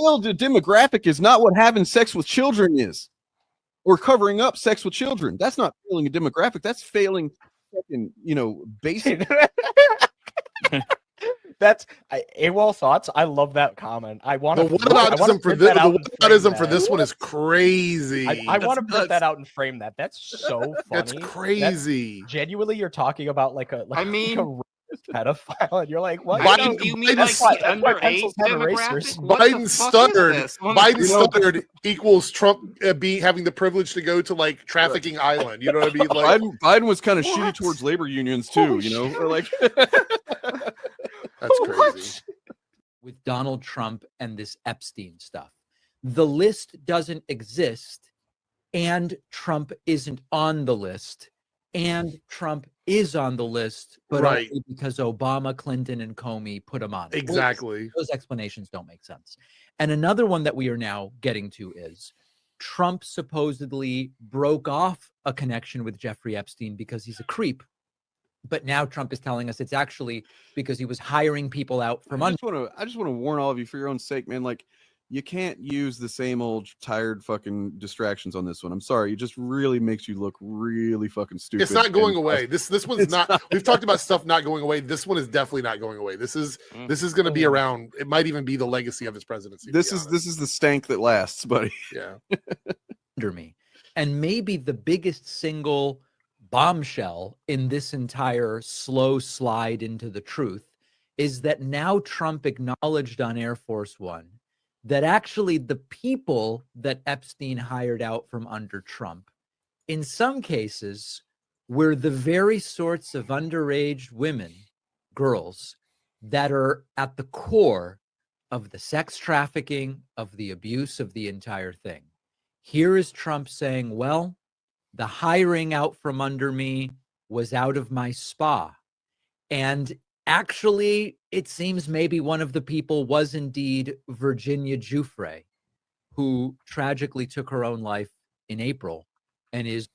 failed demographic is not what having sex with children is, or covering up sex with children. That's not failing a demographic. That's failing fucking, basic. That's AWOL thoughts. I love that comment. I want to. The whataboutism for this one is crazy. I want to print that out and frame that. That's so funny. That's crazy. Genuinely, you're talking about like a pedophile, and you're like, what? You mean like the underage demographic? Biden stuttered equals Trump having the privilege to go to like trafficking island. You know what I mean? Like Biden was kind of shitty towards labor unions too. Or like. That's crazy. With Donald Trump and this Epstein stuff, the list doesn't exist, and Trump isn't on the list, and Trump is on the list, but only because Obama, Clinton, and Comey put him on. Exactly. Those explanations don't make sense. And another one that we are now getting to is Trump supposedly broke off a connection with Jeffrey Epstein because he's a creep. But now Trump is telling us it's actually because he was hiring people out from under. I just want to warn all of you for your own sake, man. Like, you can't use the same old tired fucking distractions on this one. I'm sorry. It just really makes you look really fucking stupid. It's not going away. This one's not. We've talked about stuff not going away. This one is definitely not going away. This is going to be around. It might even be the legacy of his presidency. This is the stank that lasts, buddy. Yeah. Under me, and maybe the biggest single bombshell in this entire slow slide into the truth is that now Trump acknowledged on Air Force One that actually the people that Epstein hired out from under Trump, in some cases, were the very sorts of underage women, girls, that are at the core of the sex trafficking, of the abuse of the entire thing. Here is Trump saying, well, the hiring out from under me was out of my spa. And actually, it seems maybe one of the people was indeed Virginia Giuffre, who tragically took her own life in April and is...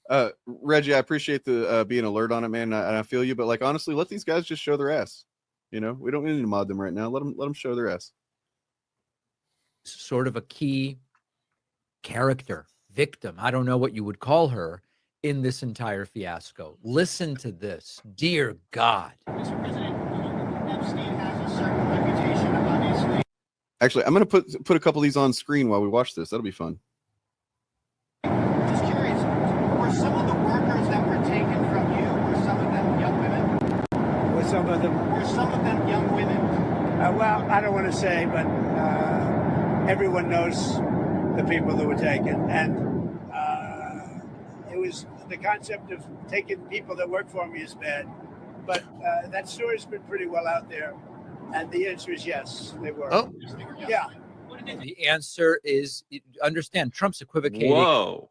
Reggie, I appreciate the being alert on it, man. I feel you. But like, honestly, let these guys just show their ass. We don't need to mod them right now. Let them show their ass. Sort of a key character, victim. I don't know what you would call her in this entire fiasco. Listen to this. Dear God. Mr. President, Epstein has a certain reputation, obviously. Actually, I'm going to put a couple of these on screen while we watch this. That'll be fun. Just curious, were some of the workers that were taken from you, were some of them young women? Were some of them young women? Well, I don't want to say, but everyone knows the people that were taken. And it was the concept of taking people that work for me is bad. But that story's been pretty well out there. And the answer is yes, they were. Oh, yeah. The answer is, understand, Trump's equivocating. Whoa.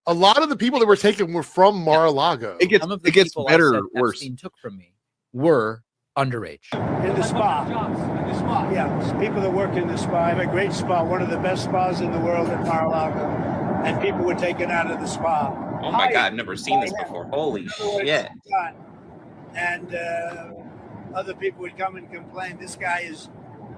A lot of the people that were taken were from Mar-a-Lago. Some of the people better, worse. Epstein took from me were underage. In the spa. Yeah, people that work in the spa. I have a great spa, one of the best spas in the world at Mar-a-Lago. And people were taken out of the spa. Oh my God, I've never seen this before. Holy shit. And other people would come and complain, this guy is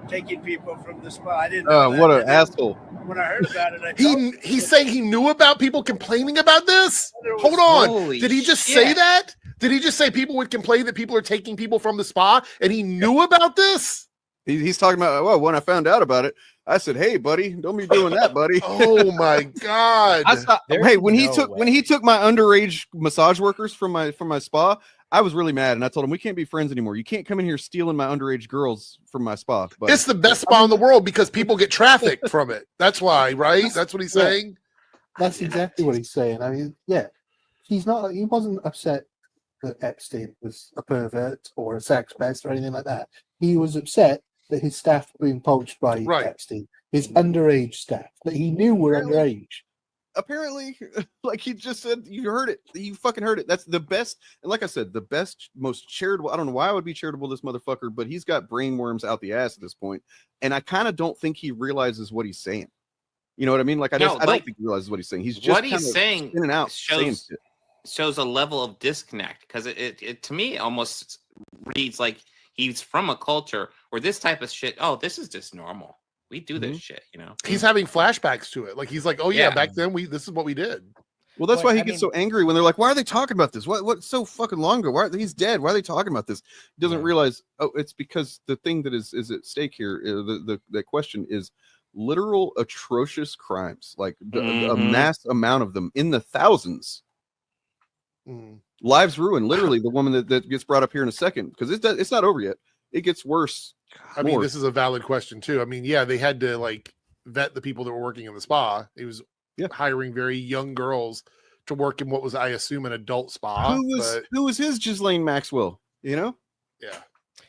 taking people from the spa. I didn't know that. What an asshole. When I heard about it, he's saying he knew about people complaining about this? Hold on. Did he just say that? Did he just say people would complain that people are taking people from the spa and he knew about this? He's talking about, well, when I found out about it, I said, hey, buddy, don't be doing that, buddy. Oh my God. When he took my underage massage workers from my spa, I was really mad, and I told him, we can't be friends anymore. You can't come in here stealing my underage girls from my spa. But it's the best spa in the world because people get trafficked from it. That's why, right? That's what he's saying. That's exactly what he's saying. I mean, yeah, he wasn't upset that Epstein was a pervert or a sex pest or anything like that. He was upset that his staff were being poached by Epstein, his underage staff that he knew were underage. Apparently, like he just said, you heard it. You fucking heard it. That's the best. And like I said, the best, most charitable. I don't know why I would be charitable to this motherfucker, but he's got brain worms out the ass at this point. And I kind of don't think he realizes what he's saying. You know what I mean? Like I don't think he realizes what he's saying. He's just what he's saying in and out shows a level of disconnect, because it to me almost reads like he's from a culture where this type of shit, oh, this is just normal. We do this shit, you know. He's having flashbacks to it. Like he's like, oh yeah, back then this is what we did. Well, that's why he gets so angry when they're like, "Why are they talking about this? What's so fucking long ago? He's dead? Why are they talking about this?" He doesn't realize. Oh, it's because the thing that is at stake here. The question is literal atrocious crimes, like a mass amount of them in the thousands. Lives ruined. Literally, the woman that gets brought up here in a second, because it's not over yet. It gets worse. I mean, this is a valid question too. I mean, yeah, they had to like vet the people that were working in the spa. He was hiring very young girls to work in what was, I assume, an adult spa. Who was his Ghislaine Maxwell? You know?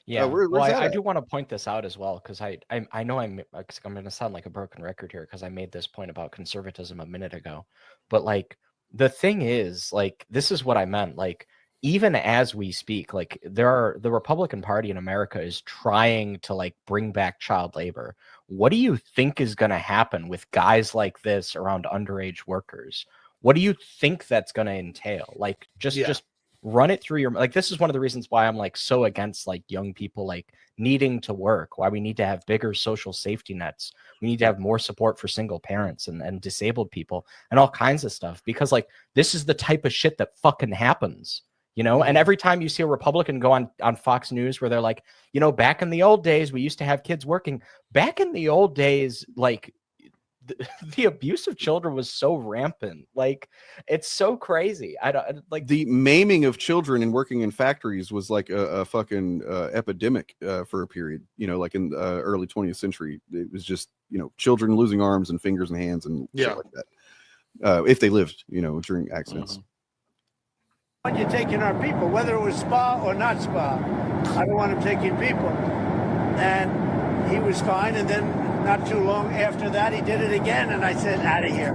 Yeah. Well, I do want to point this out as well, because I know I'm going to sound like a broken record here because I made this point about conservatism a minute ago, but like the thing is, like, this is what I meant. Like, even as we speak, like the Republican Party in America is trying to like bring back child labor. What do you think is going to happen with guys like this around underage workers? What do you think that's going to entail? Like, just run it through your, like, this is one of the reasons why I'm like so against like young people like needing to work, why we need to have bigger social safety nets. We need to have more support for single parents and disabled people and all kinds of stuff, because like this is the type of shit that fucking happens. You know, and every time you see a Republican go on Fox News where they're like, you know, back in the old days, we used to have kids working. Back in the old days, like the abuse of children was so rampant. Like, it's so crazy. I don't like the maiming of children and working in factories was like a fucking epidemic for a period, you know, like in the early 20th century. It was just, you know, children losing arms and fingers and hands and shit like that. If they lived, you know, during accidents. You're taking our people, whether it was spa or not spa. I don't want him taking people. And he was fine, and then not too long after that, he did it again, and I said, out of here.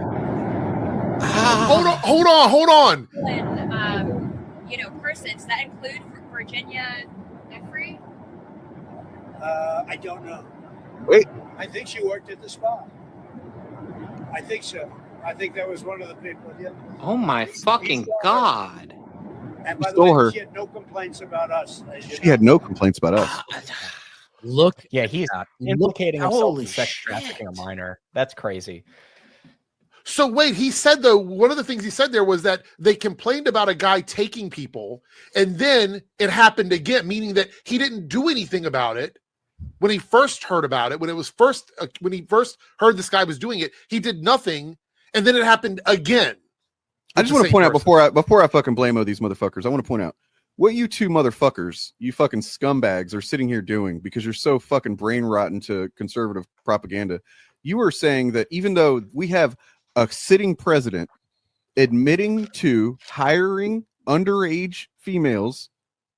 Hold on. You know, person, does that include Virginia Jeffrey? I don't know. Wait. I think she worked at the spa. I think so. I think that was one of the people. Yeah. Oh my fucking God. And by the way, she had no complaints about us. She had no complaints about us. Look, he's implicating himself in sex trafficking a minor. That's crazy. So wait, he said though, one of the things he said there was that they complained about a guy taking people, and then it happened again, meaning that he didn't do anything about it when he first heard about it. When he first heard this guy was doing it, he did nothing, and then it happened again. I just want to point out before I fucking blame these motherfuckers, I want to point out what you two motherfuckers, you fucking scumbags, are sitting here doing because you're so fucking brain rotten to conservative propaganda. You are saying that even though we have a sitting president admitting to hiring underage females,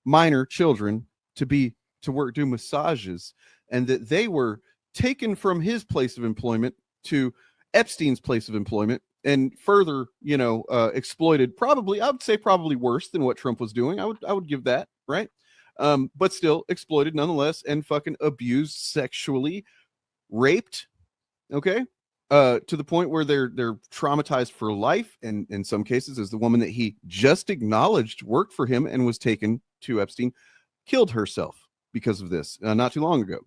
minor children, to work, do massages, and that they were taken from his place of employment to Epstein's place of employment, and further, you know, exploited, probably, I would say probably worse than what Trump was doing. I would give that, right? But still exploited nonetheless, and fucking abused sexually, raped, okay? To the point where they're traumatized for life, and in some cases, as the woman that he just acknowledged worked for him and was taken to Epstein, killed herself because of this not too long ago.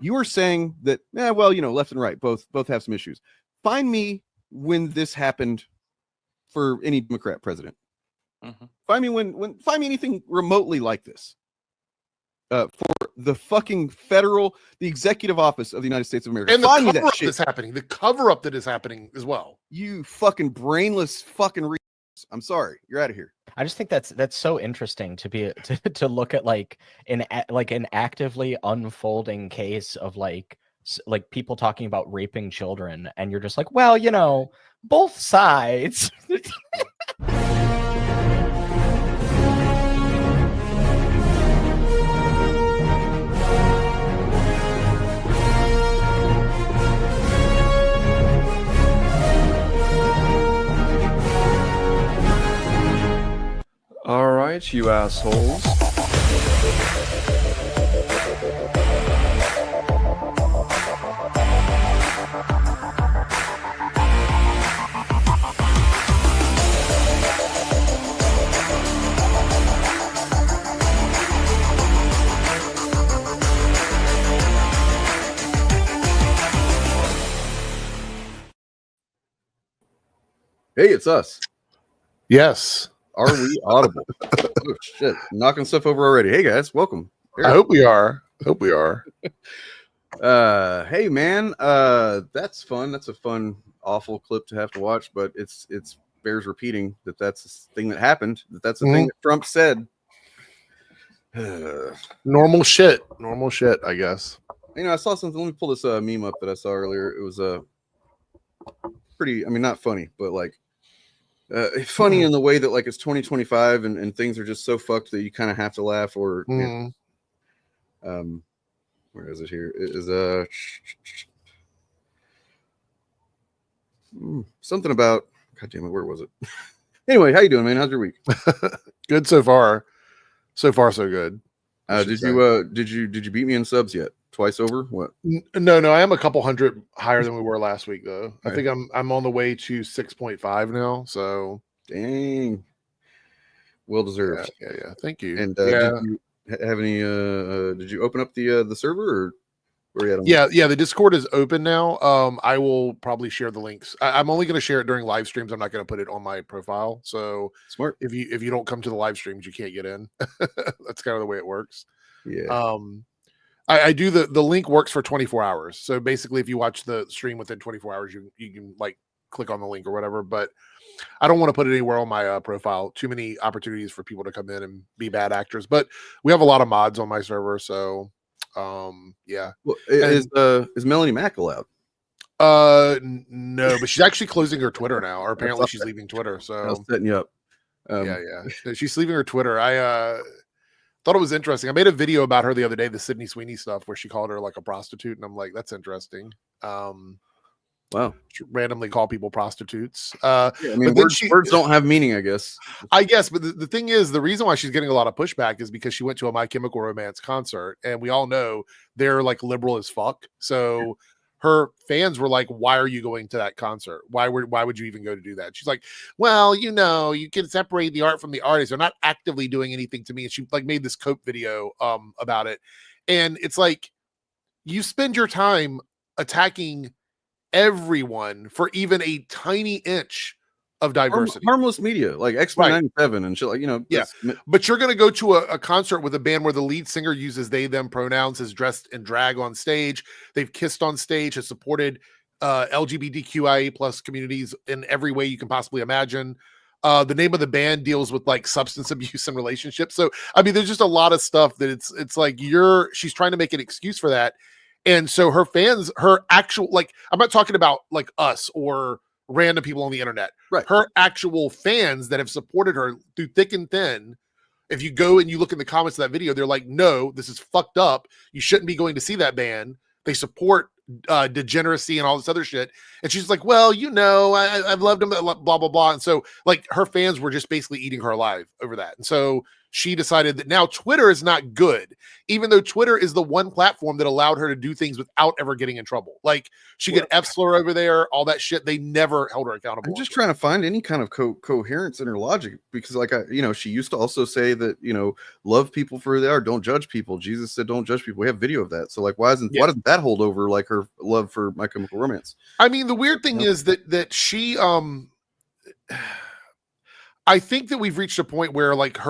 You are saying that, well, you know, left and right both have some issues. Find me when this happened for any Democrat president. Find me find me anything remotely like this for the fucking the executive office of the United States of America. And the find me cover-up that shit. that's happening, the cover-up that is happening as well. You fucking brainless fucking I'm sorry, you're out of here. I just think that's so interesting to look at like an actively unfolding case of like people talking about raping children, and you're just like, well, you know, both sides. All right, you assholes. Hey, it's us. Yes. Are we audible? Oh shit! Knocking stuff over already. Hey guys, welcome. I hope we are. Hey man, that's fun. That's a fun, awful clip to have to watch, but it's bears repeating that's a thing that happened. That's a thing that Trump said. Normal shit, I guess. You know, I saw something. Let me pull this meme up that I saw earlier. It was pretty. I mean, not funny, but like funny in the way that like it's 2025 and things are just so fucked that you kind of have to laugh. Or you know, where is it here? It is something about. God damn it, where was it? Anyway, how you doing, man? How's your week? Good so far. So far, so good. Did you beat me in subs yet? Twice over? What? No, I am a couple hundred higher than we were last week, though. Right. I think I'm on the way to 6.5 now. So dang, well deserved. Yeah. Thank you. And did you have any? Did you open up the server or? Yeah, the Discord is open now. I will probably share the links. I'm only going to share it during live streams. I'm not going to put it on my profile. So smart. If you don't come to the live streams, you can't get in. That's kind of the way it works. Yeah. I do the link works for 24 hours. So basically, if you watch the stream within 24 hours, you can like click on the link or whatever. But I don't want to put it anywhere on my profile. Too many opportunities for people to come in and be bad actors. But we have a lot of mods on my server, so. Yeah. Well, is Melonie Mac allowed? No, but she's actually closing her Twitter now, or apparently she's leaving Twitter. So I was setting you up. Yeah. She's leaving her Twitter. I thought it was interesting. I made a video about her the other day, the Sydney Sweeney stuff, where she called her like a prostitute, and I'm like, that's interesting. Wow. Randomly call people prostitutes. I mean, words don't have meaning, I guess. But the thing is, the reason why she's getting a lot of pushback is because she went to a My Chemical Romance concert, and we all know they're like liberal as fuck. So her fans were like, "Why are you going to that concert? Why would you even go to do that?" She's like, "Well, you know, you can separate the art from the artist. They're not actively doing anything to me." And she like made this Cope video about it, and it's like you spend your time attacking everyone for even a tiny inch of diversity. Harmless media like X97 and shit, like, you know. Yeah, but you're going to go to a concert with a band where the lead singer uses they them pronouns, is dressed in drag on stage, they've kissed on stage, has supported LGBTQIA plus communities in every way you can possibly imagine. The name of the band deals with like substance abuse and relationships. So I mean, there's just a lot of stuff that it's like she's trying to make an excuse for that. And so her fans, her actual, like, I'm not talking about like us or random people on the internet, right? Her actual fans that have supported her through thick and thin. If you go and you look in the comments of that video, they're like, no, this is fucked up. You shouldn't be going to see that band. They support degeneracy and all this other shit. And she's like, well, you know, I've loved them, blah, blah, blah. And so like her fans were just basically eating her alive over that. And so she decided that now Twitter is not good, even though Twitter is the one platform that allowed her to do things without ever getting in trouble. Like she could F-slur over there, all that shit. They never held her accountable. I'm just trying to find any kind of coherence in her logic, because like, she used to also say that, love people for who they are. Don't judge people. Jesus said, don't judge people. We have video of that. So like, why doesn't that hold over like her love for My Chemical Romance? I mean, the weird thing is that she, I think that we've reached a point where like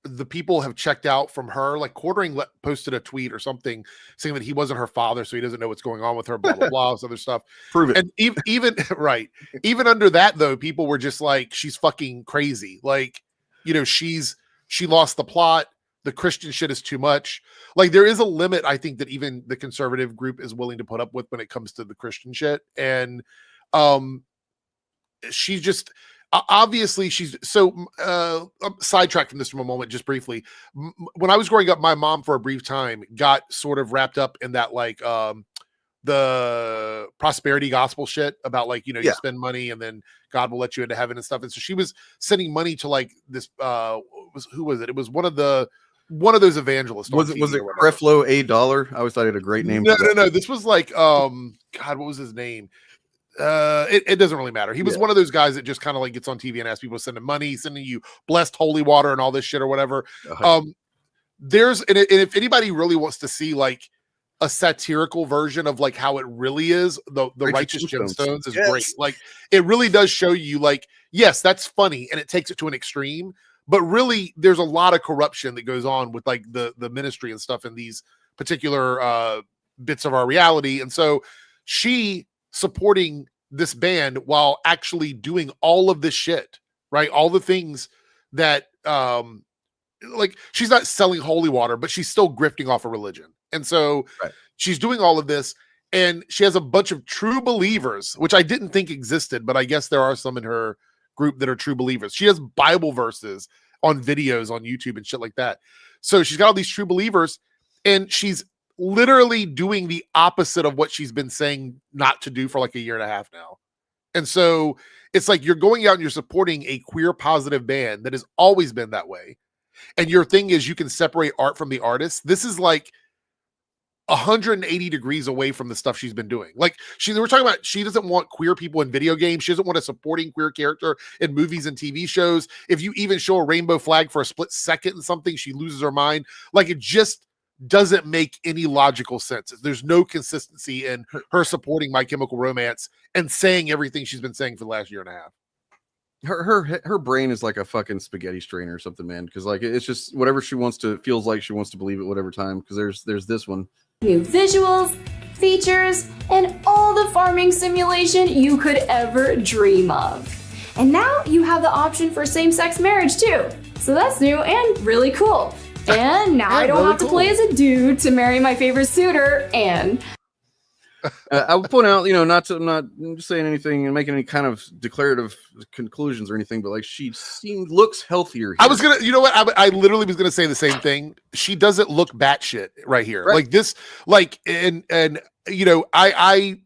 the people have checked out from her. Like Quartering posted a tweet or something saying that he wasn't her father, so he doesn't know what's going on with her, blah, blah, blah, this other stuff. Prove it. And even right. Even under that though, people were just like, she's fucking crazy. Like, she lost the plot. The Christian shit is too much. Like there is a limit, I think, that even the conservative group is willing to put up with when it comes to the Christian shit. And she's just, obviously she's so sidetracked from this from a moment, just briefly. When I was growing up, my mom for a brief time got sort of wrapped up in that, like the prosperity gospel shit about like, you spend money and then God will let you into heaven and stuff. And so she was sending money to like this, who was it? It was one of those evangelists. Was it Creflo $1? I always thought he had a great name. No. This was like, God, what was his name? It doesn't really matter. He was one of those guys that just kind of like gets on TV and asks people to send him money, sending you blessed holy water and all this shit or whatever. And if anybody really wants to see like a satirical version of like how it really is. The Righteous Gemstones is great. Like it really does show you like, yes, that's funny and it takes it to an extreme, but really there's a lot of corruption that goes on with like the ministry and stuff in these particular bits of our reality. And so she supporting this band while actually doing all of this shit, right? All the things that like she's not selling holy water, but she's still grifting off a religion. And so she's doing all of this, and she has a bunch of true believers, which I didn't think existed, but I guess there are some in her group that are true believers. She has Bible verses on videos on YouTube and shit like that. So she's got all these true believers, and she's literally doing the opposite of what she's been saying not to do for like a year and a half now. And so it's like you're going out and you're supporting a queer positive band that has always been that way. And your thing is you can separate art from the artist. This is like 180 degrees away from the stuff she's been doing. Like we're talking about, she doesn't want queer people in video games. She doesn't want a supporting queer character in movies and TV shows. If you even show a rainbow flag for a split second in something, she loses her mind. Like it just doesn't make any logical sense. There's no consistency in her supporting My Chemical Romance and saying everything she's been saying for the last year and a half. Her brain is like a fucking spaghetti strainer or something, man. Because like it's just whatever she wants to, feels like she wants to believe at whatever time. Because there's this one. New visuals, features, and all the farming simulation you could ever dream of. And now you have the option for same-sex marriage too. So that's new and really cool. And now I don't have to play as a dude to marry my favorite suitor, and I would point out, I'm not saying anything and making any kind of declarative conclusions or anything, but like she looks healthier here. I was gonna, you know what? I literally was gonna say the same thing. She doesn't look batshit right here, like this, like and I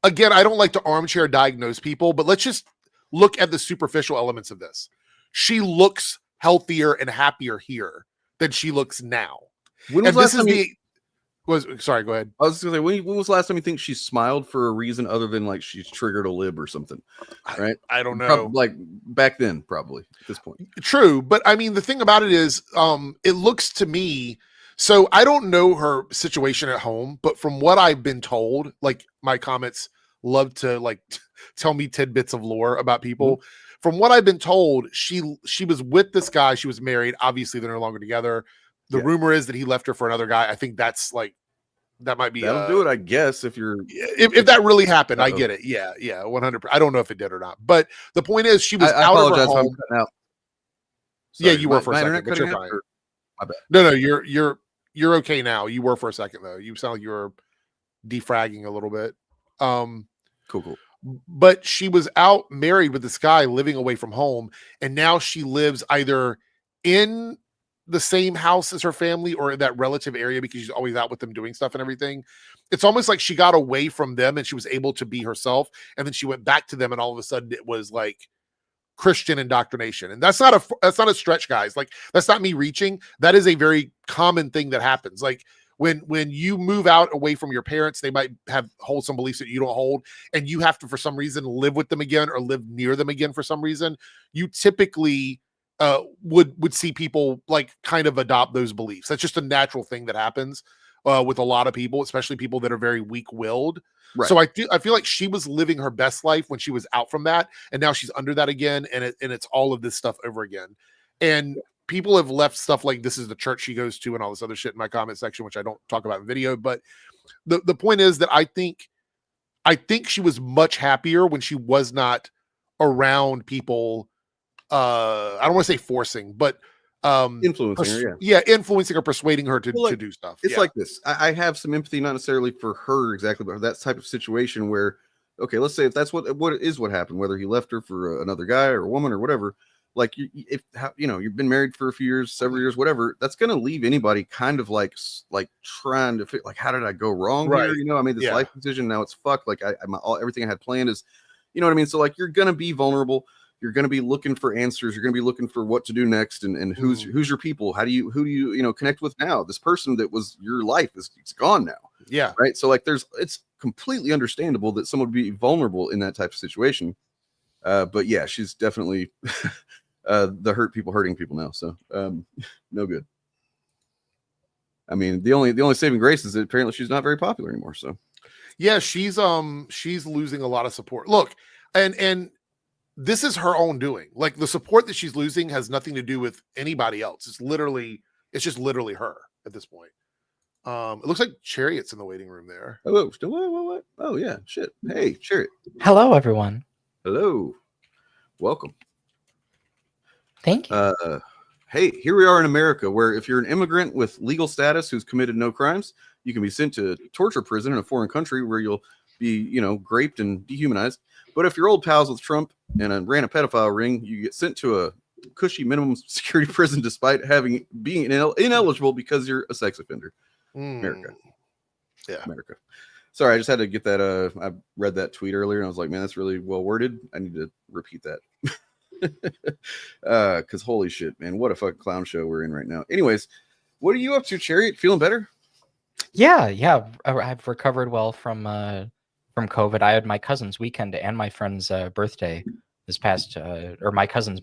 again, I don't like to armchair diagnose people, but let's just look at the superficial elements of this. She looks healthier and happier here than she looks now. When was last time sorry, go ahead. I was gonna say, when was the last time you think she smiled for a reason other than like she's triggered a lib or something? Right? I don't know. Like back then, probably at this point. True, but I mean, the thing about it is, it looks to me. So I don't know her situation at home, but from what I've been told, like my comments love to like tell me tidbits of lore about people. Mm-hmm. From what I've been told, she was with this guy. She was married. Obviously, they're no longer together. The rumor is that he left her for another guy. I think that's like, that might be. That'll do it, I guess. If that really happened, I get it. Yeah, 100%. I don't know if it did or not, but the point is, she was out of her home. Out. Sorry, yeah, you were for a second, but you're fine. No, you're okay now. You were for a second though. You sound like you were defragging a little bit. Cool. But she was out married with this guy, living away from home, and now she lives either in the same house as her family or in that relative area because she's always out with them doing stuff and everything. It's almost like she got away from them and she was able to be herself, and then she went back to them, and all of a sudden it was like Christian indoctrination. And that's not a stretch, guys. Like, that's not me reaching. That is a very common thing that happens. Like when you move out away from your parents, they might hold some beliefs that you don't hold, and you have to, for some reason, live with them again or live near them again for some reason. You typically would see people like kind of adopt those beliefs. That's just a natural thing that happens with a lot of people, especially people that are very weak-willed. Right. So I feel like she was living her best life when she was out from that, and now she's under that again, and it's all of this stuff over again. And people have left stuff like this is the church she goes to and all this other shit in my comment section, which I don't talk about in video. But the point is that I think she was much happier when she was not around people. I don't want to say forcing, but influencing her, influencing or persuading her to do stuff. It's like this. I have some empathy, not necessarily for her exactly, but that type of situation where, okay, let's say if that's what happened, whether he left her for another guy or a woman or whatever. Like, you've been married for a few years, several years, whatever. That's going to leave anybody kind of like trying to fit, like, how did I go wrong here? I made this life decision. Now it's fucked. Like, everything I had planned is, you know what I mean? So like, you're going to be vulnerable. You're going to be looking for answers. You're going to be looking for what to do next, and who's your people. Who do you connect with now? This person that was your life is gone now. Yeah. Right. So like, it's completely understandable that someone would be vulnerable in that type of situation. But yeah, she's definitely the hurt people hurting people now. So no good. I mean, the only saving grace is that apparently she's not very popular anymore. So yeah, she's losing a lot of support. Look, and this is her own doing. Like the support that she's losing has nothing to do with anybody else. It's just literally her at this point. It looks like Chariot's in the waiting room there. Oh, what? Oh yeah, shit. Hey, Chariot. Hello, everyone. Hello. Welcome. Thank you. Hey, here we are in America, where if you're an immigrant with legal status who's committed no crimes, you can be sent to torture prison in a foreign country where you'll be, raped and dehumanized. But if you're old pals with Trump and ran a pedophile ring, you get sent to a cushy minimum security prison despite being ineligible because you're a sex offender. America. Yeah. America. Sorry, I just had to get that. I read that tweet earlier and I was like, man, that's really well worded. I need to repeat that. Because holy shit, man, what a fucking clown show we're in right now. Anyways, what are you up to, Chariot? Feeling better? Yeah. I've recovered well from COVID. I had my cousin's weekend and my friend's birthday this past, or my cousin's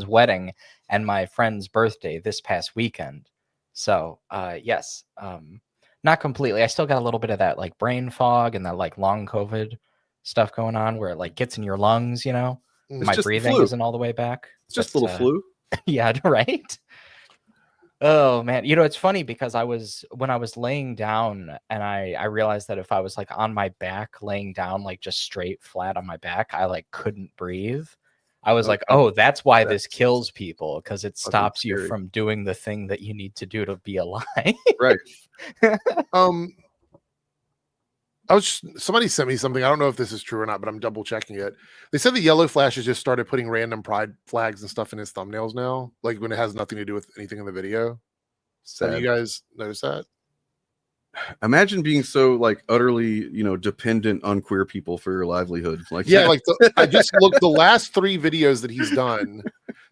wedding and my friend's birthday this past weekend. So yes, not completely. I still got a little bit of that like brain fog and that like long COVID stuff going on where it like gets in your lungs, My breathing isn't all the way back. It's just a little flu. Yeah, right. Oh man, it's funny because when I was laying down and I realized that if I was like on my back laying down like just straight flat on my back, I like couldn't breathe. I was like, oh, that's why this kills people, because it stops you from doing the thing that you need to do to be alive. Right. Somebody sent me something. I don't know if this is true or not, but I'm double checking it. They said the Yellow Flash has just started putting random pride flags and stuff in his thumbnails now, like when it has nothing to do with anything in the video. Sad. Have you guys noticed that? Imagine being so like utterly, dependent on queer people for your livelihood. Like, yeah, like I just looked the last 3 videos that he's done.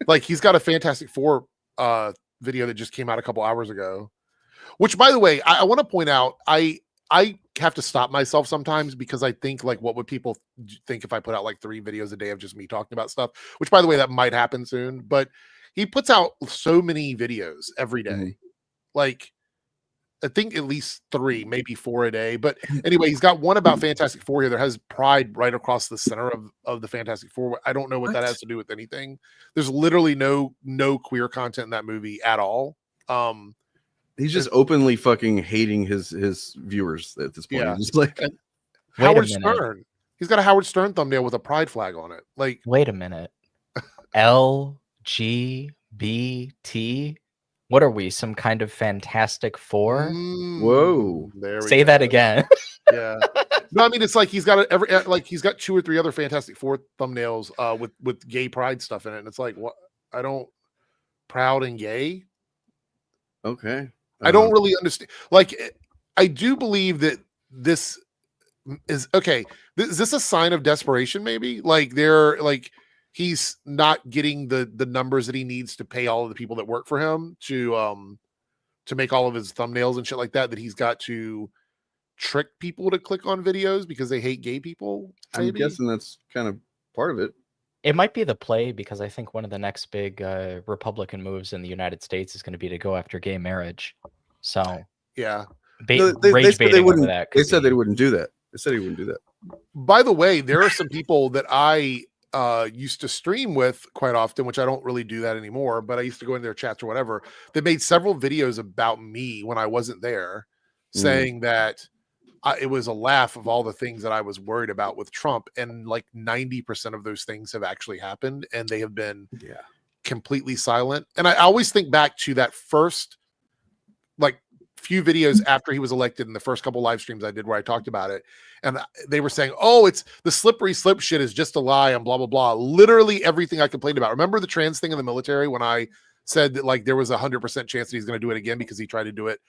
Like he's got a Fantastic Four video that just came out a couple hours ago. Which, by the way, I want to point out, I have to stop myself sometimes because I think like, what would people think if I put out like 3 videos a day of just me talking about stuff? Which, by the way, that might happen soon. But he puts out so many videos every day. Mm-hmm. Like, I think at least 3, maybe 4 a day. But anyway, he's got one about Fantastic Four here that has pride right across the center of the Fantastic Four. I don't know what that has to do with anything. There's literally no queer content in that movie at all. He's just openly fucking hating his viewers at this point. Yeah. He's like Howard Stern. He's got a Howard Stern thumbnail with a pride flag on it. Like, wait a minute. LGBT. What are we? Some kind of Fantastic Four? Whoa! Say that again. Yeah. No, I mean it's like he's got he's got 2 or 3 other Fantastic Four thumbnails with gay pride stuff in it, and it's like, what? Proud and gay. Okay. I don't really understand. Like, I do believe that this is okay. Is this a sign of desperation? Maybe like he's not getting the numbers that he needs to pay all of the people that work for him to make all of his thumbnails and shit like that. That he's got to trick people to click on videos because they hate gay people. Maybe? I'm guessing that's kind of part of it. It might be the play, because I think one of the next big Republican moves in the United States is going to be to go after gay marriage. So yeah, they said they wouldn't. They said they wouldn't do that. They said he wouldn't do that. By the way, there are some people that I used to stream with quite often, which I don't really do that anymore, but I used to go in their chats or whatever. They made several videos about me when I wasn't there, saying that it was a laugh of all the things that I was worried about with Trump. And like 90% of those things have actually happened, and they have been completely silent. And I always think back to that first like few videos after he was elected, in the first couple live streams I did where I talked about it. And they were saying, oh, it's the slippery slip shit is just a lie and blah, blah, blah. Literally everything I complained about. Remember the trans thing in the military when I said that like there was 100% chance that he's going to do it again because he tried to do it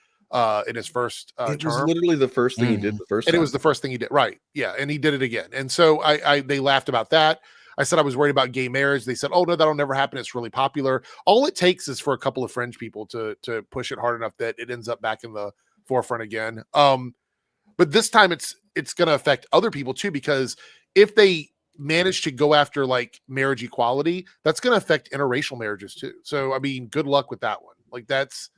in his first term. It was literally the first thing he did the first time. And it was the first thing he did. Right. Yeah. And he did it again. And so they laughed about that. I said I was worried about gay marriage. They said, oh, no, that'll never happen. It's really popular. All it takes is for a couple of fringe people to push it hard enough that it ends up back in the forefront again. But this time it's going to affect other people too, because if they manage to go after like marriage equality, that's going to affect interracial marriages too. So, I mean, good luck with that one. Like that's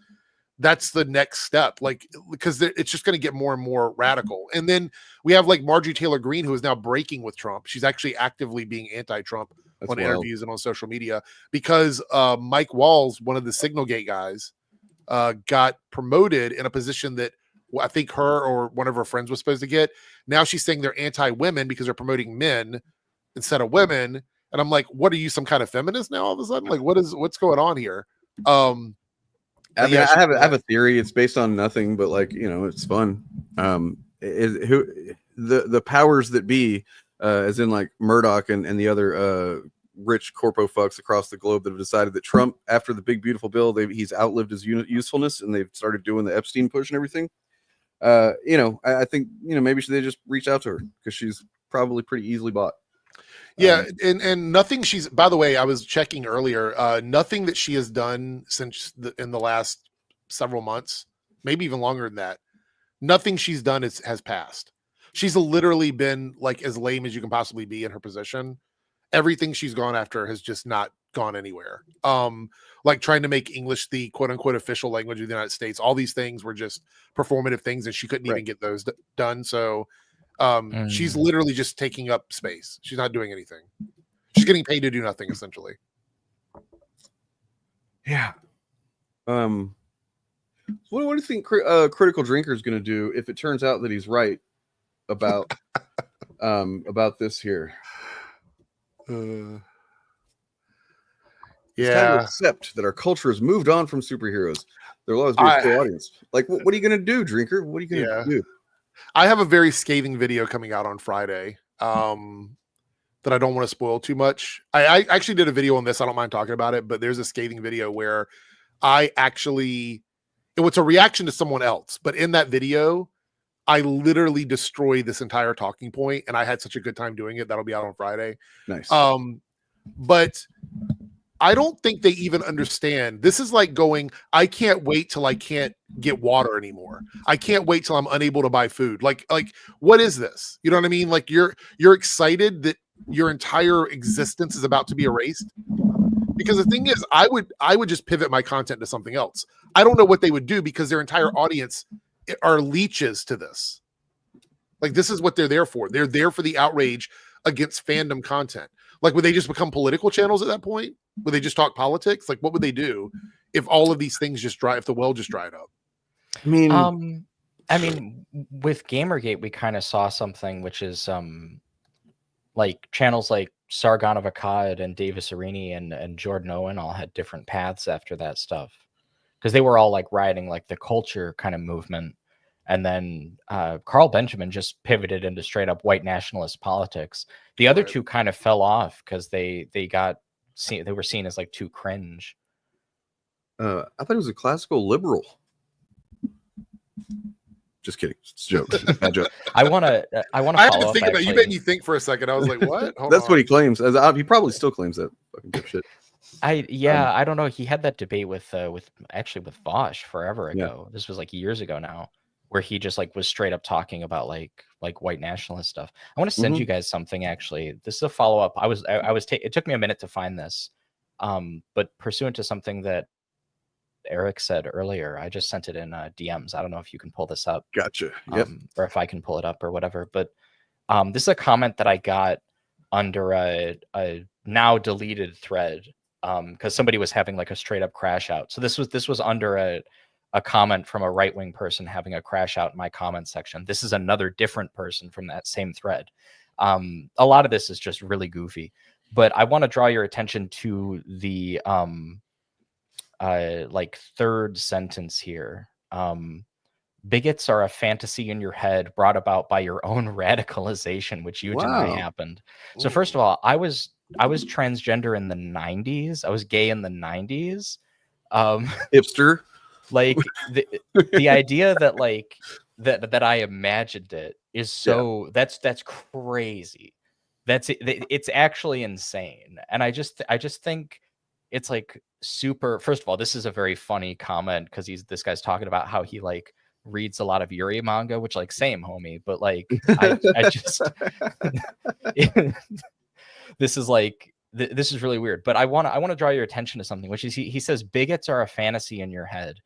that's the next step, like, because it's just going to get more and more radical. And then we have like Marjorie Taylor Greene, who is now breaking with Trump. She's actually actively being anti-Trump on interviews and on social media, because Mike Walls, one of the Signalgate guys, got promoted in a position that I think her or one of her friends was supposed to get. Now she's saying they're anti-women because they're promoting men instead of women. And I'm like, what are you, some kind of feminist now all of a sudden? Like, what's going on here? I mean, I have a theory. It's based on nothing, but like, you know, it's fun. The powers that be, as in like Murdoch and the other rich corpo fucks across the globe that have decided that Trump, after the big beautiful bill, he's outlived his usefulness, and they've started doing the Epstein push and everything. You know, I think, you know, maybe they just reach out to her because she's probably pretty easily bought. Yeah, and nothing she's, by the way, I was checking earlier, nothing that she has done since in the last several months, maybe even longer than that, nothing she's done has passed. She's literally been like as lame as you can possibly be in her position. Everything she's gone after has just not gone anywhere. Like trying to make English the quote unquote official language of the United States. All these things were just performative things, and she couldn't even get those done. So she's literally just taking up space. She's not doing anything. She's getting paid to do nothing, essentially. Yeah. What do you think Critical Drinker is going to do if it turns out that he's right about this here? It's time to accept that our culture has moved on from superheroes. There will always be a full audience. Like, what are you going to do, Drinker? What are you going to do? I have a very scathing video coming out on Friday that I don't want to spoil too much. I actually did a video on this. I don't mind talking about it, but there's a scathing video where it was a reaction to someone else. But in that video, I literally destroyed this entire talking point, and I had such a good time doing it. That'll be out on Friday. Nice. But I don't think they even understand. This is like going, I can't wait till I can't get water anymore. I can't wait till I'm unable to buy food. Like what is this? You know what I mean? Like you're excited that your entire existence is about to be erased. Because the thing is, I would just pivot my content to something else. I don't know what they would do because their entire audience are leeches to this. Like, this is what they're there for. They're there for the outrage against fandom content. Like, would they just become political channels at that point? Would they just talk politics? Like, what would they do if all of these things just if the well just dried up? I mean, with Gamergate, we kind of saw something, which is like channels like Sargon of Akkad and Davis Arini and Jordan Owen all had different paths after that stuff, because they were all like riding like the culture kind of movement. And then Carl Benjamin just pivoted into straight up white nationalist politics. The other two kind of fell off because they were seen as like too cringe. I thought it was a classical liberal. Just kidding. It's a joke. Bad joke. I want to follow up. Think about, you made me think for a second. I was like, what? That's what he claims. He probably still claims that fucking dipshit. I don't know. He had that debate with Vosh forever ago. This was like years ago now, where he just like was straight up talking about like white nationalist stuff. I want to send you guys something. Actually, this is a follow up. It took me a minute to find this, but pursuant to something that Eric said earlier, I just sent it in DMs. I don't know if you can pull this up. Gotcha. Yep. Or if I can pull it up or whatever. But this is a comment that I got under a now deleted thread because somebody was having like a straight up crash out. So this was under a comment from a right-wing person having a crash out in my comment section. This is another different person from that same thread. A lot of this is just really goofy, but I want to draw your attention to the like third sentence here. Bigots are a fantasy in your head brought about by your own radicalization, which you deny happened. So first of all, I was transgender in the 90s. I was gay in the 90s. Hipster. Like the idea that like that I imagined it is so that's crazy. It's actually insane. And I just think it's like super. First of all, this is a very funny comment because this guy's talking about how he like reads a lot of Yuri manga, which like same homie, but like I just this is like this is really weird. But I want to draw your attention to something, which is he says bigots are a fantasy in your head.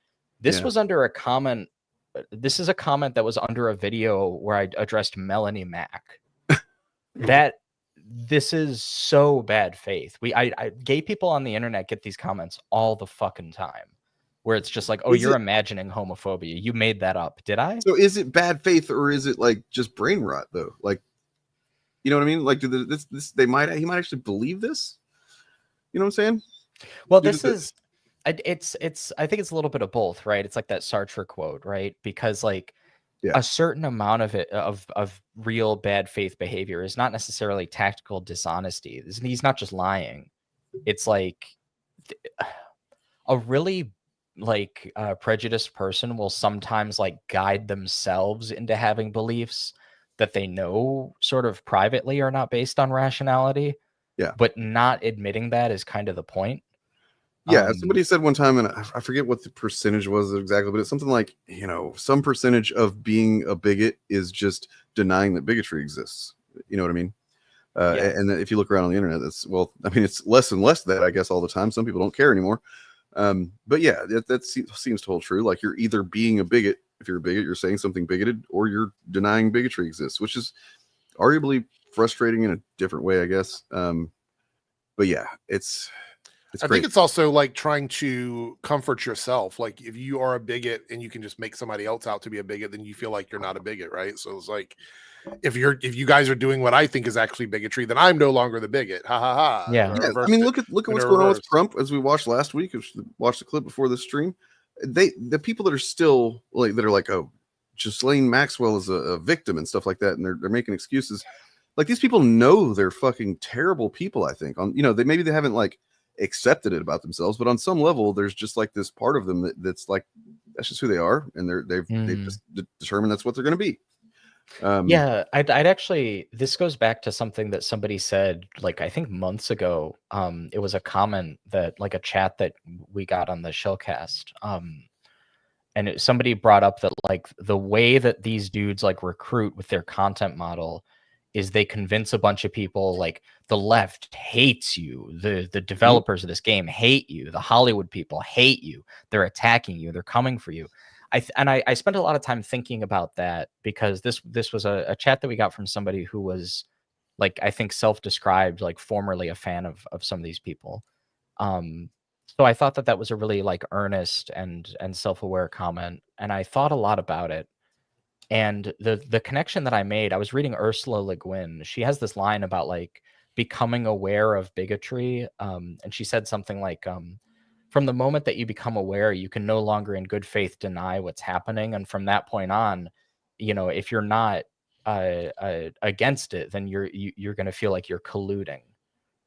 This was under a comment. This is a comment that was under a video where I addressed Melonie Mac. This is so bad faith. Gay people on the internet get these comments all the fucking time, where it's just like, oh, you're imagining homophobia. You made that up. Did I? So is it bad faith, or is it like just brain rot though? Like, you know what I mean? Like, he might actually believe this. You know what I'm saying? Well, it's I think it's a little bit of both, right? It's like that Sartre quote, right? Because like a certain amount of it of real bad faith behavior is not necessarily tactical dishonesty. He's not just lying. It's like a really like prejudiced person will sometimes like guide themselves into having beliefs that they know sort of privately are not based on rationality. Yeah. But not admitting that is kind of the point. Yeah. Somebody said one time, and I forget what the percentage was exactly, but it's something like, you know, some percentage of being a bigot is just denying that bigotry exists. You know what I mean? And if you look around on the internet, it's less and less that, I guess, all the time. Some people don't care anymore. But yeah, that seems to hold true. Like, you're either being a bigot. If you're a bigot, you're saying something bigoted, or you're denying bigotry exists, which is arguably frustrating in a different way, I guess. But yeah, I think it's also like trying to comfort yourself. Like, if you are a bigot and you can just make somebody else out to be a bigot, then you feel like you're not a bigot, right? So it's like, if you guys are doing what I think is actually bigotry, then I'm no longer the bigot. Ha ha ha. Yeah. I mean, look at what's going on with Trump, as we watched last week. Watched the clip before this stream. The people that are still like, oh, Ghislaine Maxwell is a victim and stuff like that, and they're making excuses. Like, these people know they're fucking terrible people. I think they haven't like accepted it about themselves, but on some level, there's just like this part of them that's like, that's just who they are, and they've just determined that's what they're going to be. I'd actually, this goes back to something that somebody said, like, I think months ago. It was a comment that, like, a chat that we got on the Shillcast. And somebody brought up that, like, the way that these dudes like recruit with their content model is they convince a bunch of people, like, the left hates you, the developers of this game hate you, the Hollywood people hate you, they're attacking you, they're coming for you. I spent a lot of time thinking about that, because this was a chat that we got from somebody who was, like, I think self-described like formerly a fan of some of these people. So I thought that was a really like earnest and self-aware comment, and I thought a lot about it. And the connection that I made, I was reading Ursula Le Guin. She has this line about like becoming aware of bigotry, and she said something like, from the moment that you become aware, you can no longer in good faith deny what's happening. And from that point on, if you're not against it, then you're going to feel like you're colluding,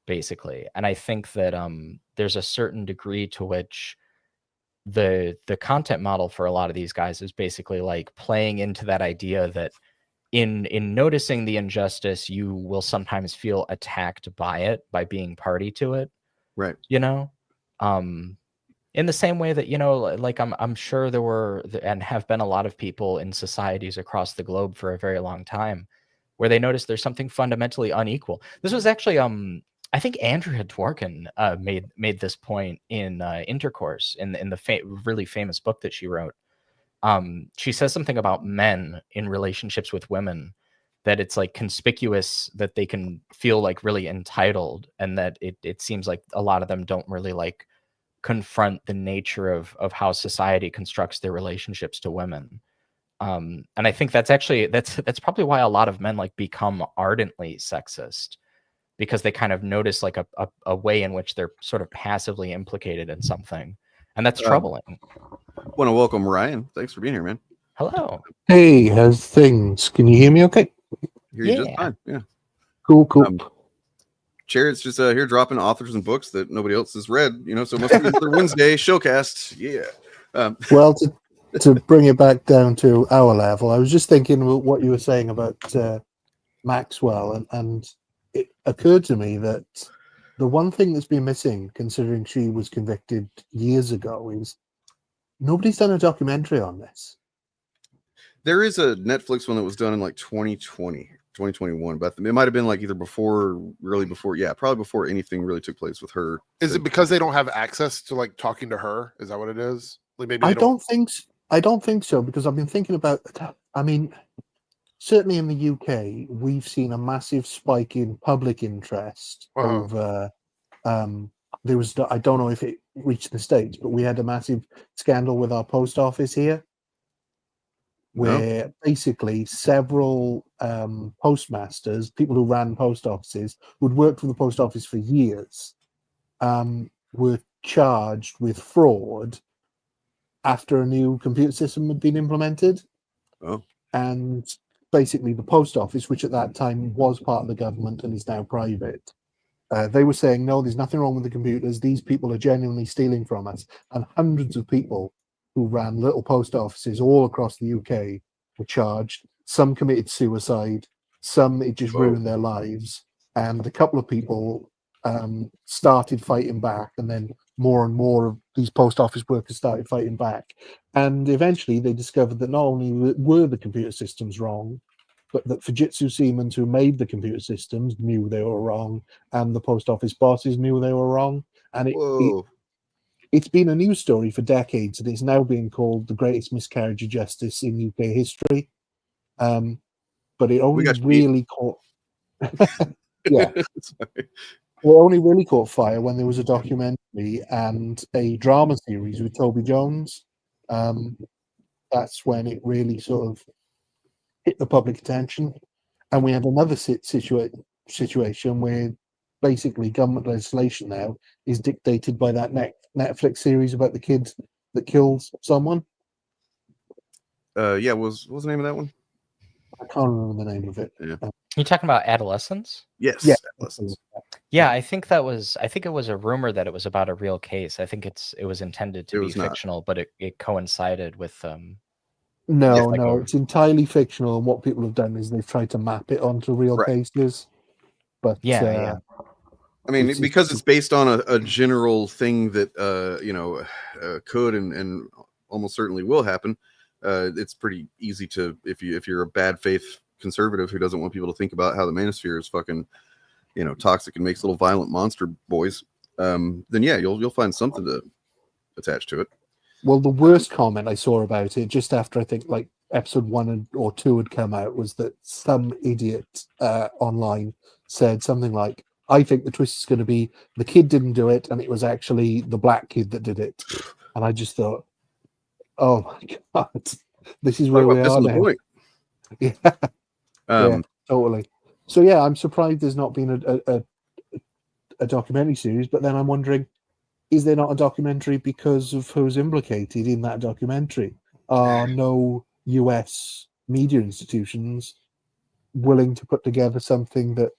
basically. And I think that there's a certain degree to which the content model for a lot of these guys is basically like playing into that idea that in noticing the injustice, you will sometimes feel attacked by it, by being party to it. Right. In the same way that, like I'm sure there were and have been a lot of people in societies across the globe for a very long time where they notice there's something fundamentally unequal. This was actually, I think Andrea Dworkin made this point in Intercourse, in the really famous book that she wrote. She says something about men in relationships with women, that it's like conspicuous that they can feel like really entitled, and that it seems like a lot of them don't really like confront the nature of how society constructs their relationships to women. And I think that's probably why a lot of men like become ardently sexist, because they kind of notice like a way in which they're sort of passively implicated in something, and that's troubling. Want to welcome Ryan. Thanks for being here, man. Hello. Hey, how's things? Can you hear me okay? Hear you just fine. Yeah. Cool. Jared's just here dropping authors and books that nobody else has read, so it must be their Wednesday Shillcast. Yeah. Well, to bring it back down to our level, I was just thinking what you were saying about Maxwell, and it occurred to me that the one thing that's been missing, considering she was convicted years ago, is nobody's done a documentary on this. There is a Netflix one that was done in like 2021, but it might have been like either probably before anything really took place with her. Is it because they don't have access to like talking to her? Is that what it is? Like maybe I don't think so, because I've been thinking about. I mean, certainly in the UK, we've seen a massive spike in public interest over. There was, I don't know if it reached the States, but we had a massive scandal with our post office here, where basically several postmasters, people who ran post offices, who'd worked for the post office for years, were charged with fraud after a new computer system had been implemented. And basically the post office, which at that time was part of the government and is now private, they were saying, no, there's nothing wrong with the computers. These people are genuinely stealing from us. And hundreds of people who ran little post offices all across the UK were charged. Some committed suicide. Some, it just ruined their lives. And a couple of people started fighting back. And then more and more of these post office workers started fighting back. And eventually they discovered that not only were the computer systems wrong, but that Fujitsu Siemens, who made the computer systems, knew they were wrong, and the post office bosses knew they were wrong. And it's been a news story for decades, and it's now being called the greatest miscarriage of justice in UK history. But it only really caught... It only really caught fire when there was a documentary and a drama series with Toby Jones. That's when it really sort of hit the public attention, and we had another situation where basically government legislation now is dictated by that Netflix series about the kid that killed someone. What was the name of that one? I can't remember the name of it. You talking about Adolescence? Yes. Yeah. Adolescence. Yeah, I think it was a rumor that it was about a real case. I think it was intended to be fictional, but it coincided with No, it's entirely fictional, and what people have done is they've tried to map it onto real cases. But I mean, because it's based on a general thing that could and almost certainly will happen. It's pretty easy to, if you're a bad faith conservative who doesn't want people to think about how the manosphere is fucking, toxic and makes little violent monster boys, then you'll find something to attach to it. Well, the worst comment I saw about it, just after I think like episode 1 or 2 had come out, was that some idiot online said something like, I think the twist is going to be the kid didn't do it, and it was actually the black kid that did it. And I just thought, oh my God, this is where we are now. Yeah, totally. So yeah, I'm surprised there's not been a documentary series, but then I'm wondering, is there not a documentary because of who's implicated in that documentary? Are no US media institutions willing to put together something that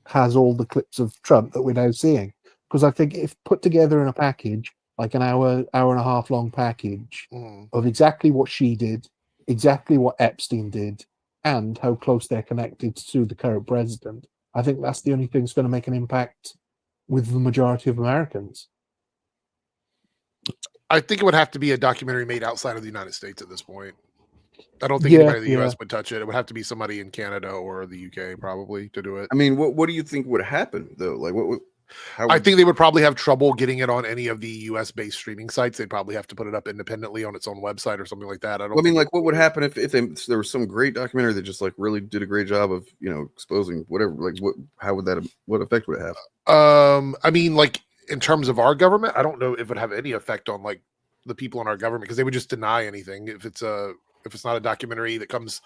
has all the clips of Trump that we're now seeing? Because I think if put together in a package, like an hour and a half long package of exactly what she did, exactly what Epstein did, and how close they're connected to the current president, I think that's the only thing that's going to make an impact with the majority of Americans. I think it would have to be a documentary made outside of the United States at this point. I don't think anybody in the US would touch it. It would have to be somebody in Canada or the UK probably to do it. I mean, what do you think would happen though? Like, I think they would probably have trouble getting it on any of the US based streaming sites. They'd probably have to put it up independently on its own website or something like that. I mean, like, what would happen if there was some great documentary that just like really did a great job of exposing whatever? Like, what effect would it have? I mean, like in terms of our government, I don't know if it would have any effect on like the people in our government, because they would just deny anything if it's not a documentary that comes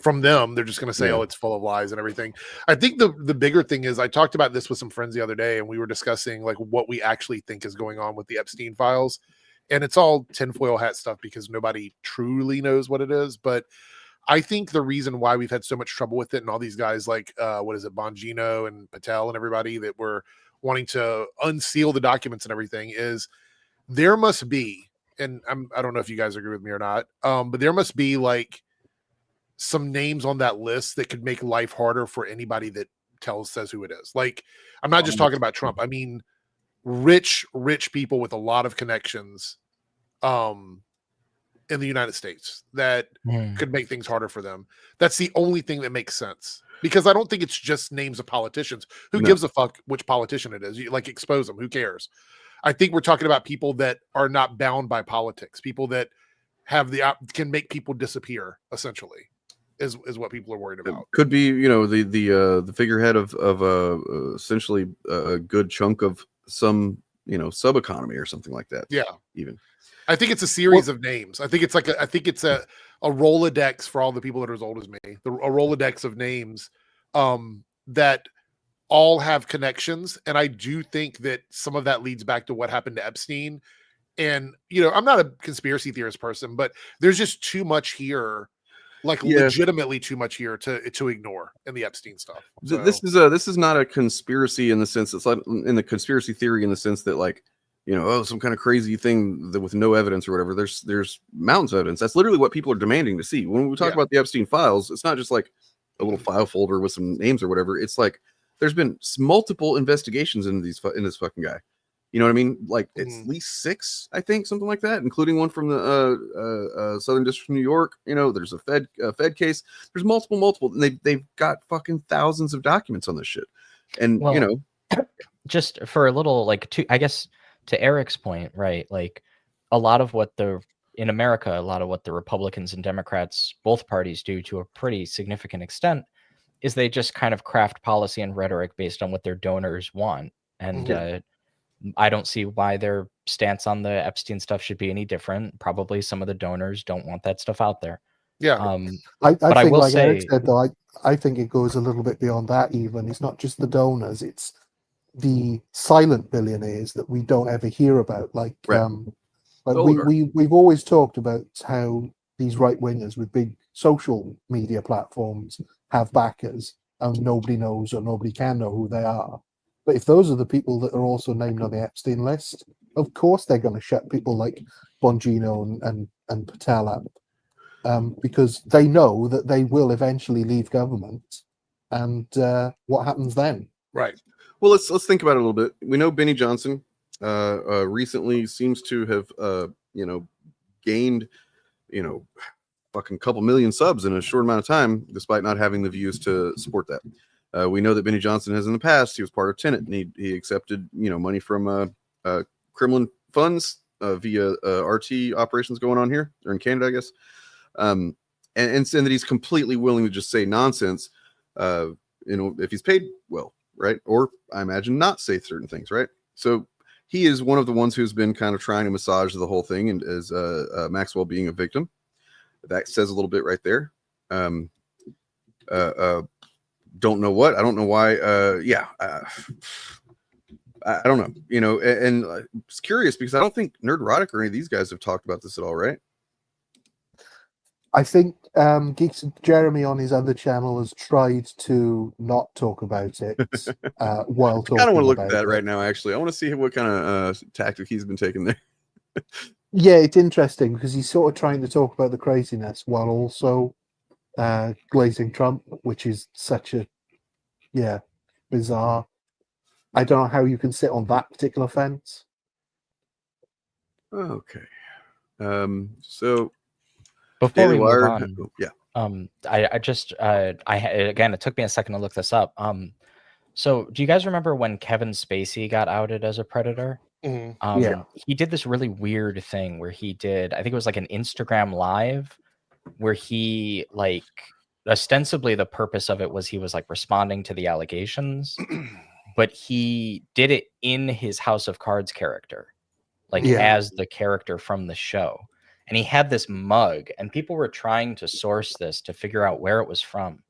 from them. They're just going to say, oh, it's full of lies and everything. I think the bigger thing is, I talked about this with some friends the other day, and we were discussing like what we actually think is going on with the Epstein files. And it's all tinfoil hat stuff because nobody truly knows what it is. But I think the reason why we've had so much trouble with it, and all these guys like, Bongino and Patel and everybody that were wanting to unseal the documents and everything, is there must be, and I don't know if you guys agree with me or not, but there must be like some names on that list that could make life harder for anybody that says who it is. Like, I'm not just talking about Trump. I mean, rich people with a lot of connections in the United States that could make things harder for them. That's the only thing that makes sense, because I don't think it's just names of politicians. Who gives a fuck which politician it is? You like expose them. Who cares? I think we're talking about people that are not bound by politics, people that have can make people disappear, essentially, is what people are worried about. It could be, you know, the figurehead of essentially a good chunk of some, you know, sub economy or something like that. Yeah, even. I think it's a series of names. I think it's like a Rolodex for all the people that are as old as me. A Rolodex of names that all have connections, and I do think that some of that leads back to what happened to Epstein. And you know, I'm not a conspiracy theorist person, but there's just too much here, legitimately too much here to ignore in the Epstein stuff. So. This is not a conspiracy in the sense it's like in the conspiracy theory in the sense that, like, you know, some kind of crazy thing that with no evidence or whatever. There's mountains of evidence. That's literally what people are demanding to see. When we talk about the Epstein files, it's not just like a little file folder with some names or whatever. It's like there's been multiple investigations in this fucking guy. You know what I mean? Like it's at least 6, I think, something like that, including one from the Southern District of New York. You know, there's a Fed case. There's multiple, and they've got fucking thousands of documents on this shit. And you know, just for a little, like, I guess to Eric's point, right? Like a lot of what in America, a lot of what the Republicans and Democrats, both parties, do to a pretty significant extent is they just kind of craft policy and rhetoric based on what their donors want. And I don't see why their stance on the Epstein stuff should be any different. Probably some of the donors don't want that stuff out there. Yeah. I think, I will say, Eric said, though, I think it goes a little bit beyond that even. It's not just the donors, it's the silent billionaires that we don't ever hear about. Like, we've always talked about how these right wingers with big social media platforms have backers, and nobody knows or nobody can know who they are. But if those are the people that are also named on the Epstein list, of course they're going to shut people like Bongino and Patel up, because they know that they will eventually leave government, and what happens then? Right. Well, let's think about it a little bit. We know Benny Johnson recently seems to have you know, gained, you know, fucking couple million subs in a short amount of time, despite not having the views to support that. We know that Benny Johnson has in the past. He was part of Tenet, and he accepted, you know, money from Kremlin funds via RT operations going on here or in Canada, I guess. And that he's completely willing to just say nonsense, you know, if he's paid well, right? Or I imagine not say certain things, right? So he is one of the ones who's been kind of trying to massage the whole thing, and as Maxwell being a victim. That says a little bit right there. Don't know what. I don't know why. I don't know. You know, and it's curious because I don't think Nerdrotic or any of these guys have talked about this at all, right? I think Geeks Jeremy on his other channel has tried to not talk about it while talking. I kind of want to look at that right now. Actually, I want to see what kind of tactic he's been taking there. Yeah, it's interesting because he's sort of trying to talk about the craziness while also glazing Trump, which is such a bizarre. I don't know how you can sit on that particular fence. Okay. So before we move on, again, it took me a second to look this up. So do you guys remember when Kevin Spacey got outed as a predator? He did this really weird thing where he did, I think it was like an Instagram live where he, like, ostensibly the purpose of it was he was like responding to the allegations, but he did it in his House of Cards character, like as the character from the show. And he had this mug, and people were trying to source this to figure out where it was from.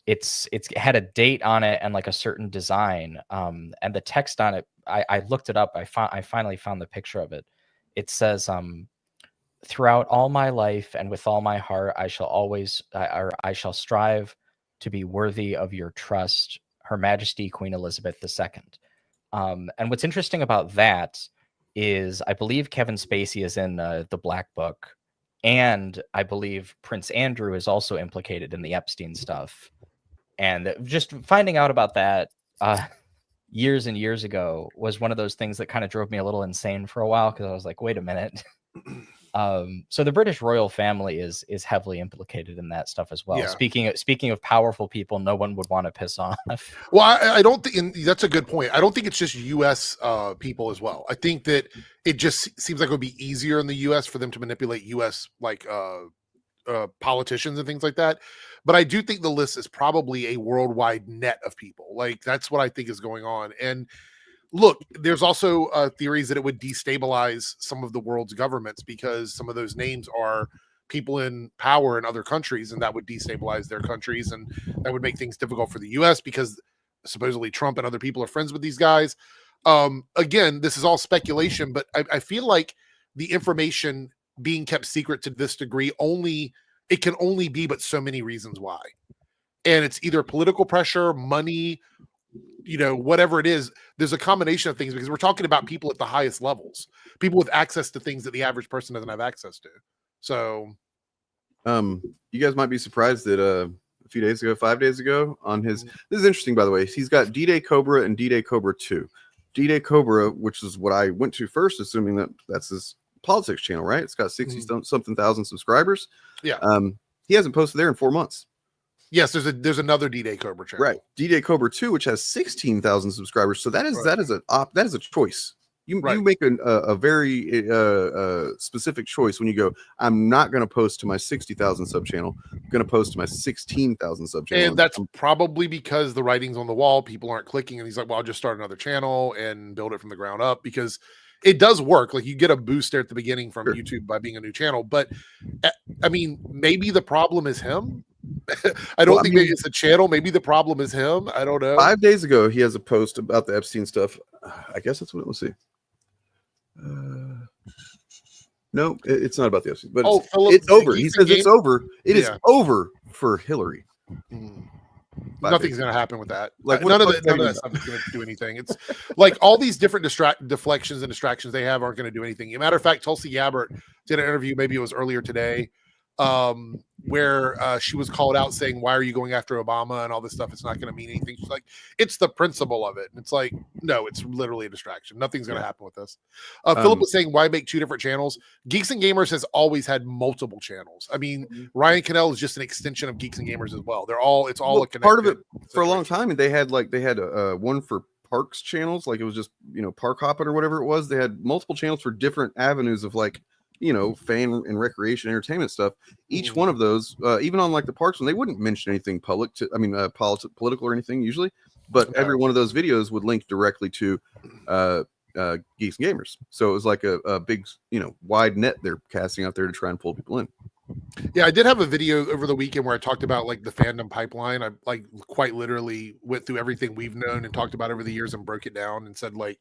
It's had a date on it and like a certain design, and the text on it, I looked it up. I finally found the picture of it. It says, throughout all my life and with all my heart, I shall strive to be worthy of your trust, Her Majesty Queen Elizabeth II. And what's interesting about that is I believe Kevin Spacey is in the Black Book, and I believe Prince Andrew is also implicated in the Epstein stuff. And just finding out about that years and years ago was one of those things that kind of drove me a little insane for a while, because I was like, wait a minute. So the British royal family is heavily implicated in that stuff as well. Yeah. Speaking of powerful people, no one would want to piss off. Well, I don't think that's a good point. I don't think it's just U.S. People as well. I think that it just seems like it would be easier in the U.S. for them to manipulate U.S. like politicians and things like that. But I do think the list is probably a worldwide net of people. Like that's what I think is going on. And look, there's also theories that it would destabilize some of the world's governments because some of those names are people in power in other countries, and that would destabilize their countries, and that would make things difficult for the U.S. because supposedly Trump and other people are friends with these guys. Again, this is all speculation, but I feel like the information being kept secret to this degree it can only be but so many reasons why. And it's either political pressure, money, whatever it is. There's a combination of things because we're talking about people at the highest levels, people with access to things that the average person doesn't have access to. So, you guys might be surprised that a few days ago, 5 days ago, on his, this is interesting, by the way, he's got D-Day Cobra and D-Day Cobra 2. D-Day Cobra, which is what I went to first, assuming that that's his politics channel, right? It's got 60 something thousand subscribers. Yeah. He hasn't posted there in 4 months. Yes, there's another D-Day Cobra channel. Right. D-Day Cobra 2, which has 16,000 subscribers. So that is a choice. You make a very specific choice when you go, I'm not going to post to my 60,000 sub channel. I'm going to post to my 16,000 sub channel. And that's probably because the writing's on the wall. People aren't clicking. And he's like, well, I'll just start another channel and build it from the ground up because it does work. Like you get a boost there at the beginning from YouTube by being a new channel. But I mean, maybe the problem is him. I don't think maybe it's the channel. Maybe the problem is him. I don't know. 5 days ago, he has a post about the Epstein stuff. I guess that's what it was. See. No, it's not about the Epstein, but it's over. He says it's over. It is over for Hillary. Nothing's going to happen with that. Like none of that stuff is going to do anything. It's like all these different deflections and distractions they have aren't going to do anything. As a matter of fact, Tulsi Gabbard did an interview, maybe it was earlier today, where she was called out saying, why are you going after Obama and all this stuff? It's not going to mean anything. She's like, it's the principle of it. And it's like, no, it's literally a distraction. Nothing's going to happen with this. Philip was saying, why make 2 different channels? Geeks and Gamers has always had multiple channels. I mean, Ryan Cannell is just an extension of Geeks and Gamers as well. It's all a connected part of it for a long time. And they had one for parks channels. Like it was just, park hopping or whatever it was. They had multiple channels for different avenues of like, fan and recreation entertainment stuff. Each one of those, even on like the parks one, they wouldn't mention anything public political or anything usually, but every one of those videos would link directly to Geeks and Gamers. So it was like a big, wide net they're casting out there to try and pull people in. Yeah, I did have a video over the weekend where I talked about like the fandom pipeline. I like quite literally went through everything we've known and talked about over the years and broke it down and said like,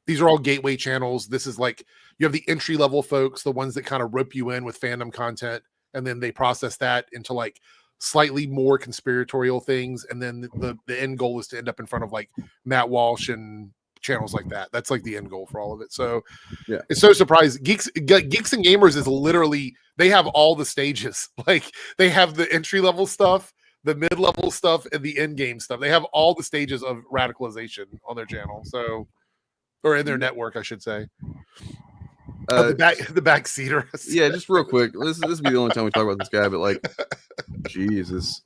these are all gateway channels. This is like, you have the entry level folks, the ones that kind of rope you in with fandom content. And then they process that into like slightly more conspiratorial things. And then the end goal is to end up in front of like Matt Walsh and channels like that. That's like the end goal for all of it. So yeah, it's so surprised. Geeks and Gamers is literally, they have all the stages. Like they have the entry level stuff, the mid-level stuff, and the end game stuff. They have all the stages of radicalization on their channel. So, or in their network, I should say. The backseater. Yeah, just real quick. This will be the only time we talk about this guy, but like, Jesus,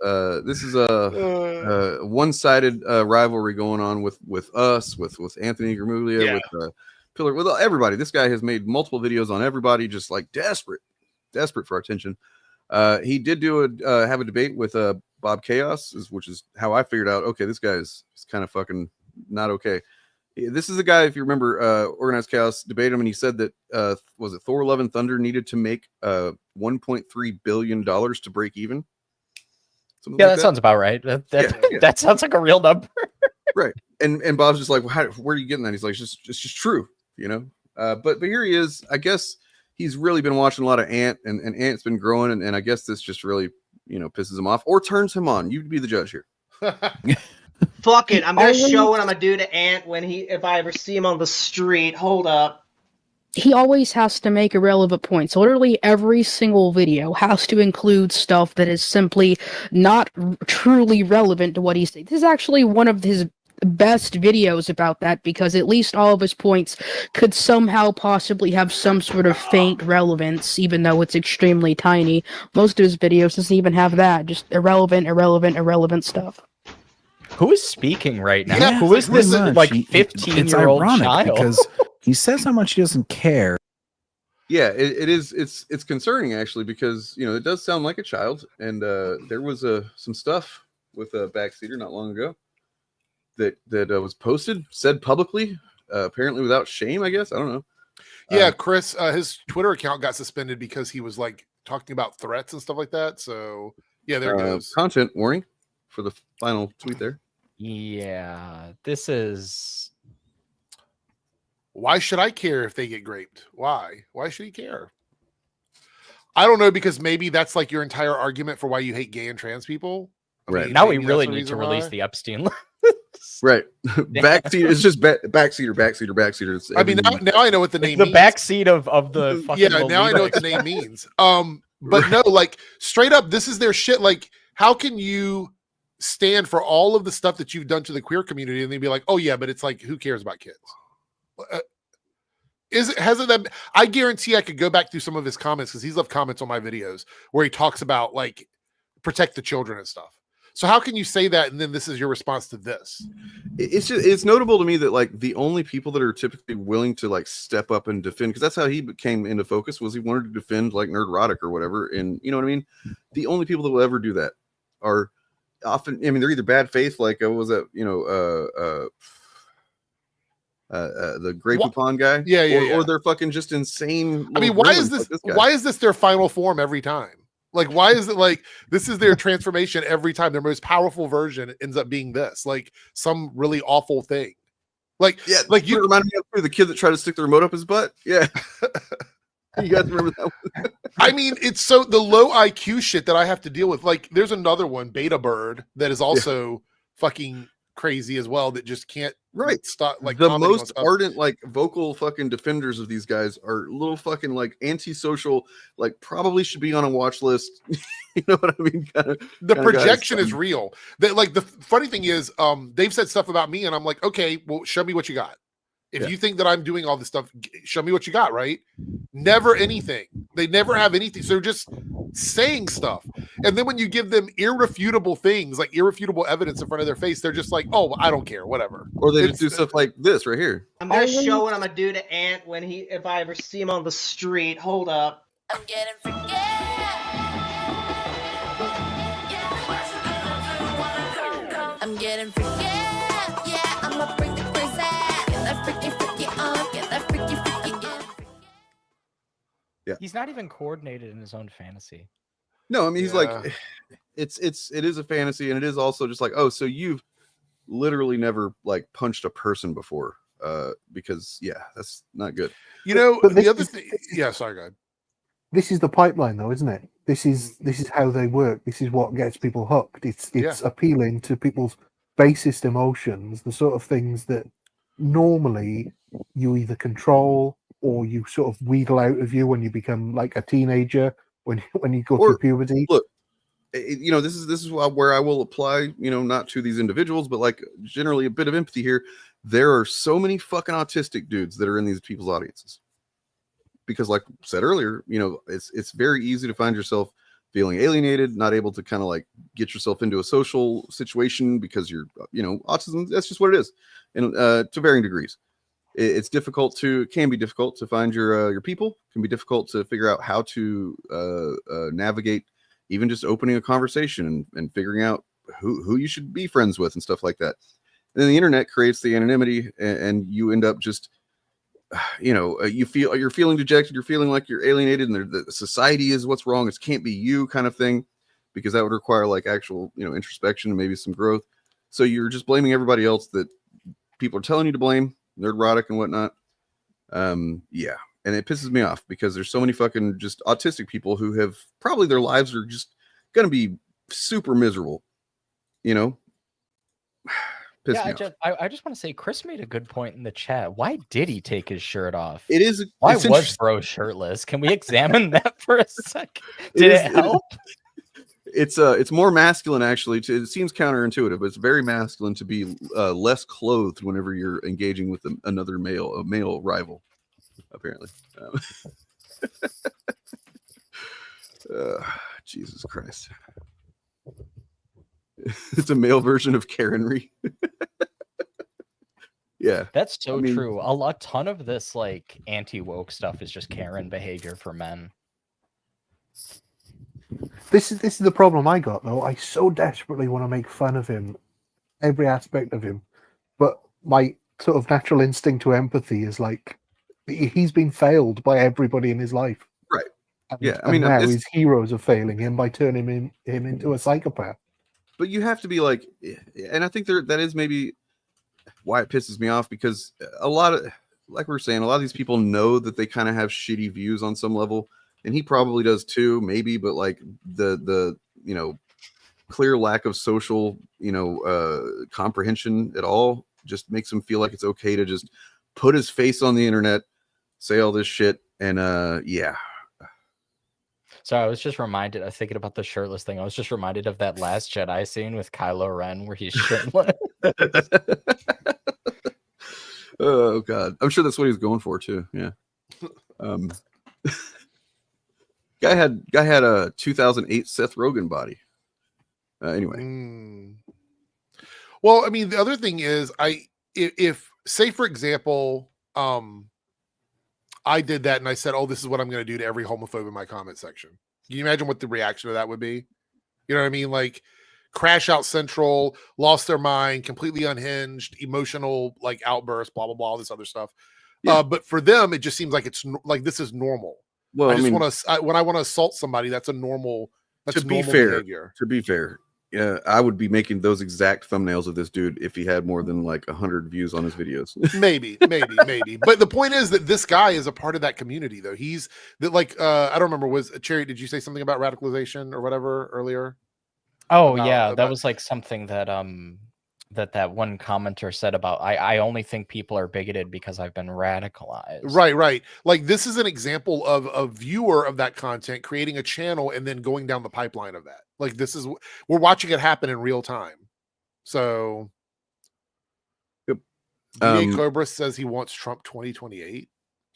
this is a one-sided rivalry going on with us, with Anthony Gramuglia, with Pillar, with everybody. This guy has made multiple videos on everybody, just like desperate for attention. He did have a debate with Bob Chaos, which is how I figured out. Okay, this guy is kind of fucking not okay. This is a guy, if you remember, Organized Chaos debated him, and he said that was it Thor: Love and Thunder needed to make $1.3 billion to break even. Yeah, that sounds about right. That sounds like a real number. Right. And Bob's just like, well, where are you getting that? He's like, it's just true, But here he is. I guess he's really been watching a lot of Ant, and Ant's been growing, and I guess this just really, pisses him off or turns him on. You'd be the judge here. Fuck it. I'm gonna show what I'm gonna do to Ant if I ever see him on the street. Hold up. He always has to make irrelevant points. Literally every single video has to include stuff that is simply not truly relevant to what he's saying. This is actually one of his best videos about that, because at least all of his points could somehow possibly have some sort of faint relevance, even though it's extremely tiny. Most of his videos doesn't even have that, just irrelevant stuff. Who is speaking right now? Yeah, who is this like 15-year-old child? Because he says how much he doesn't care. Yeah, it is. It's concerning actually, because you know it does sound like a child, and there was some stuff with a backseater not long ago that was posted, said publicly, apparently without shame. I guess I don't know. Yeah, Chris, his Twitter account got suspended because he was like talking about threats and stuff like that. So yeah, there it goes. Content warning for the final tweet there. Yeah, this is. Why should I care if they get graped? Why? Why should he care? I don't know, because maybe that's like your entire argument for why you hate gay and trans people. Right. Now we really need to release the Epstein list. Right. Backseater. It's just backseater. It's I mean, now I know what the name means. The backseat of the fucking. Yeah, now I know what the name means. But no, like straight up, this is their shit. Like, how can you stand for all of the stuff that you've done to the queer community and they'd be like, oh yeah, but it's like, who cares about kids? Hasn't that? I guarantee I could go back through some of his comments, because he's left comments on my videos where he talks about like protect the children and stuff. So how can you say that and then this is your response to this? It's notable to me that like the only people that are typically willing to like step up and defend, because that's how he came into focus, was he wanted to defend like Nerdrotic or whatever, and you know what I mean. The only people that will ever do that are often, I mean, they're either bad faith, like what was that, you know, the Grey Poupon guy, or they're fucking just insane. I mean, why is this? Like why is this their final form every time? Like, why is it like this is their transformation every time? Their most powerful version ends up being this, like some really awful thing. Like, yeah, like you reminded me of the kid that tried to stick the remote up his butt. Yeah, you guys remember that one? I mean, it's so the low IQ shit that I have to deal with. Like, there's another one, Beta Bird, that is also fucking crazy as well, that just can't stop. Like, the most ardent, like vocal fucking defenders of these guys are little fucking like antisocial, like probably should be on a watch list. You know what I mean? The projection is real. That, like, the funny thing is, they've said stuff about me and I'm like, okay, well, show me what you got. If you think that I'm doing all this stuff, show me what you got, right? Never anything. They never have anything. So they're just saying stuff. And then when you give them irrefutable things, like irrefutable evidence in front of their face, they're just like, oh, I don't care, whatever. Or they just do stuff like this right here. I'm going to show what I'm going to do to Ant if I ever see him on the street. Hold up. I'm getting forget. I'm getting forget. Yeah, I'm a freaky crazy. Get that freaky on. Get that freaky get. Yeah. He's not even coordinated in his own fantasy. No, I mean, he's like, it is a fantasy, and it is also just like, oh, so you've literally never like punched a person before, because that's not good. You know, the other thing, sorry, go ahead. This is the pipeline, though, isn't it? This is how they work. This is what gets people hooked. It's appealing to people's basest emotions, the sort of things that normally you either control or you sort of wheedle out of you when you become like a teenager, when you go through puberty. Look, you know, this is where I will apply, you know, not to these individuals, but like generally a bit of empathy here. There are so many fucking autistic dudes that are in these people's audiences, because like I said earlier, you know, it's very easy to find yourself feeling alienated, not able to kind of like get yourself into a social situation because you're, you know, autism, that's just what it is. And to varying degrees. It's difficult can be difficult to find your people. It can be difficult to figure out how to navigate even just opening a conversation and figuring out who you should be friends with and stuff like that. And then the internet creates the anonymity, and you end up just, you know, you're feeling dejected, you're feeling like you're alienated, and the society is what's wrong. It can't be you kind of thing, because that would require like actual, you know, introspection and maybe some growth. So you're just blaming everybody else that people are telling you to blame, Nerdrotic and whatnot. And it pisses me off because there's so many fucking just autistic people who have probably their lives are just gonna be super miserable, you know. I just want to say Chris made a good point in the chat. Why did he take his shirt off? Why was bro shirtless? Can we examine that for a second? Did it help? it's more masculine actually. It seems counterintuitive, but it's very masculine to be less clothed whenever you're engaging with a male rival. Apparently, Jesus Christ, it's a male version of Karenry. Yeah, that's so true. A ton of this like anti-woke stuff is just Karen behavior for men. This is the problem I got though. I so desperately want to make fun of him, every aspect of him, but my sort of natural instinct to empathy is like he's been failed by everybody in his life. Right. And, yeah. I mean, now his heroes are failing him by turning him into a psychopath. But you have to be like, and I think that is maybe why it pisses me off, because a lot of, like we were saying, a lot of these people know that they kind of have shitty views on some level. And he probably does too, maybe, but like the clear lack of social, comprehension at all just makes him feel like it's okay to just put his face on the internet, say all this shit, and yeah. So I was just reminded, I was thinking about the shirtless thing. I was just reminded of that Last Jedi scene with Kylo Ren where he's shirtless. Oh God, I'm sure that's what he's going for too. Yeah. Guy had a 2008 Seth Rogen body. Anyway. Well, I mean, the other thing is, if say for example, I did that and I said, "Oh, this is what I'm going to do to every homophobe in my comment section." Can you imagine what the reaction to that would be? You know what I mean? Like, crash out central, lost their mind, completely unhinged, emotional like outburst, blah blah blah, all this other stuff. Yeah. But for them, it just seems like it's like this is normal. Well, I just want to when I want to assault somebody, that's a normal. That's to be normal fair, behavior. To be fair, yeah, I would be making those exact thumbnails of this dude if he had more than like 100 views on his videos. maybe. But the point is that this guy is a part of that community, though. He's that like I don't remember. Was Cherry? Did you say something about radicalization or whatever earlier? Oh yeah, that was like something that that one commenter said about I only think people are bigoted because I've been radicalized. Right. Like this is an example of a viewer of that content creating a channel and then going down the pipeline of that. Like this is we're watching it happen in real time. So yep. Cobra says he wants Trump 2028.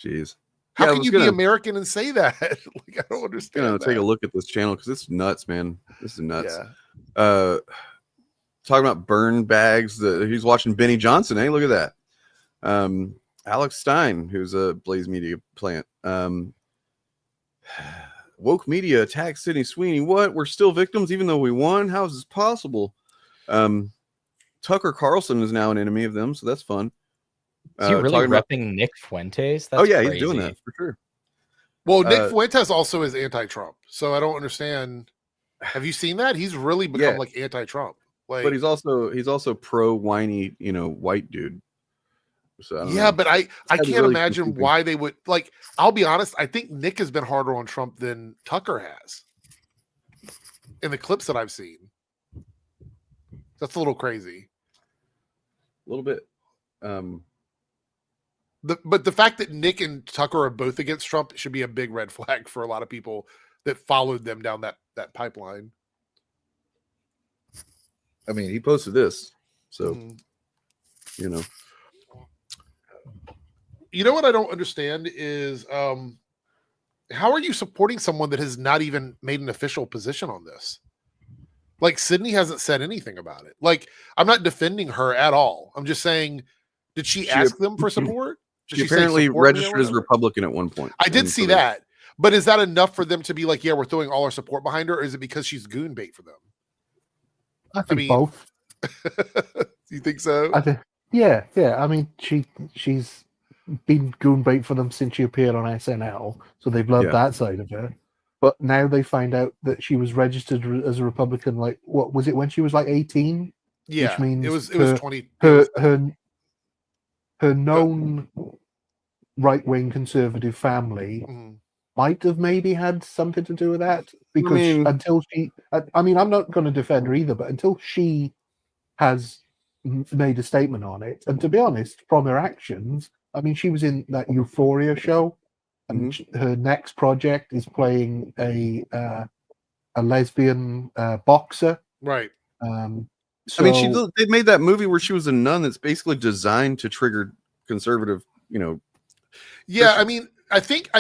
Jeez. How can you be American and say that? Like I don't understand. I'm gonna take a look at this channel because it's nuts, man. This is nuts. Yeah. Talking about burn bags, he's watching Benny Johnson. Hey, look at that. Alex Stein, who's a Blaze Media plant. Woke media attacks Sydney Sweeney. What? We're still victims even though we won? How is this possible? Tucker Carlson is now an enemy of them, so that's fun. Is he really repping Nick Fuentes? That's crazy. He's doing that for sure. Well, Nick Fuentes also is anti-Trump, so I don't understand. Have you seen that? He's really become like anti-Trump. Like, but he's also pro whiny, white dude. So but I can't really imagine why they would like. I'll be honest. I think Nick has been harder on Trump than Tucker has in the clips that I've seen. That's a little crazy. A little bit. But the fact that Nick and Tucker are both against Trump should be a big red flag for a lot of people that followed them down that pipeline. I mean, he posted this, so You know what I don't understand is how are you supporting someone that has not even made an official position on this? Like Sydney hasn't said anything about it. Like I'm not defending her at all. I'm just saying, did she ask them for support? She apparently registered as Republican at one point. I did see that. But is that enough for them to be like, yeah, we're throwing all our support behind her? Or is it because she's goon bait for them? I think both. You think so? Yeah. I mean, she's been goon bait for them since she appeared on SNL, so they've loved that side of her. But now they find out that she was registered as a Republican. Like, what was it when she was like 18? Yeah, which means it was 20. Her known right-wing conservative family might have maybe had something to do with that, because until she, I mean, I'm not going to defend her either, but until she has made a statement on it, and to be honest, from her actions, I mean, she was in that Euphoria show, and her next project is playing a a lesbian boxer. Right. So, I mean, they made that movie where she was a nun that's basically designed to trigger conservative, Yeah, I mean, I think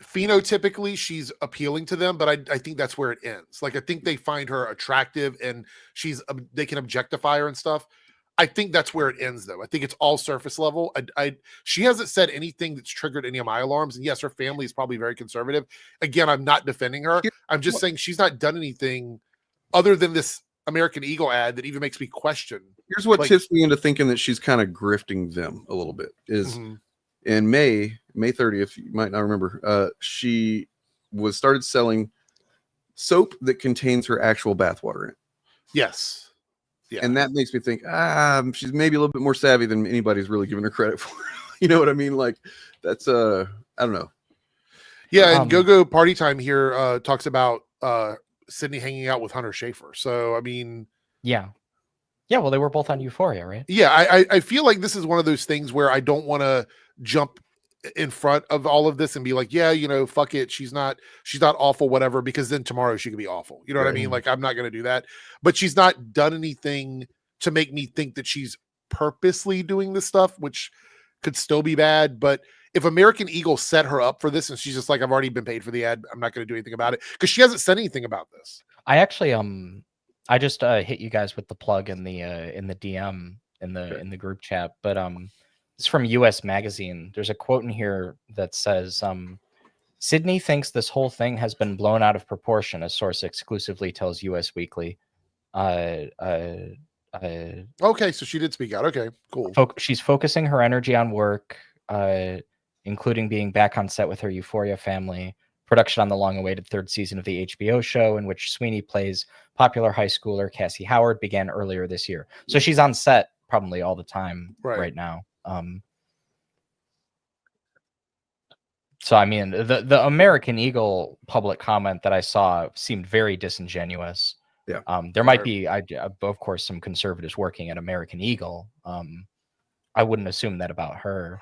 phenotypically she's appealing to them, but I think that's where it ends. Like, I think they find her attractive and they can objectify her and stuff. I think that's where it ends, though. I think it's all surface level. She hasn't said anything that's triggered any of my alarms, and yes, her family is probably very conservative. Again, I'm not defending her. I'm just saying she's not done anything other than this American Eagle ad that even makes me question. Here's what tips me into thinking that she's kind of grifting them a little bit is in May 30th, you might not remember, she started selling soap that contains her actual bathwater in it. Yes. Yeah. And that makes me think, she's maybe a little bit more savvy than anybody's really giving her credit for. You know what I mean? Like, that's I don't know. Yeah, and Go Party Time here talks about Sydney hanging out with Hunter Schafer. So, I mean, yeah, well, they were both on Euphoria, right? Yeah, I feel like this is one of those things where I don't want to jump in front of all of this and be like, yeah, fuck it, she's not awful, whatever, because then tomorrow she could be awful. You know what I mean? Like, I'm not going to do that. But she's not done anything to make me think that she's purposely doing this stuff, which could still be bad. But if American Eagle set her up for this and she's just like, I've already been paid for the ad, I'm not going to do anything about it, because she hasn't said anything about this. I actually I just hit you guys with the plug in the DM in the group chat, but it's from US Magazine. There's a quote in here that says, Sydney thinks this whole thing has been blown out of proportion, a source exclusively tells US Weekly. Okay, so she did speak out. Okay, cool. She's focusing her energy on work, including being back on set with her Euphoria family. Production on the long-awaited third season of the HBO show, in which Sweeney plays popular high schooler Cassie Howard, began earlier this year. So she's on set probably all the time right now. So I mean, the American Eagle public comment that I saw seemed very disingenuous. Yeah. There might be, of course, some conservatives working at American Eagle. I wouldn't assume that about her.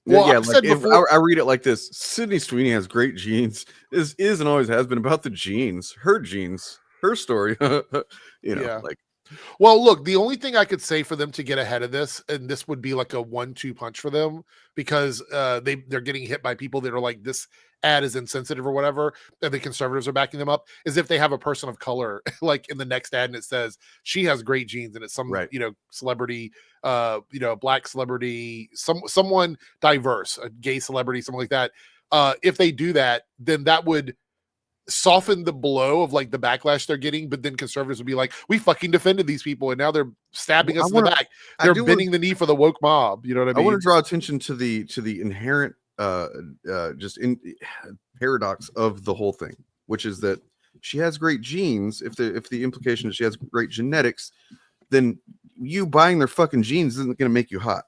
Well, yeah, I read it like this: Sydney Sweeney has great genes. Is and always has been about the genes, her story. Like. Well, look, the only thing I could say for them to get ahead of this, and this would be like a 1-2 punch for them, because they're getting hit by people that are like, this ad is insensitive or whatever, and the conservatives are backing them up, is if they have a person of color like in the next ad and it says she has great genes and it's some celebrity, black celebrity, someone diverse, a gay celebrity, something like that. If they do that, then that would soften the blow of like the backlash they're getting, but then conservatives would be like, we fucking defended these people and now they're stabbing us in the back. They're bending the knee for the woke mob. You know what I mean? I want to draw attention to the inherent paradox of the whole thing, which is that she has great genes. If the implication is she has great genetics, then you buying their fucking genes isn't going to make you hot,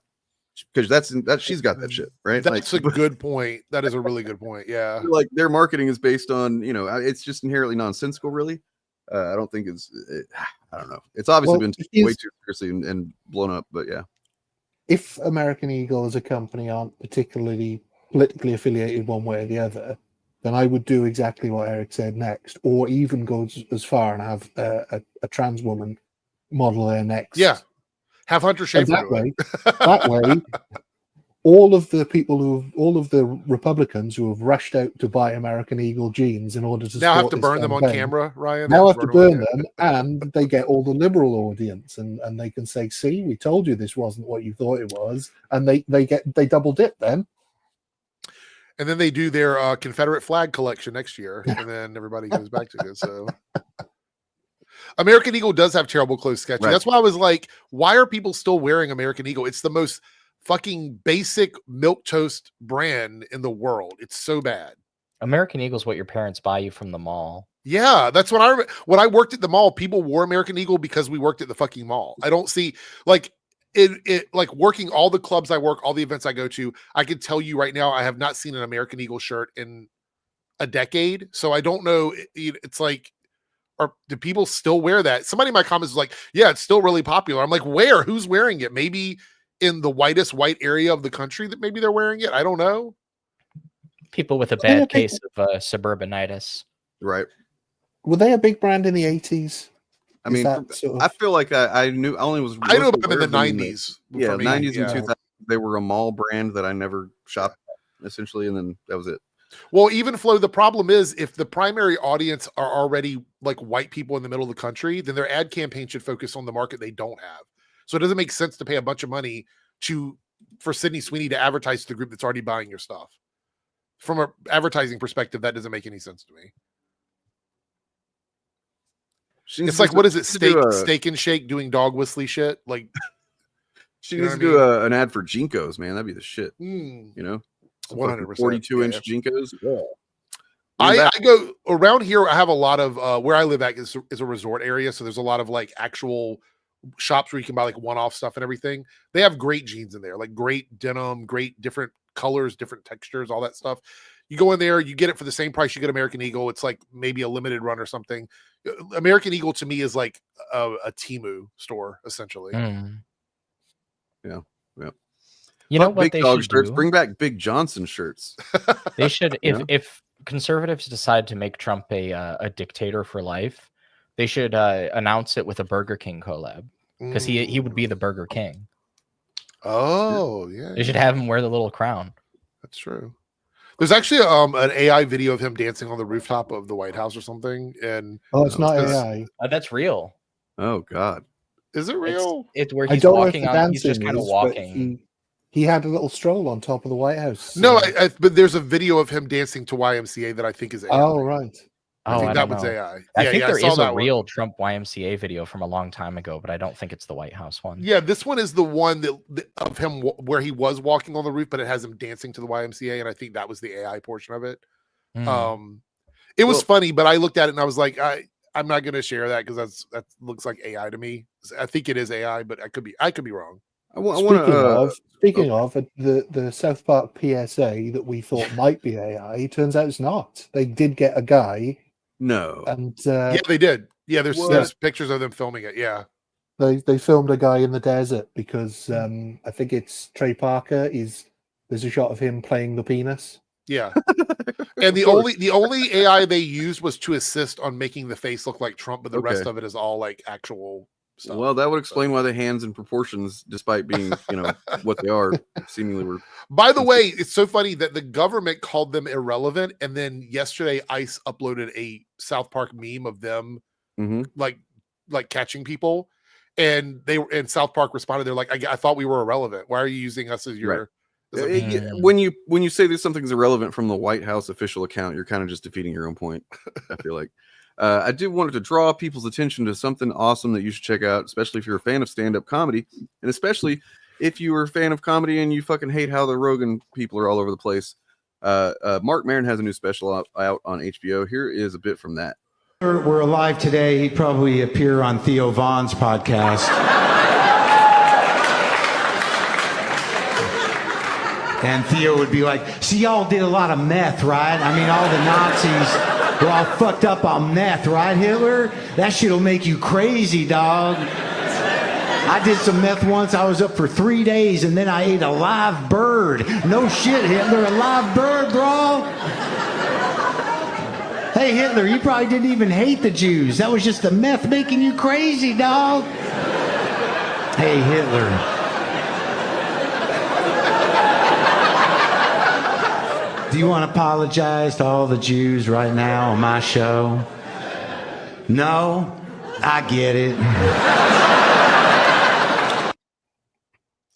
because that's she's got that shit, right? That's a good point. That is a really good point. Yeah, like their marketing is based on, it's just inherently nonsensical. Really, I don't think I don't know. It's obviously been taken way too seriously and blown up. But yeah, if American Eagle as a company aren't particularly politically affiliated one way or the other, then I would do exactly what Eric said next, or even go as far and have a trans woman model there next. Yeah. Have Hunter Schafer that way, all of the Republicans who have rushed out to buy American Eagle jeans in order to now have to burn them on camera, Ryan. Now have to burn them, and they get all the liberal audience, and they can say, "See, we told you this wasn't what you thought it was," and they double dip then. And then they do their Confederate flag collection next year, and then everybody goes back to it. So. American Eagle does have terrible clothes sketching. Right. That's why I was like, why are people still wearing American Eagle? It's the most fucking basic milquetoast brand in the world. It's so bad. American Eagle is what your parents buy you from the mall. Yeah, that's when I worked at the mall, people wore American Eagle because we worked at the fucking mall. I don't see like it like working all the clubs I work, all the events I go to. I can tell you right now, I have not seen an American Eagle shirt in a decade. So I don't know. It's like, or do people still wear that? Somebody in my comments was like, yeah, it's still really popular. I'm like, where? Who's wearing it? Maybe in the whitest white area of the country that maybe they're wearing it. I don't know. People with a bad case of suburbanitis. Right. Were they a big brand in the 80s? I mean, I feel like I knew. I only was. I knew about them in the 90s. Yeah, 90s and 2000s. They were a mall brand that I never shopped at, essentially, and then that was it. Well, even Flo, the problem is if the primary audience are already like white people in the middle of the country, then their ad campaign should focus on the market they don't have. So it doesn't make sense to pay a bunch of money for Sydney Sweeney to advertise to the group that's already buying your stuff. From an advertising perspective, that doesn't make any sense to me. It's like, what is it? Steak and Shake doing dog whistly shit. Like, she needs to do an ad for Jinkos, man. That'd be the shit. You know, 100%. 42-inch Jinkos. Yeah. I go around here. I have a lot of where I live at is a resort area, so there's a lot of like actual shops where you can buy like one-off stuff and everything. They have great jeans in there, like great denim, great different colors, different textures, all that stuff. You go in there, you get it for the same price you get American Eagle. It's like maybe a limited run or something. American Eagle to me is like a Temu store, essentially. Yeah. You know what they should shirts, do? bring back Big Johnson shirts. They should, if conservatives decide to make Trump a dictator for life, they should announce it with a Burger King collab, because he would be the Burger King. Oh, yeah. They should have him wear the little crown. That's true. There's actually an AI video of him dancing on the rooftop of the White House or something. And it's not AI. That's real. Oh God, is it real? It's where he's walking on. He's just kind of walking. He had a little stroll on top of the White House. No, but there's a video of him dancing to YMCA that I think is AI. Oh, right. I think that was AI. I think there is a real Trump YMCA video from a long time ago, but I don't think it's the White House one. Yeah, this one is the one of him where he was walking on the roof, but it has him dancing to the YMCA, and I think that was the AI portion of it. It was funny, but I looked at it and I was like, I'm not going to share that because that looks like AI to me. I think it is AI, but I could be wrong. Speaking of the South Park PSA that we thought might be AI, turns out it's not. They did get a guy. No. And yeah, they did. Yeah, there's pictures of them filming it. Yeah. They filmed a guy in the desert because I think it's Trey Parker. There's a shot of him playing the penis. Yeah. And the only AI they used was to assist on making the face look like Trump, but the rest of it is all like actual stuff. Well, that would explain why the hands and proportions, despite being, what they are, seemingly were. By the way, it's so funny that the government called them irrelevant, and then yesterday ICE uploaded a South Park meme of them like catching people, and South Park responded, they're like, I thought we were irrelevant. Why are you using us as your when you say that something's irrelevant from the White House official account, you're kind of just defeating your own point. I feel like. I do wanted to draw people's attention to something awesome that you should check out, especially if you're a fan of stand-up comedy, and especially if you are a fan of comedy and you fucking hate how the Rogan people are all over the place. Mark Maron has a new special out on HBO. Here is a bit from that. We're alive today. He'd probably appear on Theo Vaughn's podcast. And Theo would be like, see, y'all did a lot of meth, right? I mean, all the Nazis were all fucked up on meth, right, Hitler? That shit'll make you crazy, dog. I did some meth once. I was up for 3 days, and then I ate a live bird. No shit, Hitler, a live bird, bro. Hey, Hitler, you probably didn't even hate the Jews. That was just the meth making you crazy, dog. Hey, Hitler. Do you want to apologize to all the Jews right now on my show? No? I get it.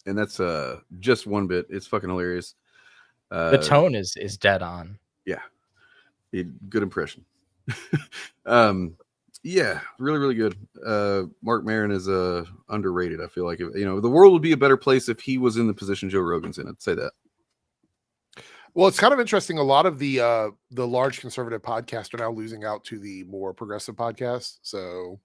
And that's just one bit. It's fucking hilarious. The tone is dead on. Yeah. Good impression. Yeah, really, really good. Mark Maron is underrated. I feel like the world would be a better place if he was in the position Joe Rogan's in. I'd say that. Well, it's kind of interesting. A lot of the large conservative podcasts are now losing out to the more progressive podcasts. So,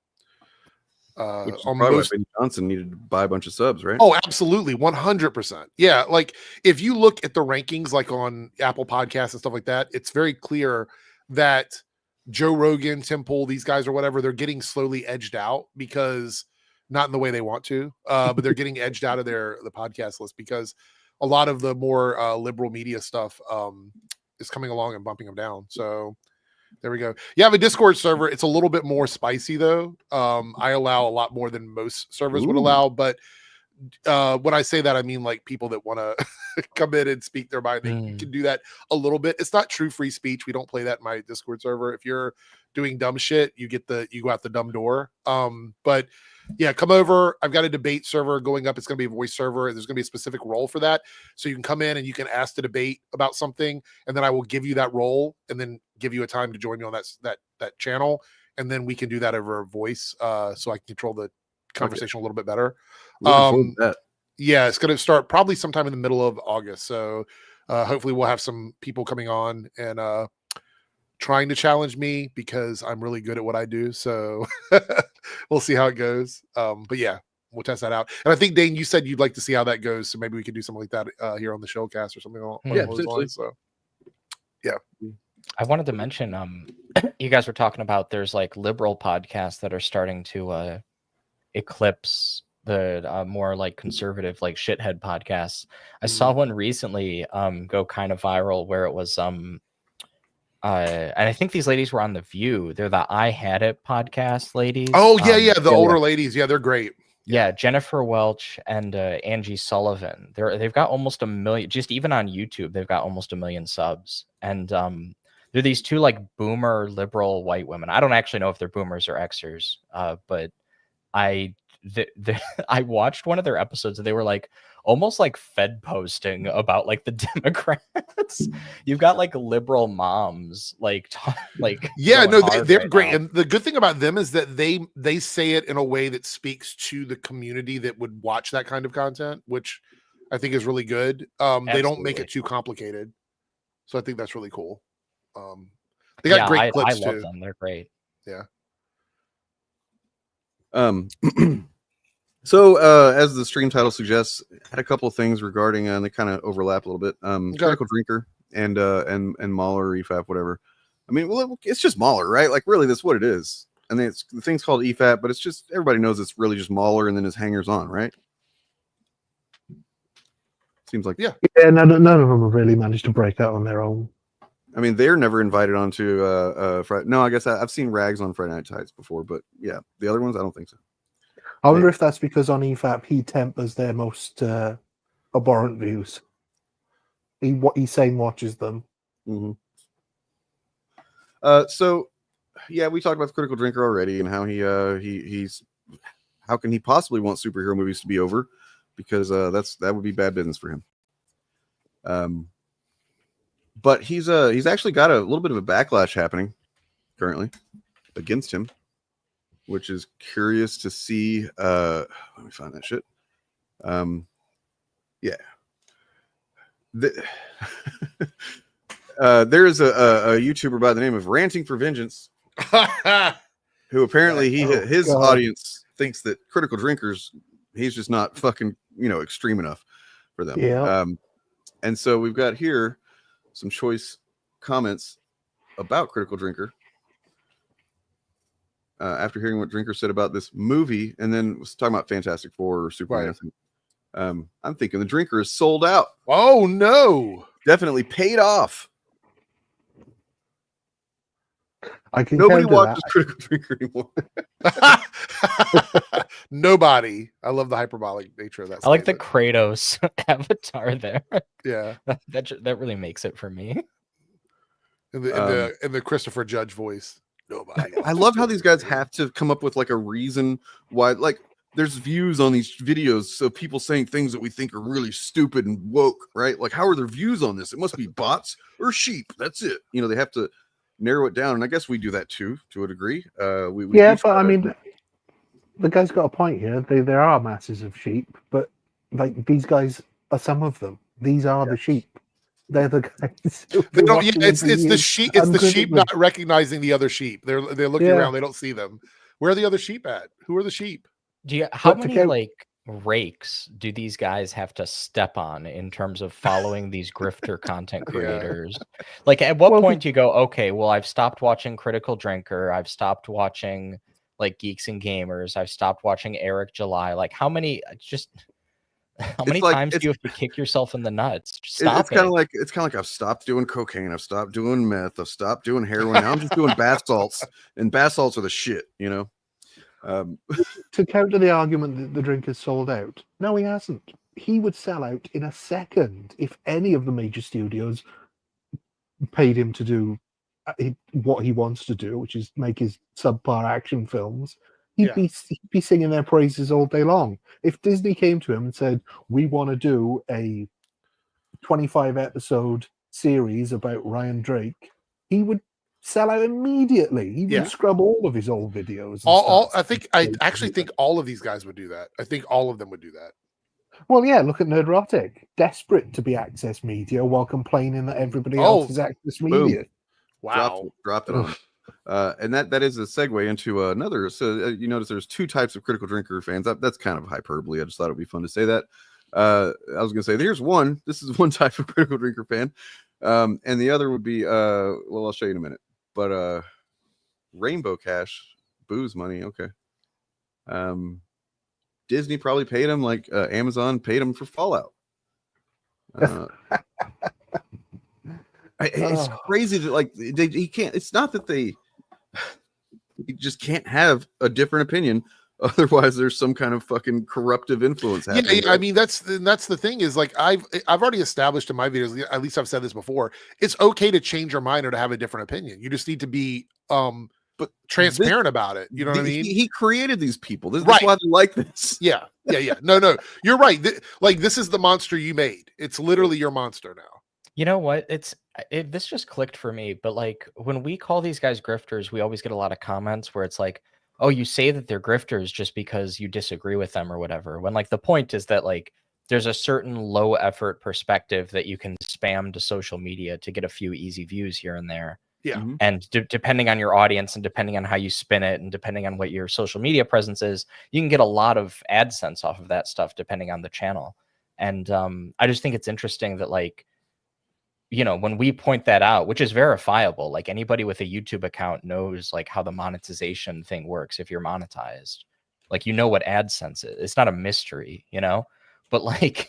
almost Johnson needed to buy a bunch of subs, right? Oh, absolutely, 100%. Yeah, like if you look at the rankings, like on Apple Podcasts and stuff like that, it's very clear that Joe Rogan, Tim Pool, these guys or whatever, they're getting slowly edged out because not in the way they want to, but they're getting edged out of the podcast list because a lot of the more liberal media stuff is coming along and bumping them down. So There we go. You have a Discord server. It's a little bit more spicy though. I allow a lot more than most servers would allow, but when I say that, I mean like people that want to come in and speak their mind. You can do that a little bit. It's not true free speech. We don't play that in my Discord server. If you're doing dumb shit, you go out the dumb door. But yeah, come over. I've got a debate server going up. It's going to be a voice server. There's going to be a specific role for that. So you can come in and you can ask to debate about something, and then I will give you that role and then give you a time to join me on that channel. And then we can do that over a voice. So I can control the conversation a little bit better. Yeah, it's going to start probably sometime in the middle of August. So hopefully we'll have some people coming on and trying to challenge me because I'm really good at what I do. So we'll see how it goes. But yeah, we'll test that out. And I think, Dane, you said you'd like to see how that goes. So maybe we could do something like that here on the Shillcast or something along those lines. So yeah. I wanted to mention, you guys were talking about there's like liberal podcasts that are starting to eclipse the more like conservative, like shithead podcasts. I saw one recently go kind of viral where it was and I think these ladies were on The View. They're the I Had It podcast ladies. Oh yeah, the older ladies. Yeah, they're great. Yeah, Jennifer Welch and Angie Sullivan. They've got almost 1 million, just even on YouTube, they've got almost 1 million subs. And they're these two like boomer liberal white women. I don't actually know if they're boomers or Xers, but I watched one of their episodes and they were like almost like Fed posting about like the Democrats. You've got like liberal moms yeah, no, they're great. And the good thing about them is that they say it in a way that speaks to the community that would watch that kind of content, which I think is really good. They don't make it too complicated, so I think that's really cool. They got great clips I love too. them. They're great. Yeah. So as the stream title suggests, I had a couple of things regarding and they kind of overlap a little bit. Critical Drinker and Mauler, EFAP, whatever. I mean, well, it's just Mauler, right? Like really that's what it is. And then the thing's called EFAP, but it's just everybody knows it's really just Mauler and then his hangers on, right? Seems like yeah. None of them have really managed to break out on their own. I mean, they're never invited onto Friday. No, I guess I've seen Rags on Friday Night Tights before, but yeah, the other ones, I don't think so. I wonder if that's because on EFAP he tempers their most abhorrent views. He's saying watches them. Mm-hmm. So yeah, we talked about the Critical Drinker already and how he's how can he possibly want superhero movies to be over, because that would be bad business for him. But he's actually got a little bit of a backlash happening currently against him, which is curious to see. Let me find that shit. Yeah. There is a YouTuber by the name of Ranting for Vengeance who apparently his audience thinks that Critical Drinkers, he's just not fucking, extreme enough for them. Yeah. And so we've got here some choice comments about Critical Drinker after hearing what Drinker said about this movie, and then was talking about Fantastic Four or Superman. Right. I'm thinking the Drinker is sold out. Oh no! Definitely paid off. Nobody watches Critical Drinker anymore. Nobody. I love the hyperbolic nature of that. I like the Kratos avatar there. Yeah, that really makes it for me. In the Christopher Judge voice. Nobody. I love how these guys have to come up with like a reason why, like, there's views on these videos, so people saying things that we think are really stupid and woke, right? Like, how are their views on this? It must be bots or sheep. That's it. They have to narrow it down, and I guess we do that too, to a degree. But I mean, the guy's got a point here. There are masses of sheep, but like these guys are some of them. These are the sheep. They're the guys. They don't. Yeah, it's the sheep. It's the sheep not recognizing the other sheep. They're looking around. They don't see them. Where are the other sheep at? Who are the sheep? How many like rakes do these guys have to step on in terms of following these grifter content creators? Like, at what point do you go, okay, well, I've stopped watching Critical Drinker, I've stopped watching like Geeks and Gamers, I've stopped watching Eric July. Like, how many? Just How many times do you have to kick yourself in the nuts? Stop it's kind of like I've stopped doing cocaine, I've stopped doing meth, I've stopped doing heroin. Now I'm just doing bath salts, and bath salts are the shit, you know. To counter the argument that the drink has sold out, no, he hasn't. He would sell out in a second if any of the major studios paid him to do what he wants to do, which is make his subpar action films. He'd be singing their praises all day long. If Disney came to him and said, "We want to do a 25 episode series about Ryan Drake," he would sell out immediately. He would scrub all of his old videos. I actually think all of these guys would do that. I think all of them would do that. Well, yeah, look at Nerdrotic. Desperate to be access media while complaining that everybody else is access media. Boom. Wow. Dropped it on. And that is a segue into another. So you notice there's two types of critical drinker fans. That's kind of hyperbole. I just thought it would be fun to say that. I was going to say, here's one. This is one type of critical drinker fan. And the other would be, well, I'll show you in a minute. But Rainbow Cash, booze money. Okay. Disney probably paid him like Amazon paid him for Fallout. It's crazy that like he can't. It's not that he just can't have a different opinion. Otherwise, there's some kind of fucking corruptive influence happening. Yeah, I mean that's the thing is like I've already established in my videos. At least I've said this before. It's okay to change your mind or to have a different opinion. You just need to be but transparent about it. You know what I mean? He created these people. That's why they like this. Yeah. No, you're right. This is the monster you made. It's literally your monster now. You know what? This just clicked for me. But like when we call these guys grifters, we always get a lot of comments where it's like, "Oh, you say that they're grifters just because you disagree with them or whatever." When like the point is that like there's a certain low effort perspective that you can spam to social media to get a few easy views here and there. Yeah. And depending on your audience and depending on how you spin it and depending on what your social media presence is, you can get a lot of AdSense off of that stuff depending on the channel. And I just think it's interesting that like, you know, when we point that out, which is verifiable, like anybody with a YouTube account knows like how the monetization thing works. If you're monetized, like, you know what AdSense is. It's not a mystery, you know, but like,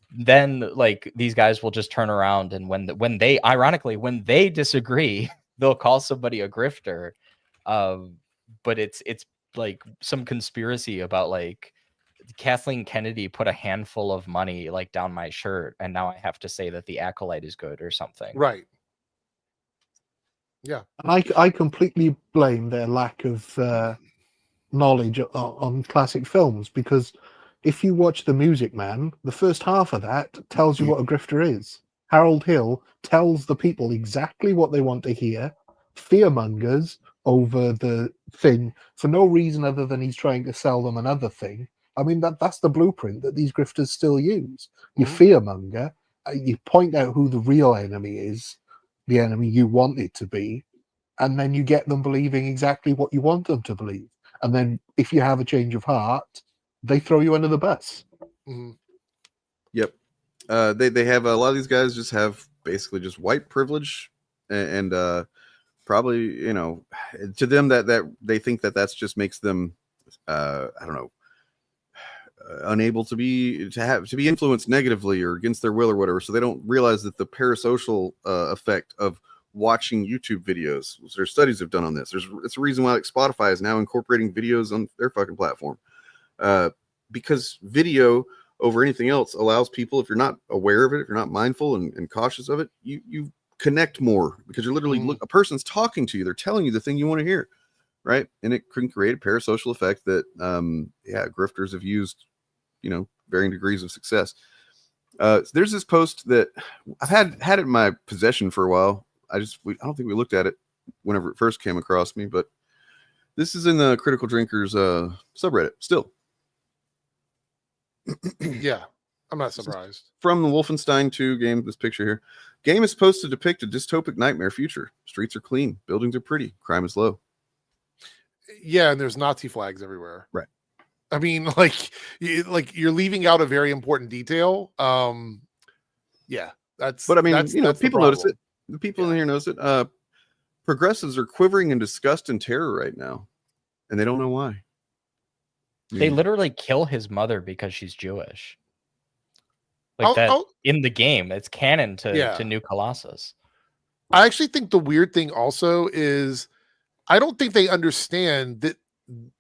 then like these guys will just turn around and when they disagree, they'll call somebody a grifter. But it's like some conspiracy about like Kathleen Kennedy put a handful of money like down my shirt and now I have to say that the Acolyte is good or something. Right. Yeah. I completely blame their lack of knowledge on classic films, because if you watch The Music Man, the first half of that tells you what a grifter is. Harold Hill tells the people exactly what they want to hear, fearmongers over the thing for no reason other than he's trying to sell them another thing. I mean, that's the blueprint that these grifters still use. You fearmonger, you point out who the real enemy is, the enemy you want it to be, and then you get them believing exactly what you want them to believe. And then if you have a change of heart, they throw you under the bus. Mm-hmm. Yep. They have a lot of these guys just have basically just white privilege and probably, you know, to them that they think that's just makes them I don't know, unable to be influenced negatively or against their will or whatever. So they don't realize that the parasocial effect of watching YouTube videos. There's studies have done on this. It's a reason why like Spotify is now incorporating videos on their fucking platform. Because video over anything else allows people, if you're not aware of it, if you're not mindful and cautious of it, you connect more because you're literally a person's talking to you. They're telling you the thing you want to hear. Right. And it can create a parasocial effect that, grifters have used, you know, varying degrees of success. There's this post that I've had it in my possession for a while. I don't think we looked at it whenever it first came across me, but this is in the Critical Drinkers subreddit still. Yeah, I'm not surprised. From the Wolfenstein 2 game, this picture here. Game is supposed to depict a dystopic nightmare future. Streets are clean, buildings are pretty, crime is low. Yeah, and there's Nazi flags everywhere. Right. I mean, like you're leaving out a very important detail. Yeah, But I mean, people notice it. The people in here notice it. Progressives are quivering in disgust and terror right now, and they don't know why. They literally kill his mother because she's Jewish. Like in the game, it's canon to New Colossus. I actually think the weird thing also is I don't think they understand that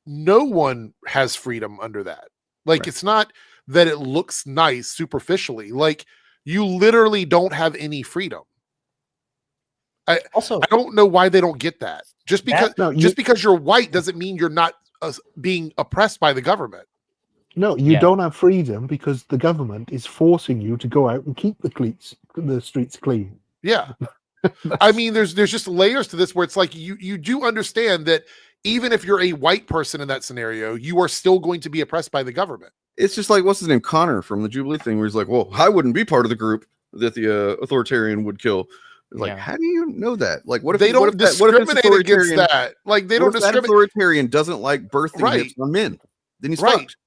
no one has freedom under that. Like, it's not that it looks nice superficially. Like, you literally don't have any freedom. I don't know why they don't get that. Just because you're white doesn't mean you're not being oppressed by the government. No, you don't have freedom because the government is forcing you to go out and keep the streets clean. Yeah. I mean, there's just layers to this where it's like you do understand that even if you're a white person in that scenario, you are still going to be oppressed by the government. It's just like, what's his name, Connor from the Jubilee thing, where he's like, well, I wouldn't be part of the group that the authoritarian would kill. Like, how do you know that? Like, what if they don't discriminate against that? Like, they don't discriminate. That authoritarian doesn't like birthing hips on men, then he's fucked.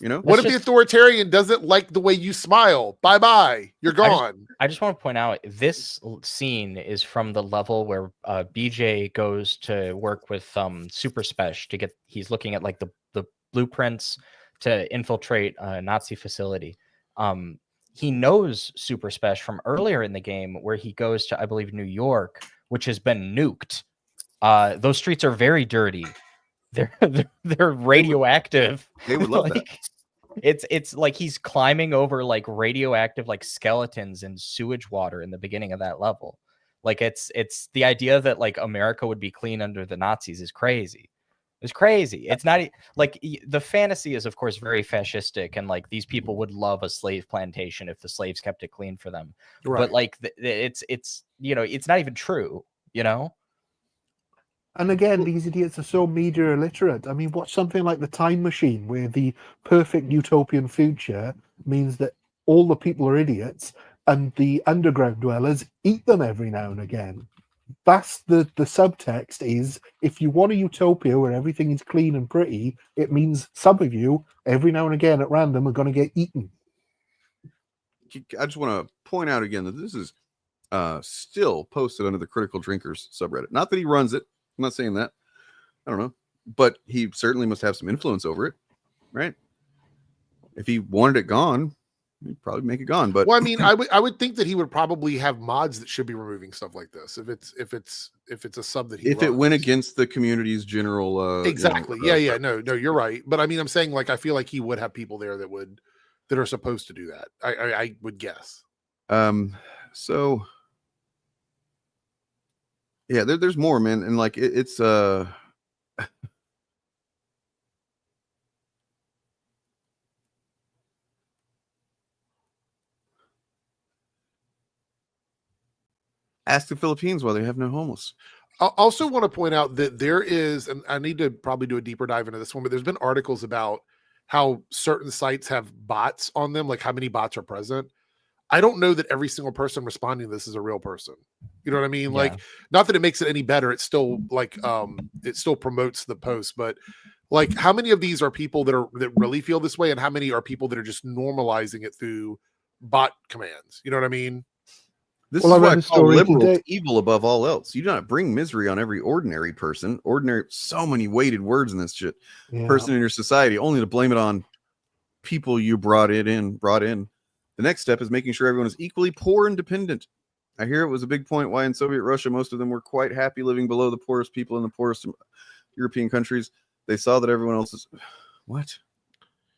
You know, what if the authoritarian doesn't like the way you smile? Bye bye, you're gone. I just want to point out this scene is from the level where BJ goes to work with Super Spesh to get. He's looking at like the blueprints to infiltrate a Nazi facility. He knows Super Spesh from earlier in the game where he goes to, I believe, New York, which has been nuked. Those streets are very dirty. They're radioactive. They would love that. It's like he's climbing over like radioactive like skeletons and sewage water in the beginning of that level. Like it's the idea that like America would be clean under the Nazis is crazy. It's crazy. It's not like the fantasy is of course very fascistic and like these people would love a slave plantation if the slaves kept it clean for them. Right. But like it's you know, it's not even true, you know? And again, these idiots are so media illiterate. I mean, watch something like The Time Machine, where the perfect utopian future means that all the people are idiots and the underground dwellers eat them every now and again. That's the subtext is, if you want a utopia where everything is clean and pretty, it means some of you, every now and again at random, are going to get eaten. I just want to point out again that this is still posted under the Critical Drinkers subreddit. Not that he runs it. I'm not saying that. I don't know. But he certainly must have some influence over it, right? If he wanted it gone, he'd probably make it gone. But well, I mean, I would think that he would probably have mods that should be removing stuff like this if it's a sub that he runs. It went against the community's general exactly. Yeah. No, you're right. But I mean, I'm saying like I feel like he would have people there that are supposed to do that. I would guess. So yeah, there's more, man, and like it's ask the Philippines why they have no homeless. I also want to point out that there is, and I need to probably do a deeper dive into this one, but there's been articles about how certain sites have bots on them, like how many bots are present. I don't know that every single person responding to this is a real person. You know what I mean? Yeah. Like, not that it makes it any better. It's still like, it still promotes the post, but like, how many of these are people that really feel this way, and how many are people that are just normalizing it through bot commands? You know what I mean? This is why I call liberals evil above all else. You do not bring misery on every ordinary person. Ordinary, so many weighted words in this shit. Yeah. Person in your society, only to blame it on people you brought in. The next step is making sure everyone is equally poor and dependent. I hear it was a big point why in Soviet Russia, most of them were quite happy living below the poorest people in the poorest European countries. They saw that everyone else is... What?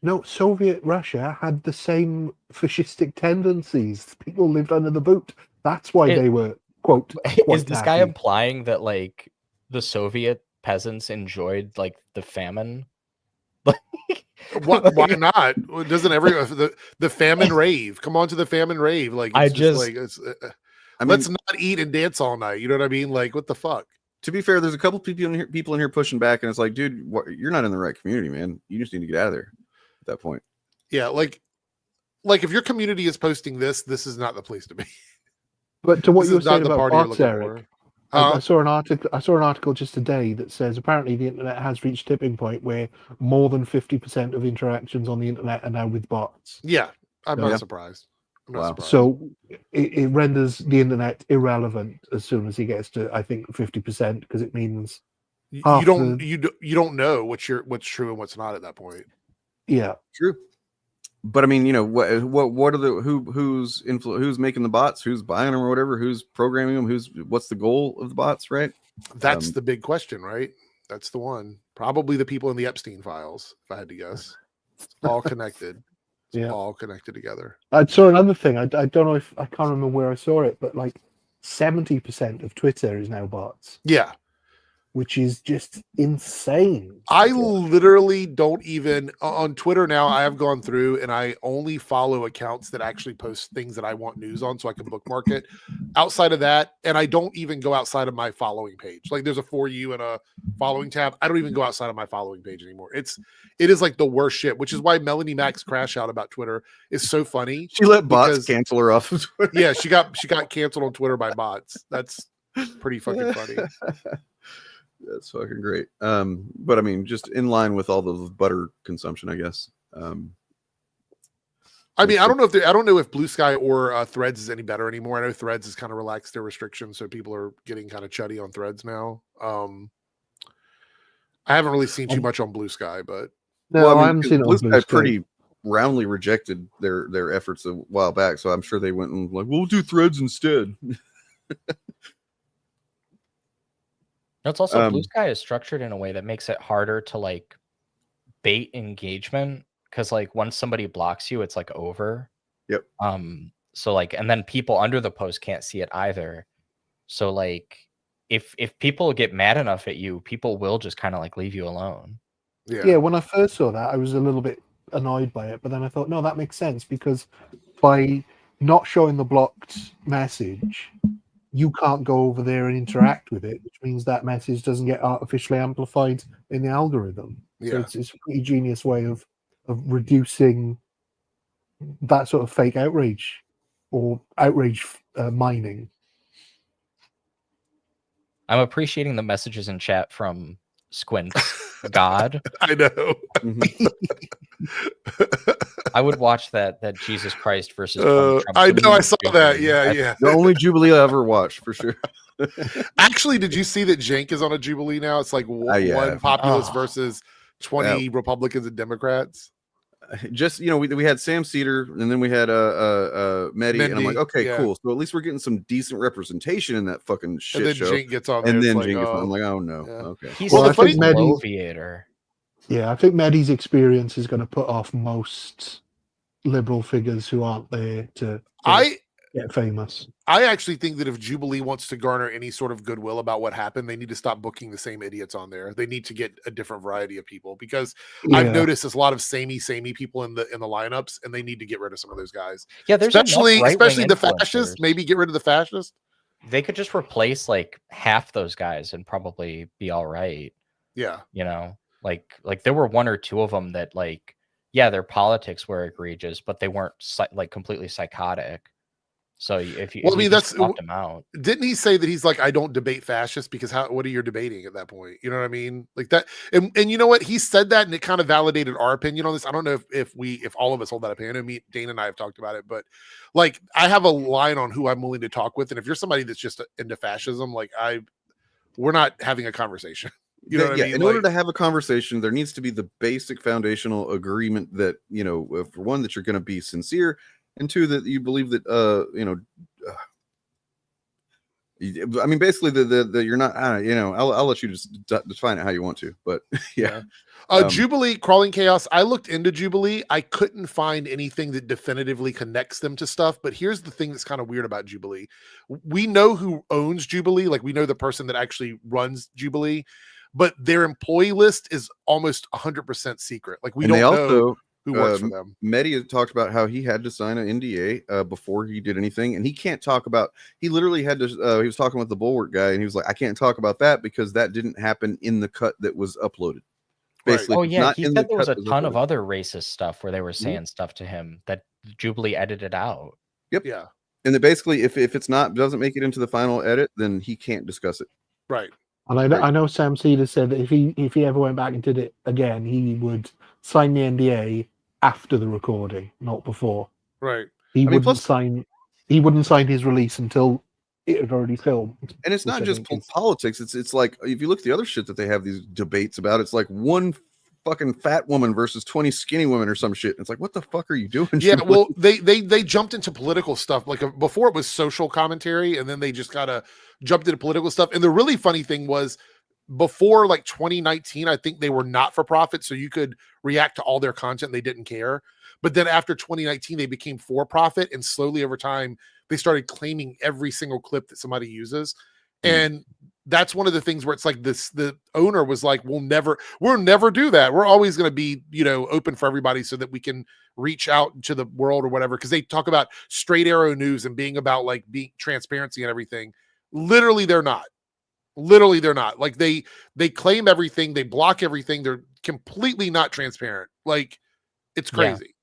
No, Soviet Russia had the same fascistic tendencies. People lived under the boot. That's why they were, quote... Is this guy implying that, like, the Soviet peasants enjoyed, like, the famine? Why not? Doesn't the famine rave? Come on to the famine rave. Like, let's not eat and dance all night. You know what I mean? Like, what the fuck? To be fair, there's a couple people in here pushing back, and it's like, dude, you're not in the right community, man. You just need to get out of there at that point. Yeah, like if your community is posting this is not the place to be. But to what you were saying about bots, Eric, I saw an article just today that says apparently the internet has reached tipping point where more than 50% of interactions on the internet are now with bots. Yeah, I'm not surprised. So it renders the internet irrelevant as soon as he gets to, I think, 50%, because it means you don't know what's true and what's not at that point. Yeah, true. But I mean, what are the who's making the bots, who's buying them or whatever, who's programming them, what's the goal of the bots, right? That's the big question, right? That's the one. Probably the people in the Epstein files, if I had to guess. It's all connected. It's all connected together. I saw another thing. I don't know if I can't remember where I saw it, but like 70% of Twitter is now bots. Yeah. Which is just insane. I literally don't even on Twitter now. I have gone through and I only follow accounts that actually post things that I want news on so I can bookmark it. Outside of that, and I don't even go outside of my following page. Like there's a For You and a following tab. I don't even go outside of my following page anymore. It is like the worst shit, which is why Melonie Mac's crash out about Twitter is so funny. She let bots cancel her off of Twitter. Yeah, she got canceled on Twitter by bots. That's pretty fucking funny. That's fucking great. But I mean, just in line with all the butter consumption, I guess. I mean, I don't know if Blue Sky or Threads is any better anymore. I know Threads has kind of relaxed their restrictions, so people are getting kind of chuddy on Threads now. I haven't really seen too much on Blue Sky, but no, I haven't seen it on Blue Sky. Pretty roundly rejected their efforts a while back, so I'm sure they went and like, we'll do Threads instead. It's also Blue Sky is structured in a way that makes it harder to like bait engagement because like once somebody blocks you, it's like over. Yep. So like, and then people under the post can't see it either. So like, if people get mad enough at you, people will just kind of like leave you alone. Yeah. When I first saw that, I was a little bit annoyed by it, but then I thought, no, that makes sense because by not showing the blocked message, you can't go over there and interact with it, which means that message doesn't get artificially amplified in the algorithm. Yeah. So it's a pretty genius way of reducing that sort of fake outrage or outrage mining. I'm appreciating the messages in chat from Squint God. I know. I would watch that Jesus Christ versus Trump. I know. I saw that. Yeah. The only Jubilee I ever watched for sure. Actually, did you see that Cenk is on a Jubilee now? It's like one populist versus 20 Republicans and Democrats. Just we had Sam Cedar and then we had Mehdi, and I'm like, okay, cool. So at least we're getting some decent representation in that fucking shit and then show. Cenk gets on, and there, then like, Cenk gets on. I'm like, oh no, okay. He's well, a bloviator. Yeah, I think Mehdi's experience is going to put off most liberal figures who aren't there to get famous. I actually think that if Jubilee wants to garner any sort of goodwill about what happened, they need to stop booking the same idiots on there. They need to get a different variety of people because I've noticed there's a lot of samey people in the lineups, and they need to get rid of some of those guys. Yeah, there's especially the fascists. Maybe get rid of the fascists. They could just replace like half those guys and probably be all right. Yeah, like there were one or two of them that like, yeah, their politics were egregious, but they weren't like completely psychotic. So if you swapped him out, didn't he say that he's like, I don't debate fascists because what are you debating at that point? You know what I mean? Like that, and you know what, he said that, and it kind of validated our opinion on this. I don't know if all of us hold that opinion. I mean, Dana and I have talked about it, but like I have a line on who I'm willing to talk with, and if you're somebody that's just into fascism, like we're not having a conversation. You know what I mean? In order to have a conversation, there needs to be the basic foundational agreement that, for one, that you're going to be sincere, and two, that you believe that, I mean, basically, that you're not, I'll let you just define it how you want to, but yeah. Jubilee, Crawling Chaos, I looked into Jubilee. I couldn't find anything that definitively connects them to stuff, but here's the thing that's kind of weird about Jubilee. We know who owns Jubilee, like we know the person that actually runs Jubilee, but their employee list is almost 100% secret. Like we don't know who works for them. Mehdi talked about how he had to sign an NDA before he did anything, and he can't talk about. He literally had to. He was talking with the Bulwark guy, and he was like, "I can't talk about that because that didn't happen in the cut that was uploaded." Basically, oh yeah, he said there was a ton of other racist stuff where they were saying stuff to him that Jubilee edited out. Yep. Yeah. And that basically, if it's doesn't make it into the final edit, then he can't discuss it. Right. And I know Sam Cedar said that if he ever went back and did it again, he would sign the NDA after the recording, not before. Right. He wouldn't sign his release until it had already filmed. And it's not just politics. It's like if you look at the other shit that they have these debates about, it's like one fucking fat woman versus 20 skinny women or some shit. It's like, what the fuck are you doing? Yeah, well, they jumped into political stuff. Like before it was social commentary, and then they just kind of jumped into political stuff. And the really funny thing was, before like 2019, I think they were not for profit, so you could react to all their content. They didn't care. But then after 2019, they became for profit, and slowly over time, they started claiming every single clip that somebody uses. And that's one of the things where it's like this, the owner was like, we'll never do that. We're always going to be, open for everybody so that we can reach out to the world or whatever. Cause they talk about straight arrow news and being about like being transparency and everything. Literally, they're not. Like they claim everything. They block everything. They're completely not transparent. Like it's crazy.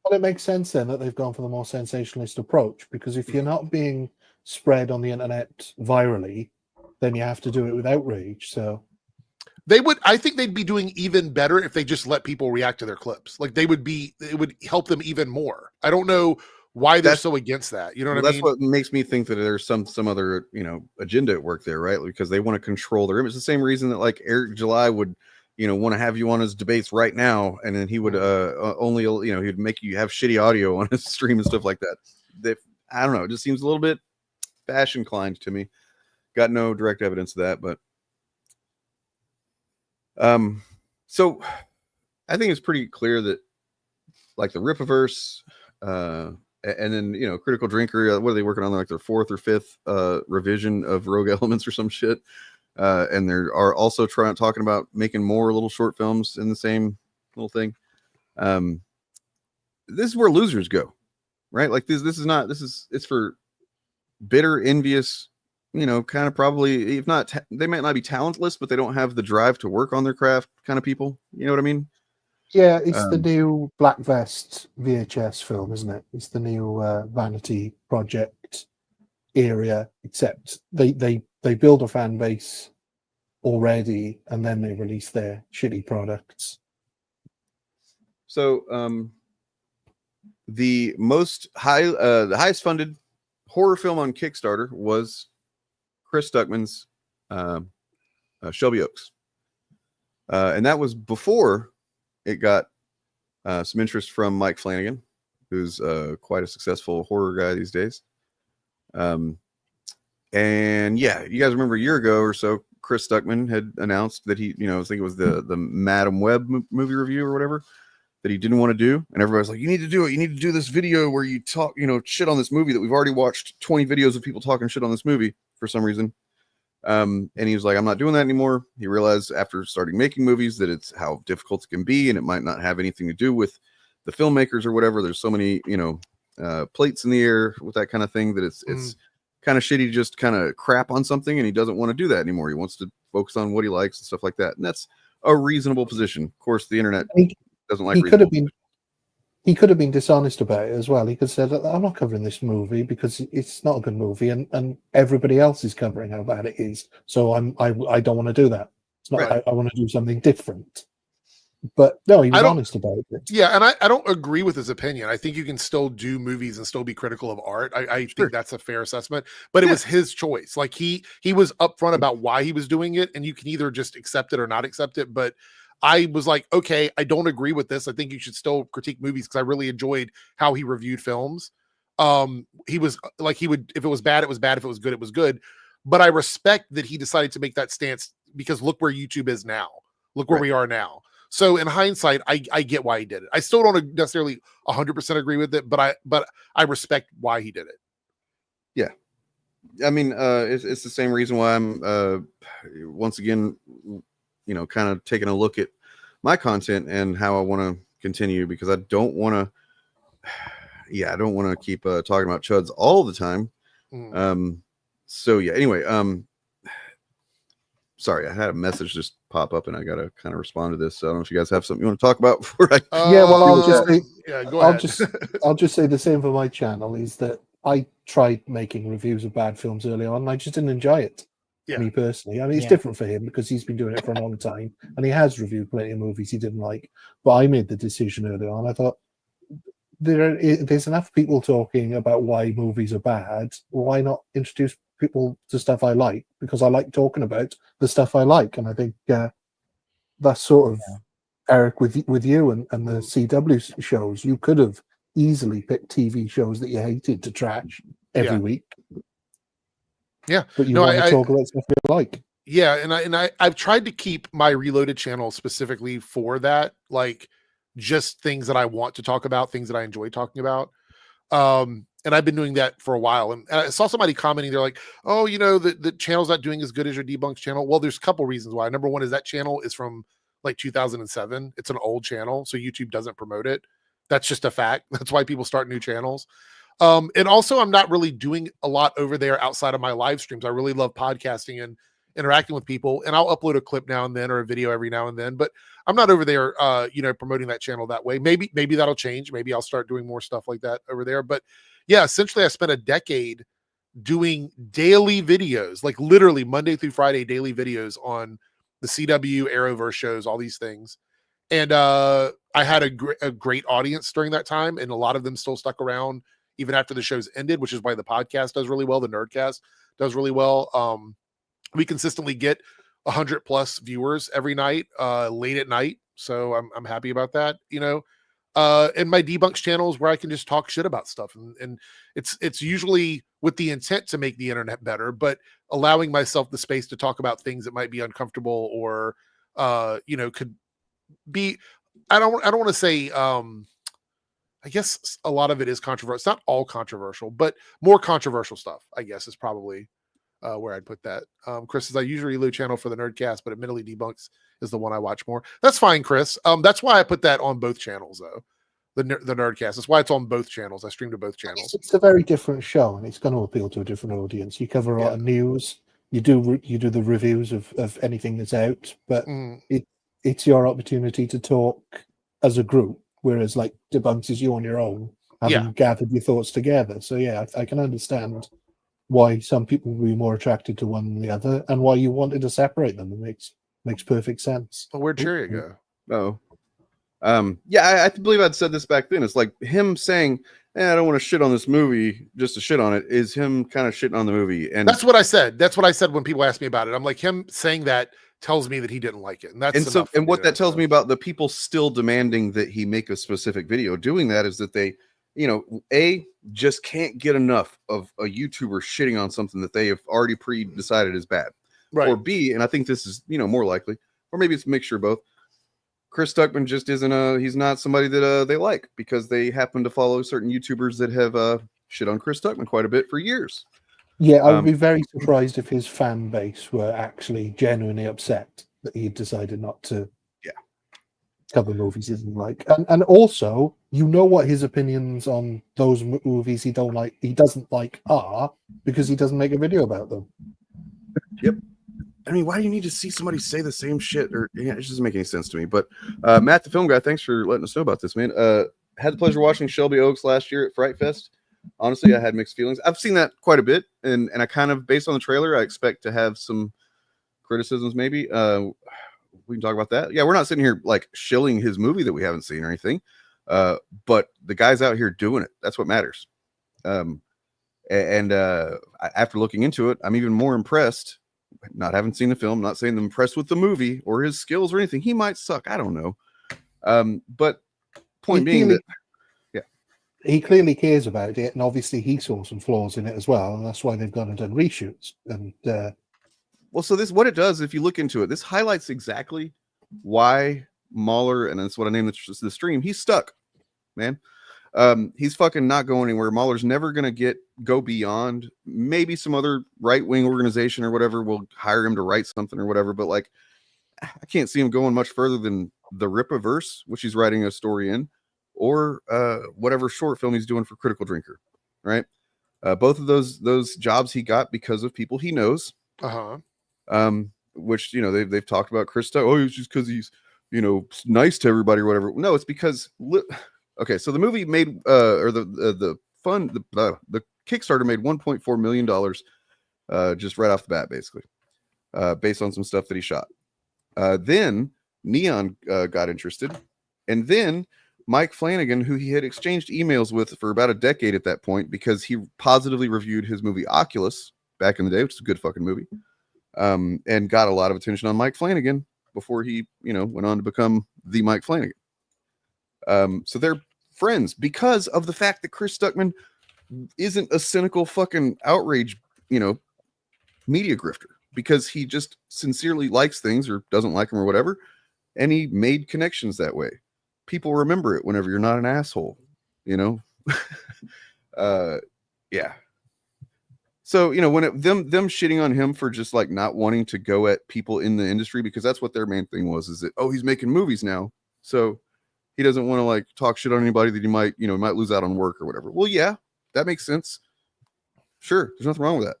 Well, it makes sense then that they've gone for the more sensationalist approach, because if you're not being spread on the internet virally, then you have to do it with outrage. So I think they'd be doing even better if they just let people react to their clips. Like it would help them even more. I don't know why they're so against that. You know what I mean? That's what makes me think that there's some other, agenda at work there, right? Because they want to control their image. The same reason that like Eric July would, want to have you on his debates right now, and then he would only, he'd make you have shitty audio on his stream and stuff like that. I don't know. It just seems a little bit fashion inclined to me. Got no direct evidence of that, but so I think it's pretty clear that like the Ripiverse, and then Critical Drinker, what are they working on, like their 4th or 5th revision of Rogue Elements or some shit, and they are also talking about making more little short films in the same little thing. This is where losers go, right? Like it's for bitter, envious, kind of probably, if not, they might not be talentless, but they don't have the drive to work on their craft kind of people. You know what I mean? Yeah, it's the new Black Vest VHS film, isn't it? It's the new Vanity project area, except they build a fan base already, and then they release their shitty products. So the highest funded horror film on Kickstarter was Chris Stuckman's Shelby Oaks, and that was before it got some interest from Mike Flanagan, who's quite a successful horror guy these days. And yeah, you guys remember a year ago or so, Chris Stuckman had announced that he, I think it was the Madam Web movie review or whatever, that he didn't want to do. And everybody's like, you need to do it. You need to do this video where you talk, shit on this movie that we've already watched 20 videos of people talking shit on this movie for some reason. And he was like, I'm not doing that anymore. He realized after starting making movies that it's how difficult it can be, and it might not have anything to do with the filmmakers or whatever. There's so many, plates in the air with that kind of thing that it's kind of shitty to just kind of crap on something, and he doesn't want to do that anymore. He wants to focus on what he likes and stuff like that. And that's a reasonable position. Of course, the internet doesn't like. He could have been dishonest about it as well. He could have said, I'm not covering this movie because it's not a good movie, and everybody else is covering how bad it is. So I don't want to do that. It's not. Right. I want to do something different. But no, he was honest about it. Yeah, and I don't agree with his opinion. I think you can still do movies and still be critical of art. I think that's a fair assessment. But it was his choice. Like he was upfront about why he was doing it, and you can either just accept it or not accept it. But I was like, okay, I don't agree with this. I think you should still critique movies because I really enjoyed how he reviewed films. He was like, he would, if it was bad, it was bad. If it was good, it was good. But I respect that he decided to make that stance because look where YouTube is now. Look where we are now. So in hindsight, I get why he did it. I still don't necessarily 100% agree with it, but I respect why he did it. Yeah. I mean, it's the same reason why I'm, once again, kind of taking a look at my content and how I want to continue, because I don't want to keep talking about chuds all the time. So yeah, anyway, sorry, I had a message just pop up and I got to kind of respond to this. So I don't know if you guys have something you want to talk about before I... I'll just say the same for my channel, is that I tried making reviews of bad films early on and I just didn't enjoy it. Me personally. I mean, it's different for him because he's been doing it for a long time and he has reviewed plenty of movies he didn't like. But I made the decision early on. I thought there's enough people talking about why movies are bad. Why not introduce people to stuff I like? Because I like talking about the stuff I like. And I think that's sort of Eric, with you and the CW shows, you could have easily picked TV shows that you hated to trash every week. Yeah, but you want to talk about stuff you like. Yeah, and I've tried to keep my Reloaded channel specifically for that, like just things that I want to talk about, things that I enjoy talking about. And I've been doing that for a while. And I saw somebody commenting, they're like, "Oh, you know, the channel's not doing as good as your Debunks channel." Well, there's a couple reasons why. Number one is that channel is from like 2007. It's an old channel, so YouTube doesn't promote it. That's just a fact. That's why people start new channels. And also, I'm not really doing a lot over there outside of my live streams. I really love podcasting and interacting with people, and I'll upload a clip now and then or a video every now and then, but I'm not over there promoting that channel that way. Maybe that'll change. Maybe I'll start doing more stuff like that over there. But yeah, essentially I spent a decade doing daily videos, like literally Monday through Friday daily videos on the CW, Arrowverse shows, all these things. And I had a great audience during that time, and a lot of them still stuck around even after the shows ended, which is why the podcast does really well. The Nerdcast does really well. We consistently get 100+ viewers every night, late at night. So I'm happy about that, and my Debunks channel is where I can just talk shit about stuff. And it's usually with the intent to make the internet better, but allowing myself the space to talk about things that might be uncomfortable or, could be, I don't want to say, I guess a lot of it is controversial. It's not all controversial, but more controversial stuff, I guess, is probably where I'd put that. Chris says, I usually Reload channel for the Nerdcast, but admittedly Debunks is the one I watch more. That's fine, Chris. That's why I put that on both channels, though. The Nerdcast. That's why it's on both channels. I stream to both channels. It's a very different show, and it's going to appeal to a different audience. You cover a lot of news. You do the reviews of anything that's out, but it's your opportunity to talk as a group, whereas like Debunks is you on your own, having gathered your thoughts together. So yeah, I can understand why some people will be more attracted to one than the other, and why you wanted to separate them. It makes perfect sense. Well, where'd Cherry go? I believe I'd said this back then. It's like him saying, I don't want to shit on this movie just to shit on it, is him kind of shitting on the movie. And that's what I said. That's what I said when people asked me about it. I'm like, him saying that tells me that he didn't like it. And that's what that tells me about the people still demanding that he make a specific video doing that is that they, just can't get enough of a YouTuber shitting on something that they have already pre-decided is bad. Right. Or B, and I think this is, more likely, or maybe it's a mixture of both. Chris Stuckman just he's not somebody that they like because they happen to follow certain YouTubers that have shit on Chris Stuckman quite a bit for years. Yeah, I would be very surprised if his fan base were actually genuinely upset that he decided not to cover movies he didn't like. And also, what his opinions on those movies he doesn't like are, because he doesn't make a video about them. Yep. I mean, why do you need to see somebody say the same shit? Or it just doesn't make any sense to me. But Matt, the film guy, thanks for letting us know about this, man. Had the pleasure watching Shelby Oaks last year at Fright Fest. Honestly, I had mixed feelings. I've seen that quite a bit, and I kind of, based on the trailer, I expect to have some criticisms maybe. We can talk about that. Yeah, we're not sitting here like shilling his movie that we haven't seen or anything. But the guy's out here doing it. That's what matters. After looking into it, I'm even more impressed. Not having seen the film, not saying I'm impressed with the movie or his skills or anything. He might suck. I don't know. But point being that, he clearly cares about it, and obviously he saw some flaws in it as well, and that's why they've gone and done reshoots. And so this, what it does, if you look into it, this highlights exactly why Mauler, and that's what I named the stream, he's stuck, man. He's fucking not going anywhere. Mauler's never gonna go beyond. Maybe some other right-wing organization or whatever will hire him to write something or whatever, but like I can't see him going much further than the Ripaverse, which he's writing a story in, or whatever short film he's doing for Critical Drinker, right? Both of those jobs he got because of people he knows. Which they've talked about Chris Stuck. Oh, it's just because he's nice to everybody or whatever. No, it's because okay, so the movie made the Kickstarter made $1.4 million just right off the bat, basically, based on some stuff that he shot. Then Neon got interested, and then Mike Flanagan, who he had exchanged emails with for about a decade at that point, because he positively reviewed his movie Oculus back in the day, which is a good fucking movie, and got a lot of attention on Mike Flanagan before he, went on to become, the Mike Flanagan. So they're friends because of the fact that Chris Stuckman isn't a cynical fucking outrage, media grifter, because he just sincerely likes things or doesn't like them or whatever. And he made connections that way. People remember it whenever you're not an asshole, yeah. So, when them shitting on him for just like not wanting to go at people in the industry, because that's what their main thing was, is that, oh, he's making movies now, so he doesn't want to like talk shit on anybody that he might lose out on work or whatever. Well, yeah, that makes sense. Sure, there's nothing wrong with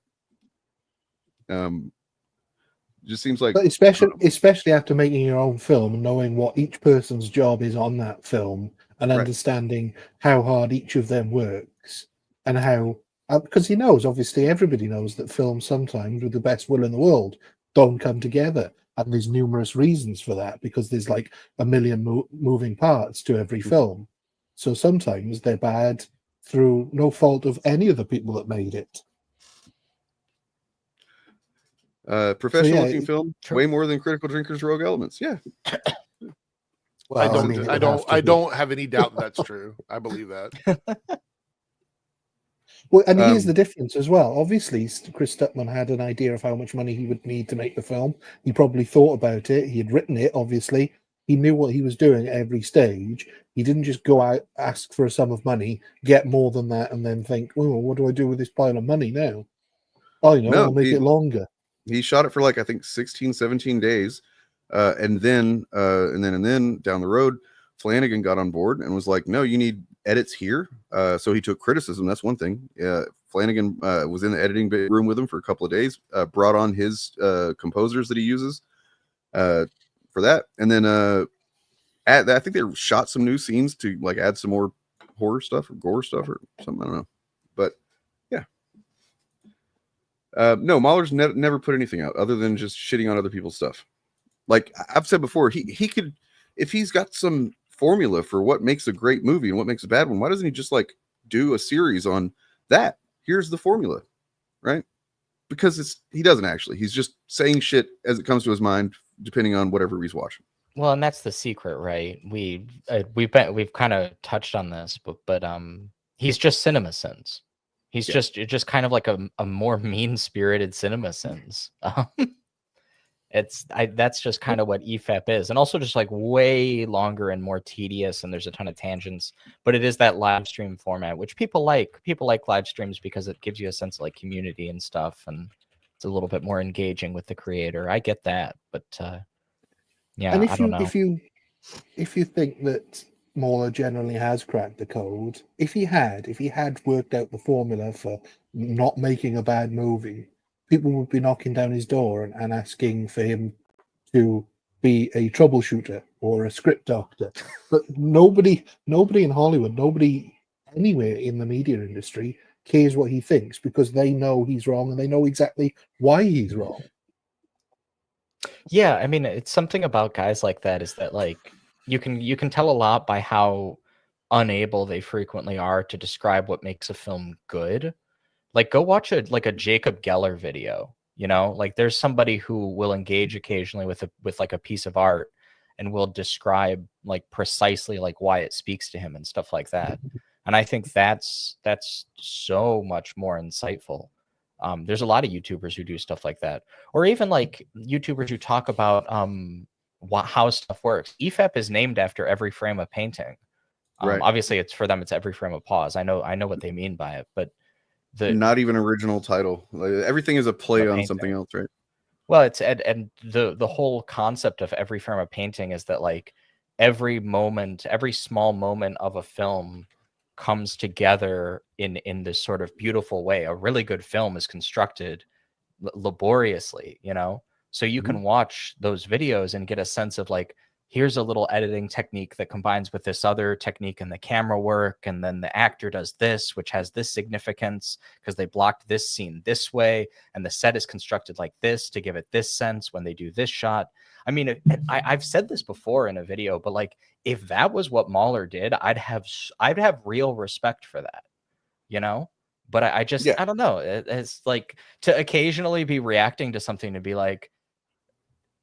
that. Just seems like, but especially after making your own film and knowing what each person's job is on that film and understanding how hard each of them works and how, because he knows, obviously everybody knows that films sometimes, with the best will in the world, don't come together, and there's numerous reasons for that, because there's like a million moving parts to every film. So sometimes they're bad through no fault of any of the people that made it. Professional looking film, way more than Critical Drinkers Rogue Elements. Yeah. Well, I don't have any doubt that's true. I believe that. Well, and here's the difference as well. Obviously, Chris Stuckman had an idea of how much money he would need to make the film. He probably thought about it. He had written it, obviously. He knew what he was doing at every stage. He didn't just go out, ask for a sum of money, get more than that, and then think, oh, what do I do with this pile of money now? Oh, I'll make it longer. He shot it for like, I think 16, 17 days. And then down the road, Flanagan got on board and was like, no, you need edits here. So he took criticism. That's one thing. Flanagan was in the editing room with him for a couple of days, brought on his composers that he uses for that. And then I think they shot some new scenes to like add some more horror stuff or gore stuff or something. I don't know. But yeah. No, Mauler's never put anything out other than just shitting on other people's stuff. Like I've said before, he could, if he's got some formula for what makes a great movie and what makes a bad one, why doesn't he just like do a series on that? Here's the formula, right? Because he doesn't actually. He's just saying shit as it comes to his mind, depending on whatever he's watching. Well, and that's the secret, right? We've kind of touched on this, but he's just CinemaSins. He's just kind of like a more mean-spirited CinemaSins. That's just kind of what EFEP is, and also just like way longer and more tedious, and there's a ton of tangents. But it is that live stream format, which people like. People like live streams because it gives you a sense of like community and stuff, and it's a little bit more engaging with the creator. I get that, but yeah, and I don't know. If you think that Mauler generally has cracked the code, if he had worked out the formula for not making a bad movie, people would be knocking down his door and asking for him to be a troubleshooter or a script doctor. But nobody in Hollywood, nobody anywhere in the media industry cares what he thinks, because they know he's wrong and they know exactly why he's wrong. Yeah, I mean, it's something about guys like that is that like you can tell a lot by how unable they frequently are to describe what makes a film good. Like go watch a Jacob Geller video, like there's somebody who will engage occasionally with like a piece of art and will describe like precisely like why it speaks to him and stuff like that. And I think that's so much more insightful. There's a lot of YouTubers who do stuff like that, or even like YouTubers who talk about how stuff works. EFEP is named after every frame of painting. Right. Obviously, it's for them. It's every frame of pause. I know what they mean by it, but not even original title. Like, everything is a play on something else, right? Well, it's and the whole concept of every frame of painting is that like every small moment of a film comes together in this sort of beautiful way. A really good film is constructed laboriously, so you can watch those videos and get a sense of like, here's a little editing technique that combines with this other technique in the camera work, and then the actor does this, which has this significance because they blocked this scene this way, and the set is constructed like this to give it this sense when they do this shot. I mean, I've said this before in a video, but like if that was what Mauler did, I'd have real respect for that, But I just don't know. It's like to occasionally be reacting to something to be like,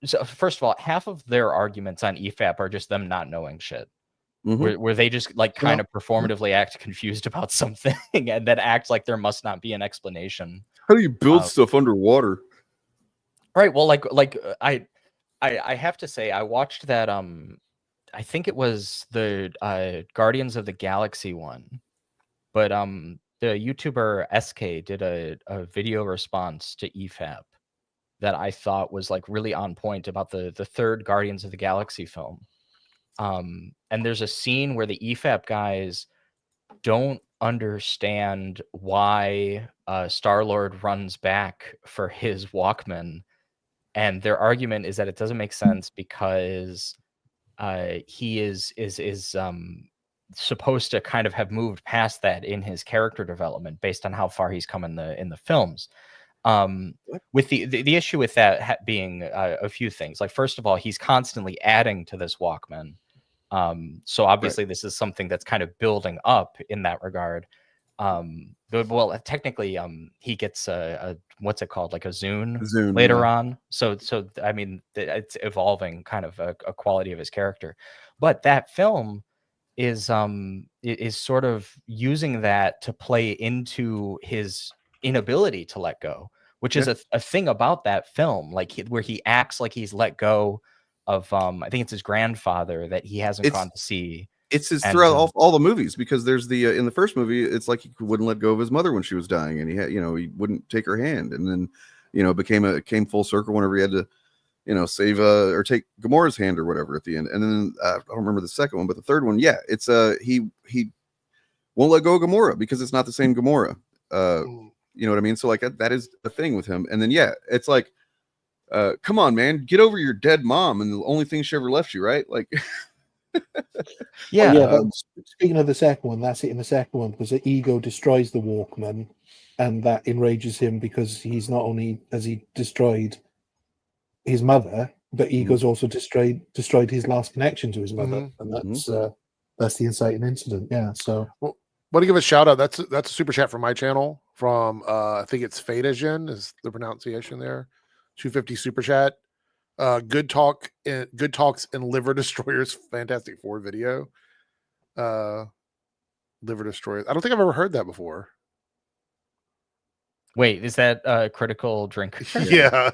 so first of all, half of their arguments on EFAP are just them not knowing shit. Where they just like kind of performatively act confused about something and then act like there must not be an explanation. How do you build stuff underwater? Right. Well, I have to say, I watched that. I think it was the Guardians of the Galaxy one, but the YouTuber SK did a video response to EFAP that I thought was like really on point about the third Guardians of the Galaxy film. And there's a scene where the EFAP guys don't understand why Star-Lord runs back for his Walkman, and their argument is that it doesn't make sense because he is supposed to kind of have moved past that in his character development based on how far he's come in the films. With the issue with that being a few things. Like, first of all, he's constantly adding to this Walkman. So obviously this is something that's kind of building up in that regard. Well, technically, he gets a what's it called, like a Zune later on. So I mean, it's evolving kind of a quality of his character. But that film is sort of using that to play into his inability to let go, which is a thing about that film, like where he acts like he's let go of I think it's his grandfather that he hasn't gone to see. It's his throughout all the movies, because there's the in the first movie, it's like he wouldn't let go of his mother when she was dying, and he had, he wouldn't take her hand, and then came full circle whenever he had to save or take Gamora's hand or whatever at the end. And then I don't remember the second one, but the third one, it's he won't let go of Gamora because it's not the same Gamora. You know what I mean? So like that is the thing with him. And then it's like, come on, man, get over your dead mom and the only thing she ever left you, right? Like speaking of the second one, that's it in the second one, because the ego destroys the Walkman, and that enrages him because he's not only has he destroyed his mother, but ego's also destroyed his last connection to his mother, and that's the inciting incident. So want to give a shout out. That's a super chat from my channel from I think it's Fadagen is the pronunciation there. 250 super chat. Good talks and liver destroyers. Fantastic Four video. Liver destroyers. I don't think I've ever heard that before. Wait, is that critical drinker? Yeah.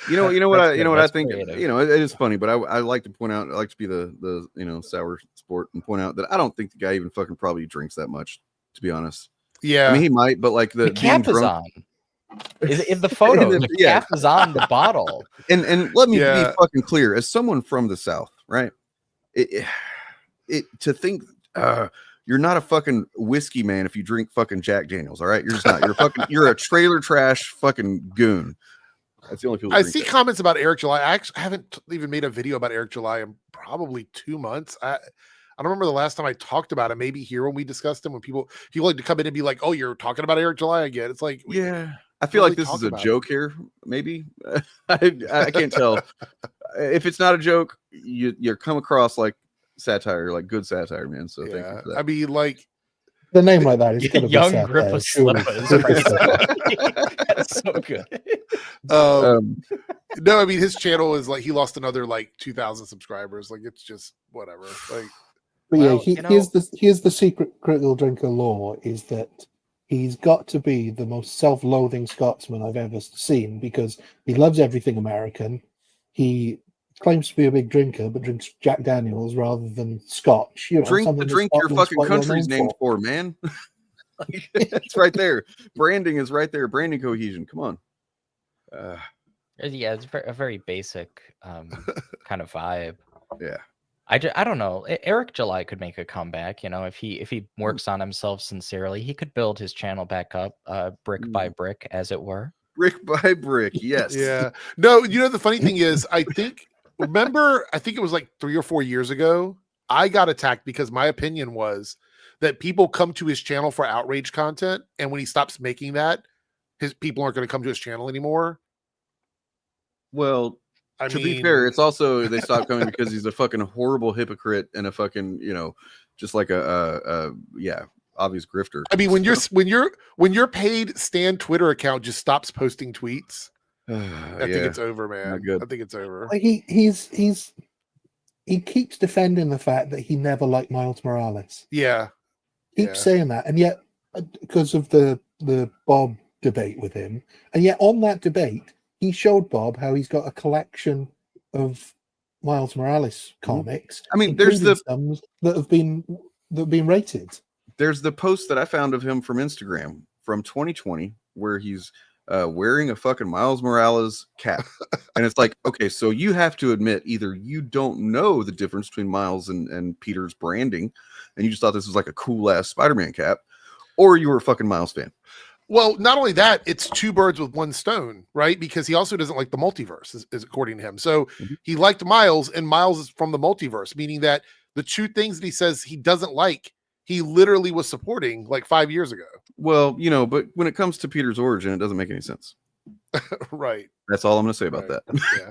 You know what I think. Creative. It is funny, but I like to point out. I like to be the sour sport and point out that I don't think the guy even fucking probably drinks that much, to be honest. Yeah, I mean he might, but like the cap is on. In the photo, the cap is on the bottle. And let me be fucking clear, as someone from the South, right? It to think you're not a fucking whiskey man if you drink fucking Jack Daniels, all right? You're just not. You're a trailer trash fucking goon. That's the only people. I see comments about Eric July. I actually haven't even made a video about Eric July in probably 2 months. I don't remember the last time I talked about it. Maybe here when we discussed him, when people like to come in and be like, "Oh, you're talking about Eric July again." It's like, I feel like this is a joke here. Maybe I can't tell. If it's not a joke, you come across like satire, like good satire, man. So thank you for that. I mean, like the name like that is Young Grippa That's so good. No, I mean his channel is like he lost another like 2,000 subscribers. Like it's just whatever. Like, but here's the secret critical drinker law is that he's got to be the most self-loathing Scotsman I've ever seen, because he loves everything American. He claims to be a big drinker, but drinks Jack Daniels rather than Scotch. Drink the drink your fucking country's named for, man. It's right there. Branding is right there. Branding cohesion. Come on. It's a very basic kind of vibe. Yeah. I don't know. Eric July could make a comeback. If he works on himself sincerely, he could build his channel back up, brick by brick, as it were. Brick by brick, yes. Yeah. No, the funny thing is, I think it was like 3 or 4 years ago, I got attacked because my opinion was that people come to his channel for outrage content, and when he stops making that, his people aren't going to come to his channel anymore. Well, to be fair, it's also they stopped coming because he's a fucking horrible hypocrite and a fucking, just like a obvious grifter. I mean, when your paid Stan Twitter account just stops posting tweets, I think it's over, man. Not good. I think it's over. Like he keeps defending the fact that he never liked Miles Morales. Yeah. Keeps saying that, and yet because of the Bob debate with him, and yet on that debate he showed Bob how he's got a collection of Miles Morales comics. I mean, there's some that have been rated. There's the post that I found of him from Instagram from 2020 where he's wearing a fucking Miles Morales cap. And it's like, okay, so you have to admit either you don't know the difference between Miles and Peter's branding, and you just thought this was like a cool ass Spider-Man cap, or you were a fucking Miles fan. Well, not only that, it's two birds with one stone, right? Because he also doesn't like the multiverse, is according to him. So he liked Miles, and Miles is from the multiverse, meaning that the two things that he says he doesn't like, he literally was supporting like 5 years ago. Well, you know, but when it comes to Peter's origin, it doesn't make any sense. Right. That's all I'm going to say about that. Yeah.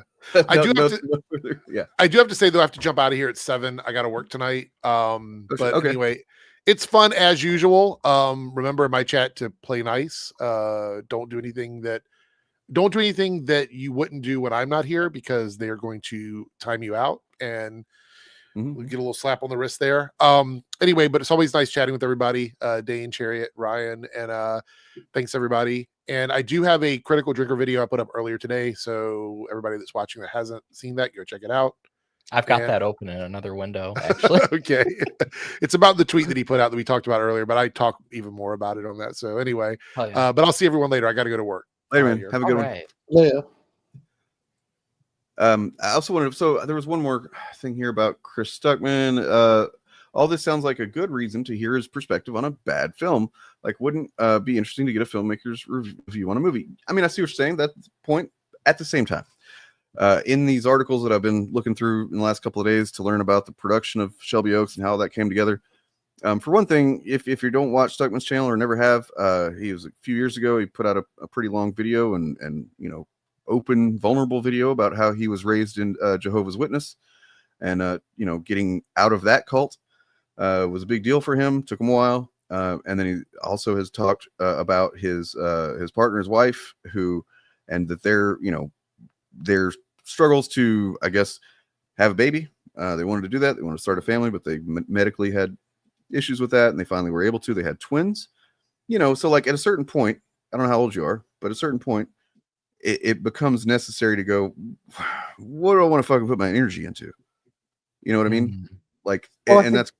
I do have to say, though, I have to jump out of here at 7. I got to work tonight. Anyway, it's fun as usual. Remember in my chat to play nice. Don't do anything that you wouldn't do when I'm not here, because they're going to time you out and we'll get a little slap on the wrist there. Anyway, but it's always nice chatting with everybody. Dane, Chariot, Ryan, and thanks everybody. And I do have a Critical Drinker video I put up earlier today, so everybody that's watching that hasn't seen that, go check it out. I've got that open in another window, actually. Okay. It's about the tweet that he put out that we talked about earlier, but I talk even more about it on that. So anyway, but I'll see everyone later. I got to go to work. Later, man. Have a good one. Later. I also wanted to, so there was one more thing here about Chris Stuckman. All this sounds like a good reason to hear his perspective on a bad film. Like, wouldn't be interesting to get a filmmaker's review on a movie? I mean, I see what you're saying. That's the point. At the same time, in these articles that I've been looking through in the last couple of days to learn about the production of Shelby Oaks and how that came together. For one thing, if you don't watch Stuckman's channel or never have, he was a few years ago, he put out a pretty long video and you know, open, vulnerable video about how he was raised in Jehovah's Witness, and you know, getting out of that cult was a big deal for him. Took him a while, and then he also has talked about his partner, his wife, and that their struggles to, I guess, have a baby. They wanted to do that. They wanted to start a family, but they medically had issues with that, and they finally were able to. They had twins, you know. So like at a certain point, I don't know how old you are, but at a certain point, it becomes necessary to go, what do I want to fucking put my energy into? You know what I mean? Like, that's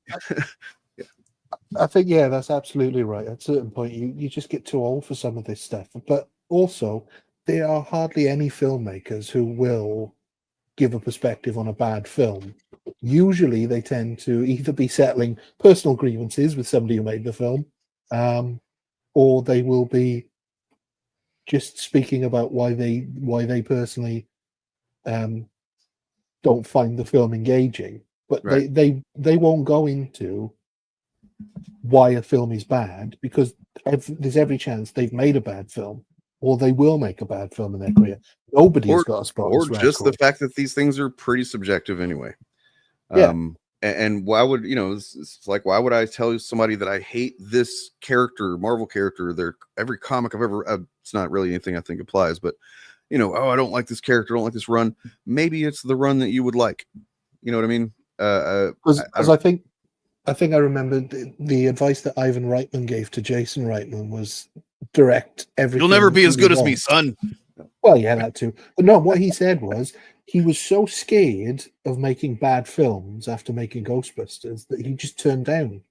I think, yeah, that's absolutely right. At a certain point, you just get too old for some of this stuff. But also, there are hardly any filmmakers who will give a perspective on a bad film. Usually, they tend to either be settling personal grievances with somebody who made the film, or they will be just speaking about why they personally don't find the film engaging. But right. they won't go into why a film is bad, because there's every chance they've made a bad film, or they will make a bad film in their career. Nobody's got a spot. Or just the fact that these things are pretty subjective anyway. Yeah. And why would, it's like, why would I tell somebody that I hate this character, Marvel character, every comic I've ever, it's not really anything I think applies, but, oh, I don't like this character, I don't like this run. Maybe it's the run that you would like. You know what I mean? Because I think I remember the advice that Ivan Reitman gave to Jason Reitman was direct everything. You'll never be as good as me, son. Well, yeah, that too. But no, what he said was he was so scared of making bad films after making Ghostbusters that he just turned down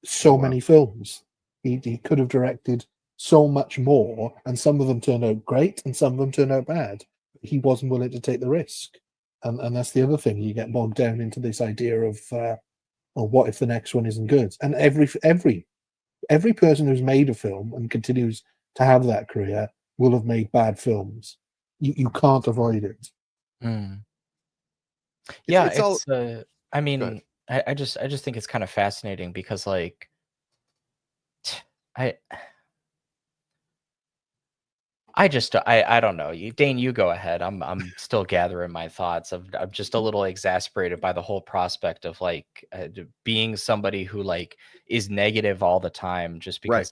so many films. He could have directed so much more, and some of them turned out great and some of them turned out bad. He wasn't willing to take the risk. And that's the other thing. You get bogged down into this idea of, well, what if the next one isn't good? And every person who's made a film and continues to have that career will have made bad films. You can't avoid it. Yeah, I mean, I just think it's kind of fascinating because, like, I don't know. Dane, you go ahead. I'm still gathering my thoughts. I'm just a little exasperated by the whole prospect of being somebody who is negative all the time, just because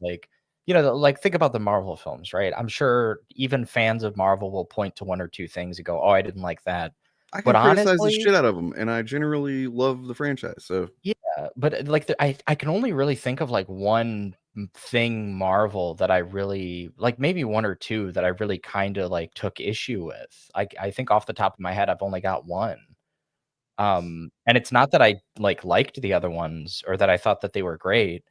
you know, like think about the Marvel films, right? I'm sure even fans of Marvel will point to one or two things and go, "Oh, I didn't like that." I can But criticize the honestly, shit out of them, and I generally love the franchise. So yeah, but like I can only really think of like one thing Marvel that I really like, maybe one or two that I really kind of like took issue with. I think off the top of my head, I've only got one. And it's not that I like liked the other ones or that I thought that they were great,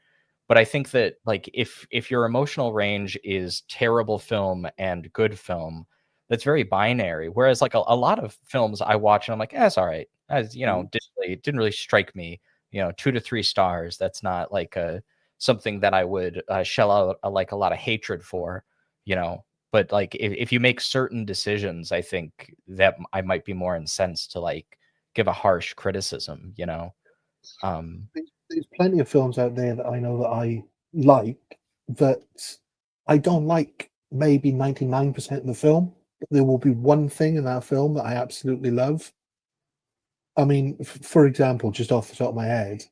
but I think that like if your emotional range is terrible film and good film, that's very binary. Whereas like a lot of films I watch and I'm like, it's all right. As you know, didn't really strike me. 2 to 3 stars. That's not like something that I would shell out like a lot of hatred for. But like if you make certain decisions, I think that I might be more incensed to like give a harsh criticism. There's plenty of films out there that I know that I like that I don't like maybe 99% of the film. But there will be one thing in that film that I absolutely love. I mean, for example, just off the top of my head,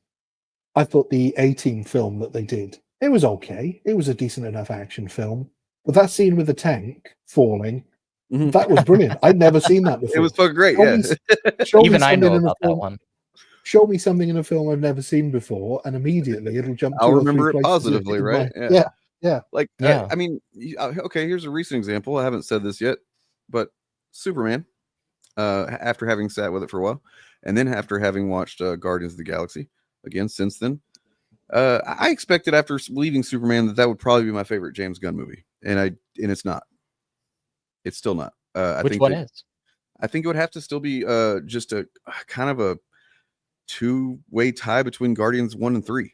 I thought the 18 film that they did, it was okay. It was a decent enough action film. But that scene with the tank falling, that was brilliant. I'd never seen that before. It was fucking great, Even I know about that one. Show me something in a film I've never seen before, and immediately it'll jump. I'll remember it positively, right? Yeah. Like, yeah. I mean, okay. Here's a recent example. I haven't said this yet, but Superman. After having sat with it for a while, and then after having watched Guardians of the Galaxy again since then, I expected after leaving Superman that would probably be my favorite James Gunn movie, and it's not. It's still not. Which one is? I think it would have to still be just a kind of a two-way tie between Guardians 1 and 3.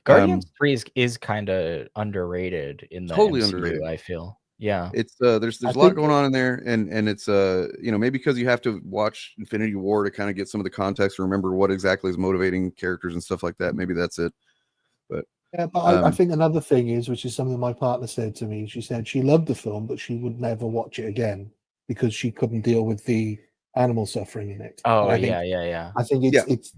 Guardians 3 is kind of underrated in the totally MCU, underrated. I feel. Yeah, it's there's a lot going on in there, and it's maybe because you have to watch Infinity War to kind of get some of the context and remember what exactly is motivating characters and stuff like that. Maybe that's it. But yeah, but I think another thing is, which is something my partner said to me. She said she loved the film, but she would never watch it again because she couldn't deal with the animal suffering in it. Oh, I think it's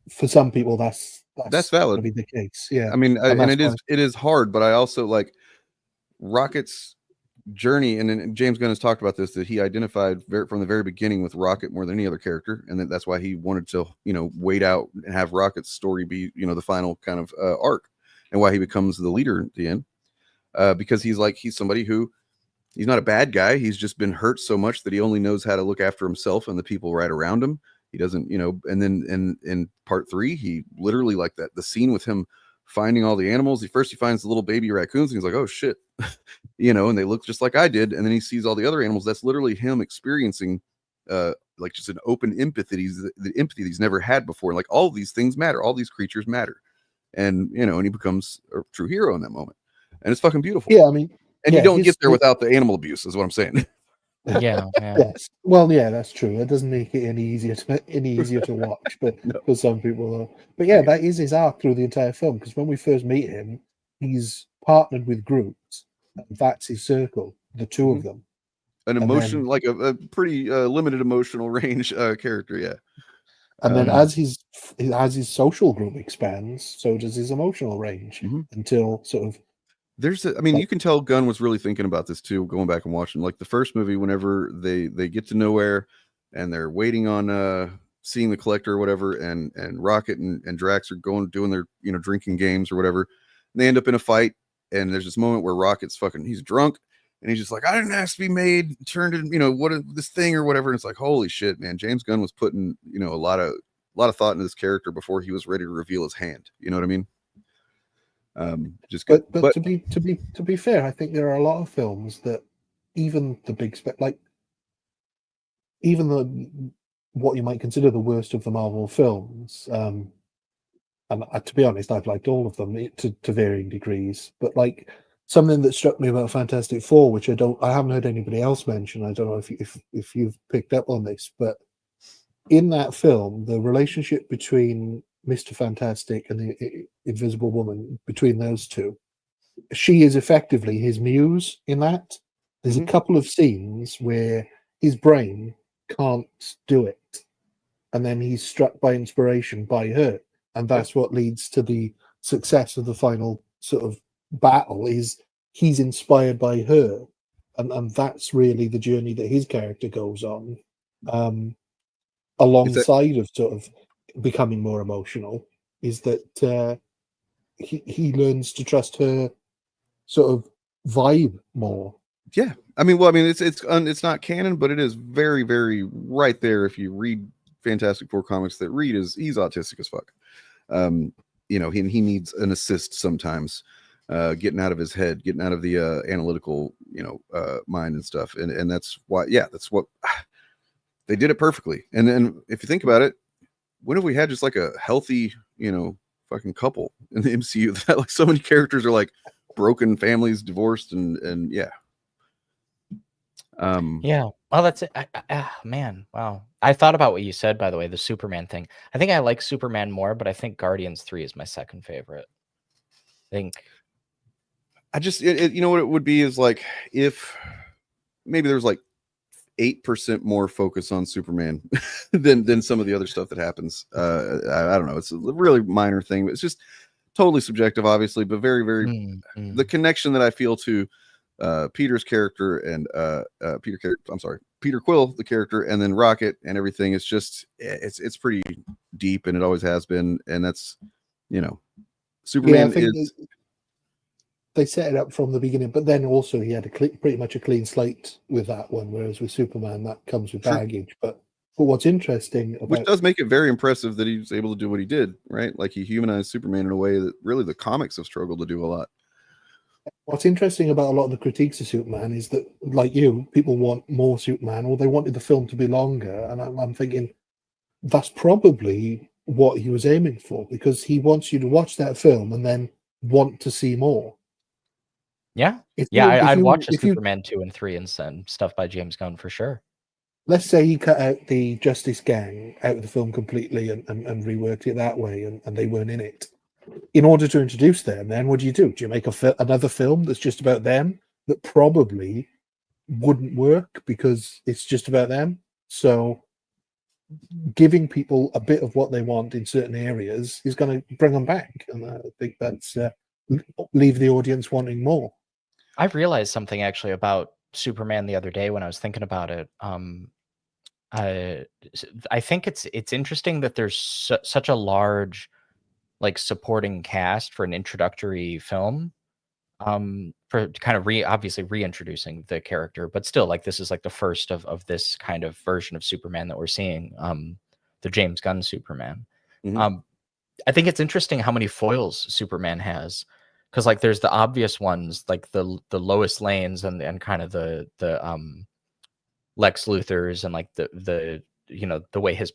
for some people that's valid. Be the case. Yeah, I mean, and it is hard, but I also like Rocket's journey, and then James Gunn has talked about this, that he identified from the very beginning with Rocket more than any other character, and that's why he wanted to wait out and have Rocket's story be the final kind of arc, and why he becomes the leader at the end, because he's somebody who he's not a bad guy. He's just been hurt so much that he only knows how to look after himself and the people right around him. He doesn't, and then in part 3, he literally, like that, the scene with him finding all the animals. He finds the little baby raccoons and he's like, oh shit, and they look just like I did. And then he sees all the other animals. That's literally him experiencing like just an open empathy, the empathy he's never had before. Like, all these things matter. All these creatures matter. And, and he becomes a true hero in that moment. And it's fucking beautiful. Yeah. I mean, and you don't get there without the animal abuse is what I'm saying. Yeah. Yes. Well, yeah, that's true. It doesn't make it any easier to watch, but for some people, but yeah, that is his arc through the entire film. Because when we first meet him, he's partnered with Groot, and that's his circle, the two of them. An emotion, like a pretty limited emotional range character, yeah. And then as his social group expands, so does his emotional range until sort of. You can tell Gunn was really thinking about this too, going back and watching like the first movie, whenever they get to nowhere and they're waiting on seeing the Collector or whatever, and Rocket and Drax are doing their drinking games or whatever, and they end up in a fight, and there's this moment where Rocket's he's drunk and he's just like, I didn't ask to be made, turned in, what is this thing or whatever, and it's like, holy shit, man, James Gunn was putting a lot of thought into this character before he was ready to reveal his hand. You know what I mean? But to be fair, I think there are a lot of films that even the big what you might consider the worst of the Marvel films, and to be honest, I've liked all of them to varying degrees. But like something that struck me about Fantastic Four, which I haven't heard anybody else mention. I don't know if you've picked up on this, but in that film, the relationship between Mr. Fantastic and the Invisible Woman, between those two, she is effectively his muse in that. There's a couple of scenes where his brain can't do it, and then he's struck by inspiration by her, and that's what leads to the success of the final sort of battle is he's inspired by her, and that's really the journey that his character goes on, alongside of sort of becoming more emotional, is that he learns to trust her sort of vibe more. Yeah, I mean, well, I mean, it's not canon, but it is very, very right there. If you read Fantastic Four comics, that Reed he's autistic as fuck. You know, he needs an assist sometimes, getting out of his head, getting out of the analytical, you know, mind and stuff. And that's why, yeah, that's what they did it perfectly. And then if you think about it, when have we had just like a healthy, you know, fucking couple in the MCU that like so many characters are like broken families, divorced, and yeah. Yeah. Well, that's it. Man, wow. I thought about what you said, by the way, the Superman thing. I think I like Superman more, but I think Guardians 3 is my second favorite. I think I just you know what it would be is like if maybe there was like 8% more focus on Superman than some of the other stuff that happens. I don't know. It's a really minor thing, but it's just totally subjective, obviously, but very, very the connection that I feel to Peter's character and Peter Quill, the character, and then Rocket and everything. It's just it's pretty deep, and it always has been. And that's, you know, Superman is. They set it up from the beginning, but then also he had pretty much a clean slate with that one, whereas with Superman that comes with baggage. But what's interesting about, which does make it very impressive that he was able to do what he did, right? Like he humanized Superman in a way that really the comics have struggled to do a lot. What's interesting about a lot of the critiques of Superman is that, like you, people want more Superman, or they wanted the film to be longer, and I'm thinking that's probably what he was aiming for, because he wants you to watch that film and then want to see more. Yeah, I'd watch a Superman 2 and 3 and stuff by James Gunn for sure. Let's say he cut out the Justice Gang out of the film completely and reworked it that way, and they weren't in it. In order to introduce them, then what do? Do you make another film that's just about them? That probably wouldn't work because it's just about them. So giving people a bit of what they want in certain areas is going to bring them back, and I think that's leave the audience wanting more. I've realized something actually about Superman the other day when I was thinking about it. I think it's interesting that there's such a large like supporting cast for an introductory film, for kind of obviously reintroducing the character, but still like this is like the first of this kind of version of Superman that we're seeing, the James Gunn Superman. I think it's interesting how many foils Superman has, because like there's the obvious ones like the Lois Lanes and kind of the Lex Luthors and like the you know the way his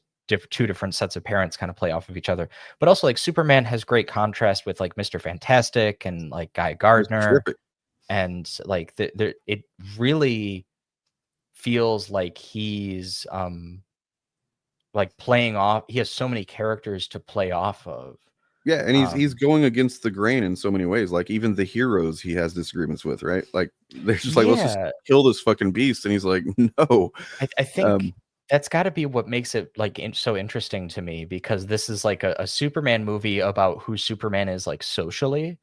two different sets of parents kind of play off of each other, but also like Superman has great contrast with like Mr. Fantastic and like Guy Gardner, and like it really feels like he's like playing off. He has so many characters to play off of. Yeah, and he's going against the grain in so many ways. Like even the heroes he has disagreements with, right? Like they're just like, let's just kill this fucking beast, and he's like, no. I think that's got to be what makes it like so interesting to me, because this is like a Superman movie about who Superman is like socially.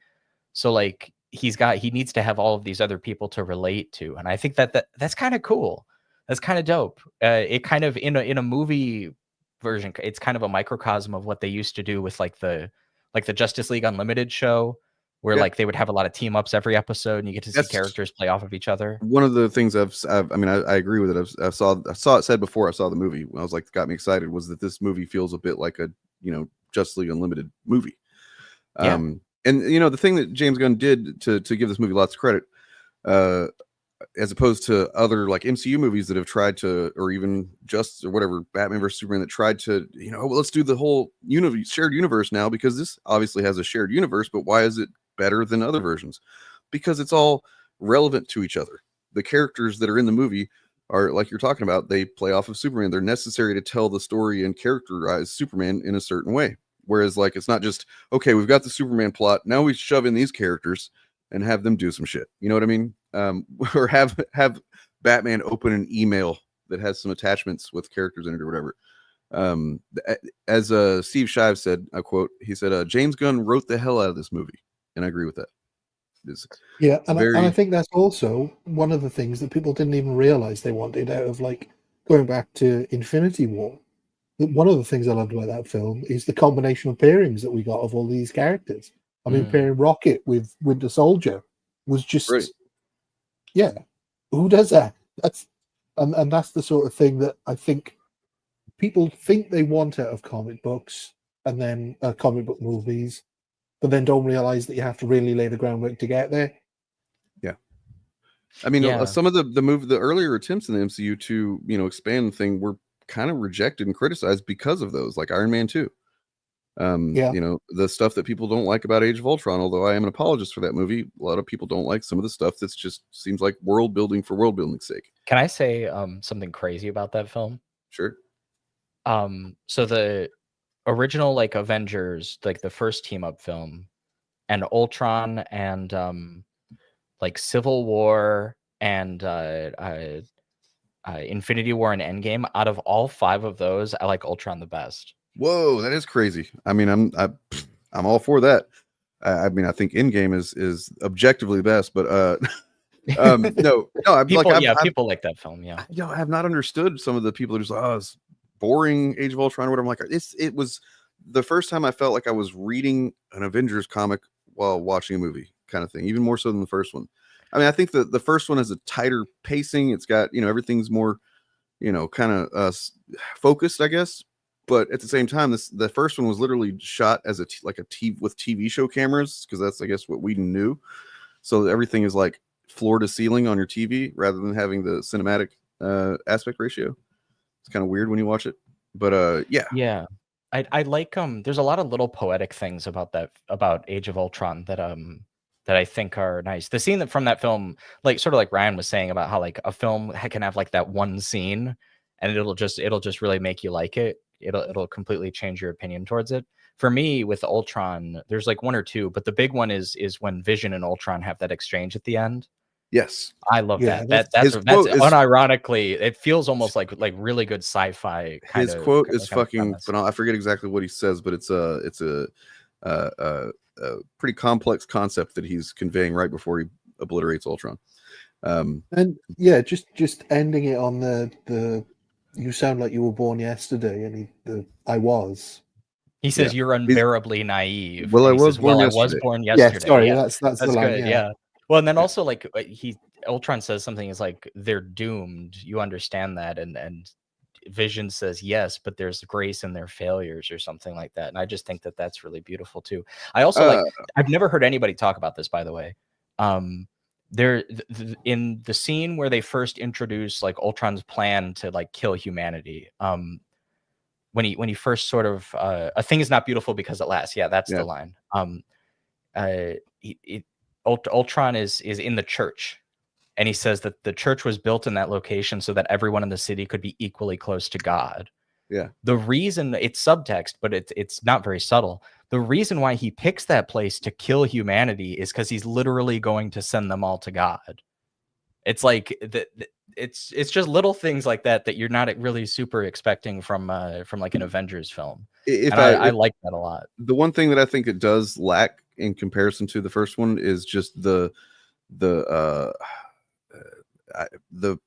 So like he needs to have all of these other people to relate to, and I think that's kind of cool. That's kind of dope. It kind of in a movie version, it's kind of a microcosm of what they used to do with like the Justice League Unlimited show, where like they would have a lot of team ups every episode, and you get to see characters play off of each other. One of the things I agree with it. I saw it said before I saw the movie. I was like, got me excited was that this movie feels a bit like a, you know, Justice League Unlimited movie. And you know, the thing that James Gunn did to give this movie lots of credit, as opposed to other like MCU movies that have tried to, or even just or whatever, Batman versus Superman that tried to, you know, well, let's do the whole shared universe now, because this obviously has a shared universe, but why is it better than other versions? Because it's all relevant to each other. The characters that are in the movie are, like you're talking about, they play off of Superman. They're necessary to tell the story and characterize Superman in a certain way. Whereas like it's not just, okay, we've got the Superman plot, now we shove in these characters and have them do some shit. You know what I mean? Or have Batman open an email that has some attachments with characters in it or whatever. As Steve Shive said, I quote, he said, James Gunn wrote the hell out of this movie. And I agree with that. is and I think that's also one of the things that people didn't even realize they wanted out of, like, going back to Infinity War. One of the things I loved about that film is the combination of pairings that we got of all these characters. I mean, pairing Rocket with Winter Soldier was just, who does that? And that's the sort of thing that I think people think they want out of comic books and then comic book movies, but then don't realize that you have to really lay the groundwork to get there. Yeah. I mean, some of the earlier attempts in the MCU to, expand the thing were kind of rejected and criticized because of those, like Iron Man 2. The stuff that people don't like about Age of Ultron, although I am an apologist for that movie, a lot of people don't like some of the stuff that's just seems like world building for world building's sake. Can I say something crazy about that film? Sure. So the original, like, Avengers, like the first team up film, and Ultron, and like Civil War, and Infinity War and Endgame, out of all 5 of those, I like Ultron the best. Whoa, that is crazy. I mean, I'm all for that. I mean, I think Endgame is objectively the best, but no, people like that film. Yeah, I have not understood some of the people that are just like, it's boring, Age of Ultron or whatever. I'm like, it was the first time I felt like I was reading an Avengers comic while watching a movie, kind of thing, even more so than the first one. I mean, I think the first one has a tighter pacing. It's got, everything's more, kind of focused, I guess. But at the same time, the first one was literally shot as with TV show cameras, because that's, I guess, what we knew. So everything is like floor to ceiling on your TV rather than having the cinematic aspect ratio. It's kind of weird when you watch it, but yeah. I like there's a lot of little poetic things about Age of Ultron that I think are nice. The scene from that film, like, sort of like Ryan was saying about how, like, a film can have like that one scene and it'll just really make you like it. It'll completely change your opinion towards it. For me, with Ultron, there's like 1 or 2, but the big one is when Vision and Ultron have that exchange at the end. Yes, I love that. That's unironically, it feels almost like really good sci-fi kind of. His quote is fucking phenomenal. I forget exactly what he says, but it's a pretty complex concept that he's conveying right before he obliterates Ultron. And yeah, just ending it on the you sound like you were born yesterday, and I was. He says you're unbearably naive. Well, I was born yesterday. Yeah, sorry, that's the line. Good. Yeah. Well, and then also, like, Ultron says something is like, they're doomed. You understand that, and Vision says yes, but there's grace in their failures or something like that. And I just think that that's really beautiful too. I also I've never heard anybody talk about this, by the way. In the scene where they first introduce, like, Ultron's plan to, like, kill humanity, when he first sort of a thing is not beautiful because it lasts. Yeah, that's the line. Ultron is in the church, and he says that the church was built in that location so that everyone in the city could be equally close to God. Yeah. The reason, it's subtext, but it's not very subtle. The reason why he picks that place to kill humanity is because he's literally going to send them all to God. It's like it's just little things like that you're not really super expecting from like an Avengers film. I like that a lot. The one thing that I think it does lack in comparison to the first one is just the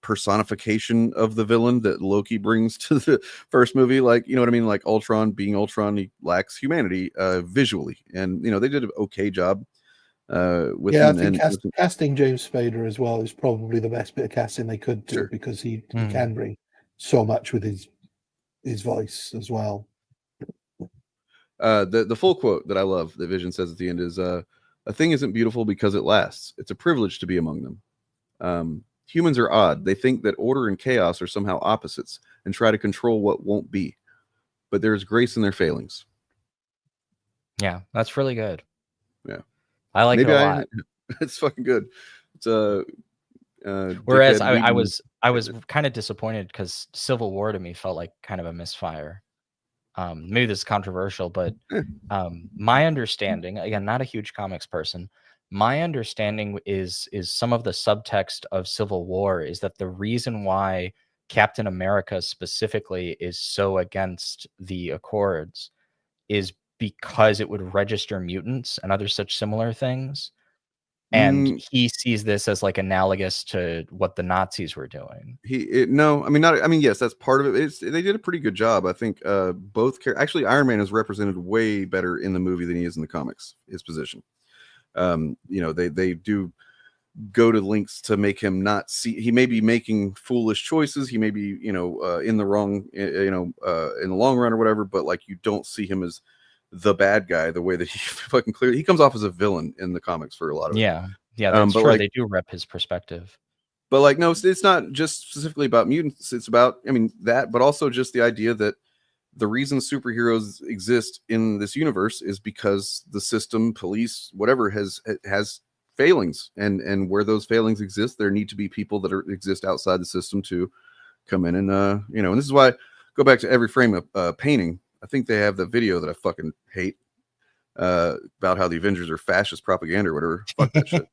personification of the villain that Loki brings to the first movie. Like, you know what I mean? Like, Ultron being Ultron, he lacks humanity visually, and they did an okay job with him. I think casting James Spader as well is probably the best bit of casting they could do, because he can bring so much with his voice as well. The full quote that I love that Vision says at the end is, a thing isn't beautiful because it lasts. It's a privilege to be among them. Humans are odd. They think that order and chaos are somehow opposites and try to control what won't be. But there is grace in their failings. Yeah, that's really good. Yeah. I like it a lot. It's fucking good. It's whereas I was kind of disappointed because Civil War to me felt like kind of a misfire. Maybe this is controversial, but my understanding, again, not a huge comics person, my understanding is some of the subtext of Civil War is that the reason why Captain America specifically is so against the Accords is because it would register mutants and other such similar things. And he sees this as like analogous to what the Nazis were doing. No, I mean, not. I mean, yes, that's part of it. They did a pretty good job. I think actually Iron Man is represented way better in the movie than he is in the comics. His position, they do go to lengths to make him not see. He may be making foolish choices. He may be, in the wrong, in the long run or whatever. But like, you don't see him as the bad guy the way that he fucking clearly. He comes off as a villain in the comics for a lot of it. Yeah, that's but true. Like, they do rep his perspective. But like, no, it's not just specifically about mutants. It's about, that, but also just the idea that the reason superheroes exist in this universe is because the system, police, whatever, has failings, and where those failings exist, there need to be people that exist outside the system to come in and and this is why I go back to every frame of painting. I think they have the video that I fucking hate about how the Avengers are fascist propaganda or whatever. Fuck that shit.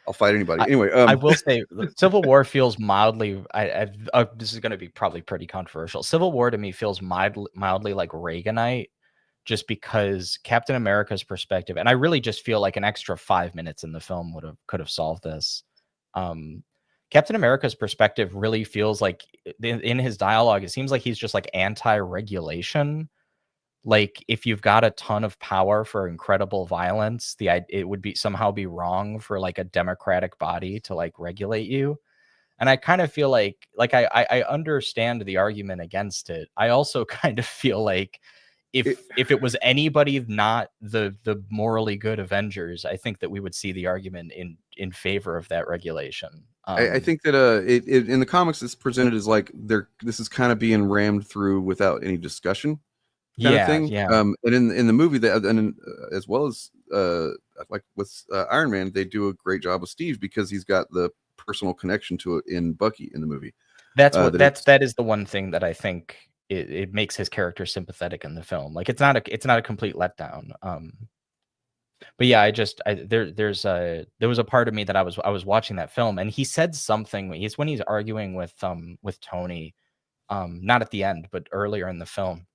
I'll fight anybody. Anyway, I will say Civil War feels mildly. This is going to be probably pretty controversial. Civil War to me feels mildly like Reaganite, just because Captain America's perspective, and I really just feel like an extra 5 minutes in the film could have solved this. Captain America's perspective really feels like in his dialogue, it seems like he's just like anti-regulation. Like, if you've got a ton of power for incredible violence, it would somehow be wrong for like a democratic body to like regulate you. And I kind of feel like I understand the argument against it. I also kind of feel like if it was anybody not the morally good Avengers, I think that we would see the argument in favor of that regulation. I think that in the comics it's presented as like this is kind of being rammed through without any discussion. Kind of thing. And in the movie, as well as like with Iron Man, they do a great job with Steve because he's got the personal connection to it in Bucky in the movie. That is the one thing that I think it makes his character sympathetic in the film. Like, it's not a complete letdown. But yeah, there was a part of me that I was watching that film, and he said something. When he's arguing with Tony, not at the end, but earlier in the film.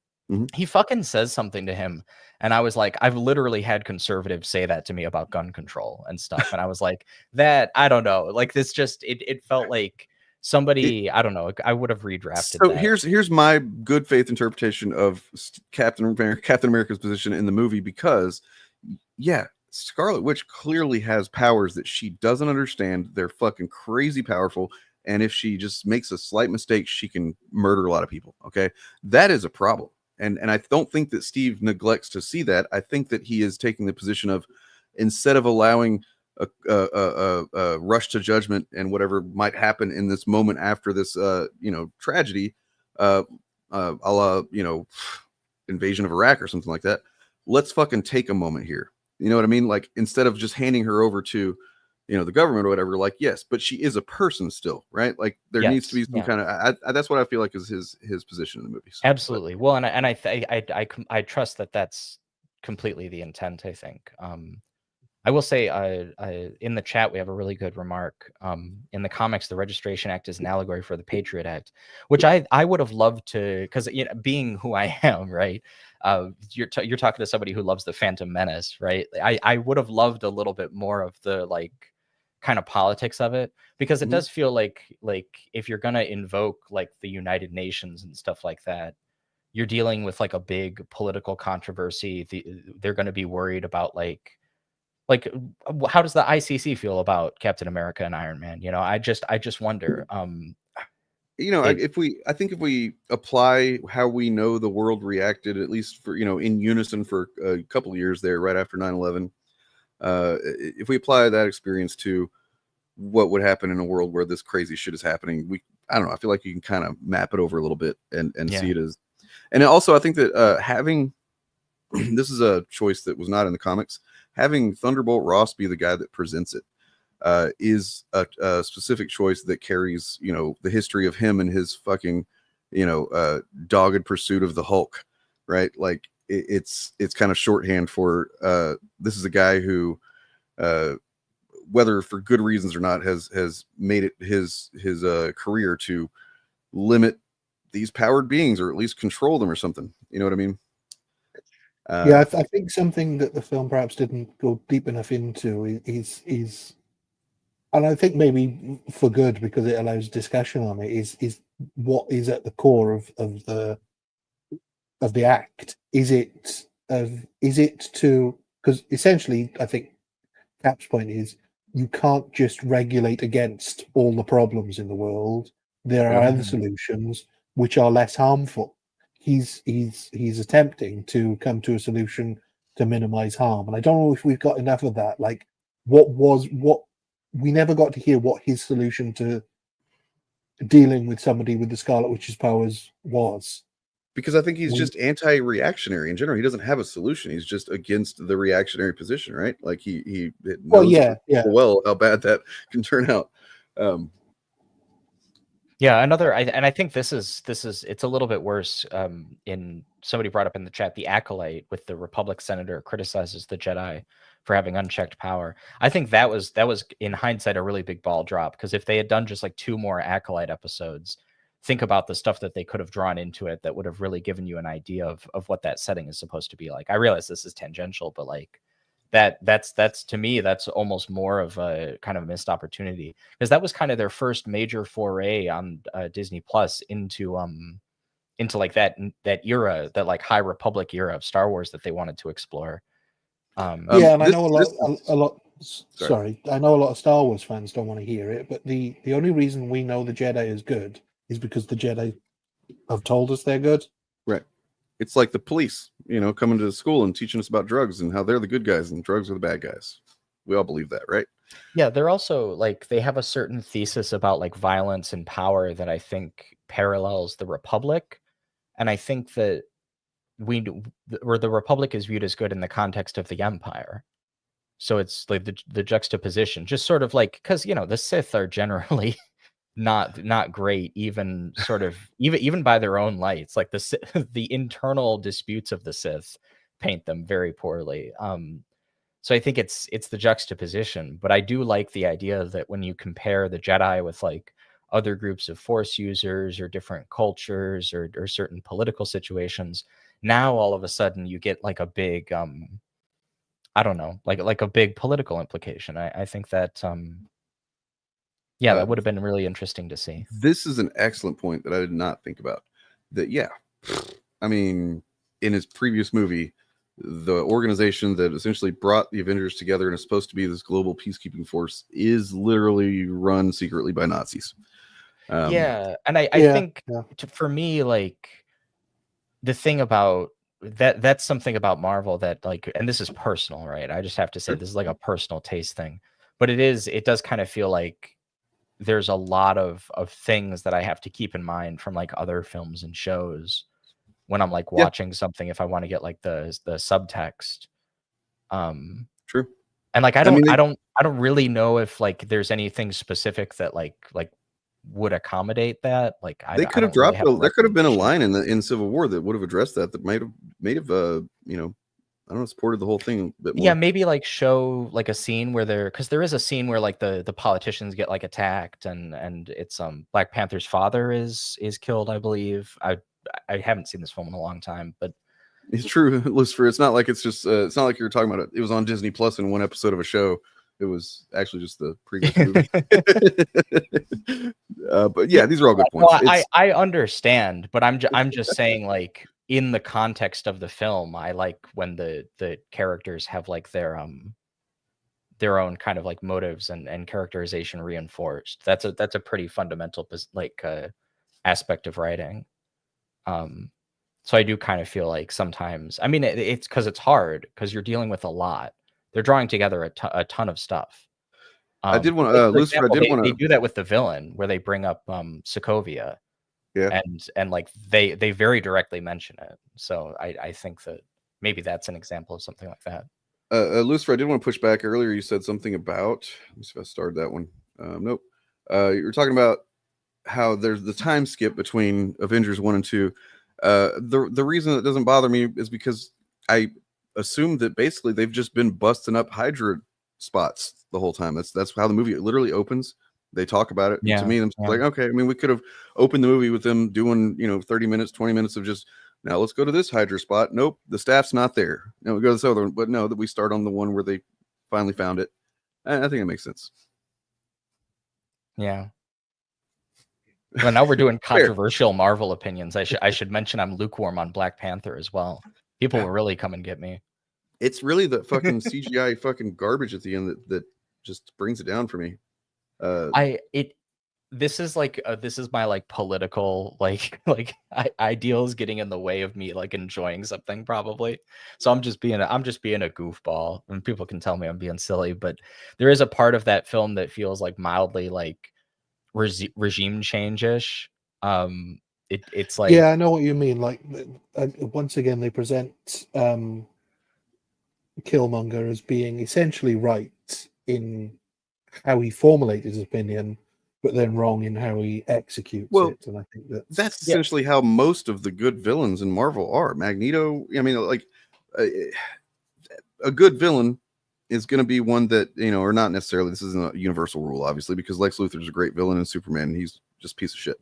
He fucking says something to him, and I was like, I've literally had conservatives say that to me about gun control and stuff, and I was like, I don't know, like, this just it felt like somebody, I don't know, I would have redrafted. So here's my good faith interpretation of Captain America's position in the movie, because Scarlet Witch clearly has powers that she doesn't understand. They're fucking crazy powerful. And if she just makes a slight mistake, she can murder a lot of people. Okay. That is a problem. And I don't think that Steve neglects to see that. I think that he is taking the position of, instead of allowing a rush to judgment and whatever might happen in this moment after this, tragedy, a la, invasion of Iraq or something like that, let's fucking take a moment here. You know what I mean? Like, instead of just handing her over to, the government or whatever, like, yes, but she is a person still, right? Like, there needs to be some kind of, that's what I feel like is his position in the movie. So, absolutely. Well, and I trust that that's completely the intent, I think. I will say, in the chat, we have a really good remark. In the comics, the Registration Act is an allegory for the Patriot Act, which I would have loved to, because, being who I am, right? You're talking to somebody who loves the Phantom Menace, right? I would have loved a little bit more of the, like, kind of politics of it, because it does feel like if you're gonna invoke like the United Nations and stuff like that, you're dealing with like a big political controversy. They're going to be worried about like how does the ICC feel about Captain America and Iron Man? I just wonder. If we apply how we know the world reacted, at least for in unison for a couple of years there, right after 9/11. If we apply that experience to what would happen in a world where this crazy shit is happening, I don't know. I feel like you can kind of map it over a little bit and see it as, and also I think that having, this is a choice that was not in the comics, having Thunderbolt Ross be the guy that presents it is a specific choice that carries, the history of him and his fucking, dogged pursuit of the Hulk, right? Like, it's kind of shorthand for this is a guy who, whether for good reasons or not, has made it his career to limit these powered beings, or at least control them or something. You know what I mean? I think something that the film perhaps didn't go deep enough into is, and I think maybe for good because it allows discussion on it, is what is at the core of the act. Is it to, because essentially I think Cap's point is you can't just regulate against all the problems in the world. There are other solutions which are less harmful. He's attempting to come to a solution to minimize harm, and I don't know if we've got enough of that. Like, what we never got to hear what his solution to dealing with somebody with the Scarlet Witch's powers was. Because I think he's just anti-reactionary in general. He doesn't have a solution. He's just against the reactionary position, right? Like he knows well how bad that can turn out. Yeah, and I think this is it's a little bit worse. In somebody brought up in the chat, the Acolyte with the Republic senator criticizes the Jedi for having unchecked power. I think that was in hindsight a really big ball drop, because if they had done just like 2 more Acolyte episodes, think about the stuff that they could have drawn into it that would have really given you an idea of what that setting is supposed to be like. I realize this is tangential, but like that's to me, that's almost more of a kind of missed opportunity, because that was kind of their first major foray on Disney Plus into like that era, that like High Republic era of Star Wars that they wanted to explore. And I know a lot. Sorry, I know a lot of Star Wars fans don't want to hear it, but the only reason we know the Jedi is good is because the Jedi have told us they're good. Right. It's like the police, coming to the school and teaching us about drugs and how they're the good guys and drugs are the bad guys. We all believe that, right? Yeah, they're also like, they have a certain thesis about like violence and power that I think parallels the Republic. And I think that the Republic is viewed as good in the context of the Empire. So it's like the juxtaposition, just sort of like, because the Sith are generally not great, even sort of even by their own lights. Like the internal disputes of the Sith paint them very poorly. So I think it's the juxtaposition, but I do like the idea that when you compare the Jedi with like other groups of Force users or different cultures or certain political situations, now all of a sudden you get like a big I don't know, like a big political implication. I think that that would have been really interesting to see. This is an excellent point that I did not think about. That, I mean, in his previous movie, the organization that essentially brought the Avengers together and is supposed to be this global peacekeeping force is literally run secretly by Nazis. And I think for me, like, the thing about that's something about Marvel that, like, and this is personal, right? I just have to say this is like a personal taste thing, but it does kind of feel like there's a lot of things that I have to keep in mind from like other films and shows when I'm like watching something, if I want to get like the subtext. True. And like I don't really know if like there's anything specific that like would accommodate that. Like they could have dropped there could have been a line in Civil War that would have addressed that might have I don't know, supported the whole thing a bit more. Yeah, maybe like show like a scene where because there is a scene where like the politicians get like attacked and it's Black Panther's father is killed, I believe. I haven't seen this film in a long time, but it's true, Lucifer. It's not like it's just it's not like you're talking about it was on Disney Plus in one episode of a show. It was actually just the previous movie. But yeah, these are all good points. Well, I understand, but I'm just saying, like, in the context of the film, I like when the characters have like their own kind of like motives and characterization reinforced. That's a pretty fundamental like aspect of writing. So I do kind of feel like sometimes, I mean, it's because it's hard because you're dealing with a lot. They're drawing together a ton of stuff. I did want to, Lucifer. They do that with the villain where they bring up Sokovia. Yeah, and like they very directly mention it. So I think that maybe that's an example of something like that. Lucifer, I did want to push back earlier. You said something about, let me see if I started that one. Nope. You were talking about how there's the time skip between Avengers 1 and 2. The reason it doesn't bother me is because I assume that basically they've just been busting up Hydra spots the whole time. That's how the movie literally opens. They talk about it. Yeah, to me, I'm like, okay. I mean, we could have opened the movie with them doing 30 minutes, 20 minutes of just Now let's go to this Hydra spot. Nope, the staff's not there. Now we go to this other one, but no, that we start on the one where they finally found it. I think it makes sense. Yeah. Well, now we're doing controversial Marvel opinions. I should mention I'm lukewarm on Black Panther as well. People will really come and get me. It's really the fucking CGI fucking garbage at the end that just brings it down for me. This is my like political ideals getting in the way of me like enjoying something probably. So I'm just being a goofball, and people can tell me I'm being silly, but there is a part of that film that feels like mildly like regime change-ish. It's like, yeah, I know what you mean. Like once again, they present Killmonger as being essentially right in how he formulated his opinion, but then wrong in how he executes it. And I think that's essentially how most of the good villains in Marvel are. Magneto, I mean, like a good villain is going to be one that, or not necessarily, this isn't a universal rule, obviously, because Lex Luthor's a great villain and Superman, and he's just a piece of shit.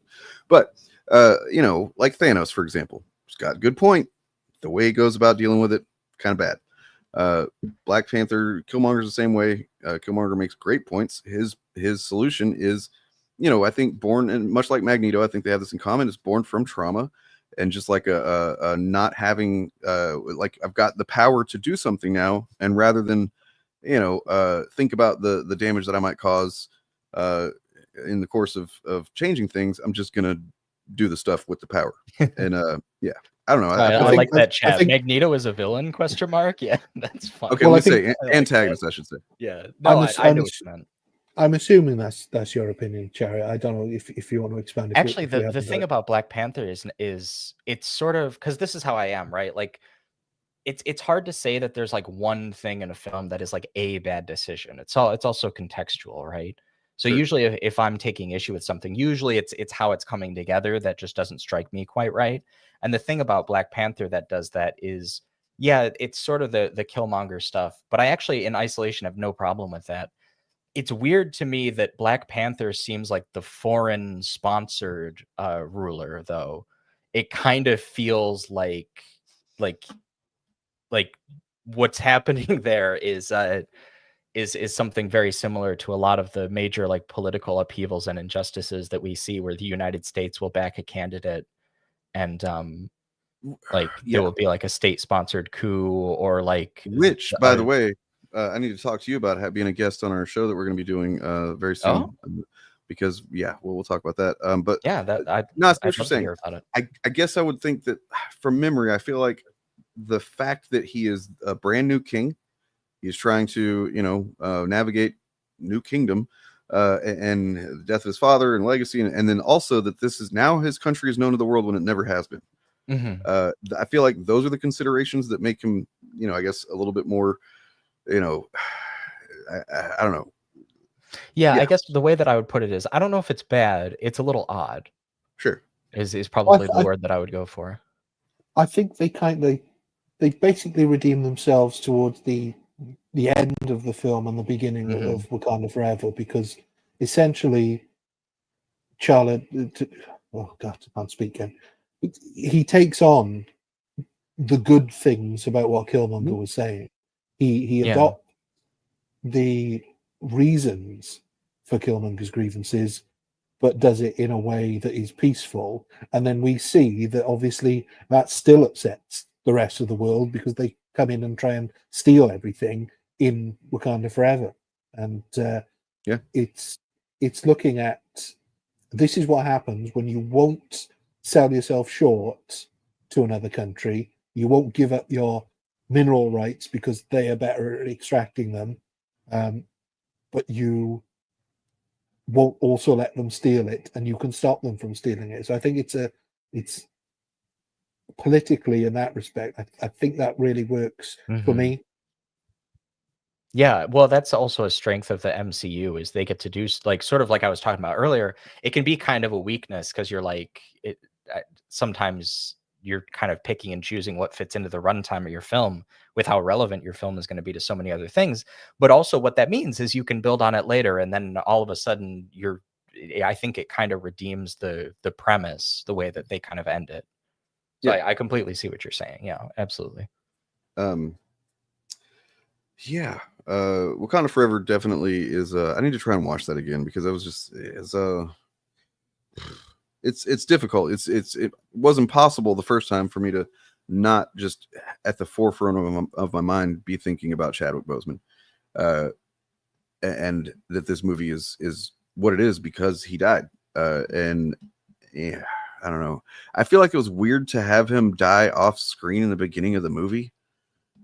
But, like Thanos, for example, he's got a good point. The way he goes about dealing with it, kind of bad. Black Panther, Killmonger's the same way. Killmonger makes great points. His solution is, I think born, and much like Magneto, I think they have this in common, is born from trauma. And just like a not having, like, I've got the power to do something now, and rather than, think about the damage that I might cause in the course of changing things, I'm just gonna do the stuff with the power. And yeah, I don't know. I like that chat. Magneto is a villain? ? Yeah, that's fine. Okay, let's say antagonist, I should say. Yeah, no, I know what you meant. I'm assuming that's your opinion, Cherry. I don't know if you want to expand. Actually, the thing about Black Panther is it's sort of, because this is how I am, right? Like, it's hard to say that there's like one thing in a film that is like a bad decision. It's also contextual, right? So usually if I'm taking issue with something, usually it's how it's coming together that just doesn't strike me quite right. And the thing about Black Panther that does that is, yeah, it's sort of the Killmonger stuff, but I actually in isolation have no problem with that. It's weird to me that Black Panther seems like the foreign sponsored ruler, though. It kind of feels like what's happening there is something very similar to a lot of the major like political upheavals and injustices that we see, where the United States will back a candidate and there will be like a state sponsored coup, or like, which by the way, I need to talk to you about being a guest on our show that we're going to be doing very soon. Because we'll talk about that. But yeah, that's what you're saying. I guess I would think that from memory, I feel like the fact that he is a brand new king, he's trying to navigate new kingdom, and the death of his father and legacy, and then also that this is now his country is known to the world when it never has been. I feel like those are the considerations that make him, I guess a little bit more, I don't know. Yeah, I guess the way that I would put it is, I don't know if it's bad. It's a little odd. Sure. Is probably the word that I would go for. I think they basically redeem themselves towards the end of the film and the beginning of Wakanda Forever, because essentially Charlotte, oh God, I can't speak again. He takes on the good things about what Killmonger was saying. He adopts the reasons for Killmonger's grievances, but does it in a way that is peaceful. And then we see that obviously that still upsets the rest of the world, because they come in and try and steal everything in Wakanda Forever. And it's looking at, this is what happens when you won't sell yourself short to another country. You won't give up your mineral rights because they are better at extracting them, but you won't also let them steal it, and you can stop them from stealing it. So I think it's politically, in that respect, I think that really works for me. Yeah, well, that's also a strength of the MCU, is they get to do like, sort of like I was talking about earlier. It can be kind of a weakness because you're like, sometimes you're kind of picking and choosing what fits into the runtime of your film with how relevant your film is going to be to so many other things. But also what that means is you can build on it later, and then all of a sudden I think it kind of redeems the premise, the way that they kind of end it. So I completely see what you're saying. Yeah, absolutely. Yeah. Wakanda Forever definitely is. I need to try and watch that again because I was just it's difficult. It was impossible the first time for me to not just at the forefront of my mind be thinking about Chadwick Boseman, and that this movie is what it is because he died. And yeah, I don't know. I feel like it was weird to have him die off screen in the beginning of the movie.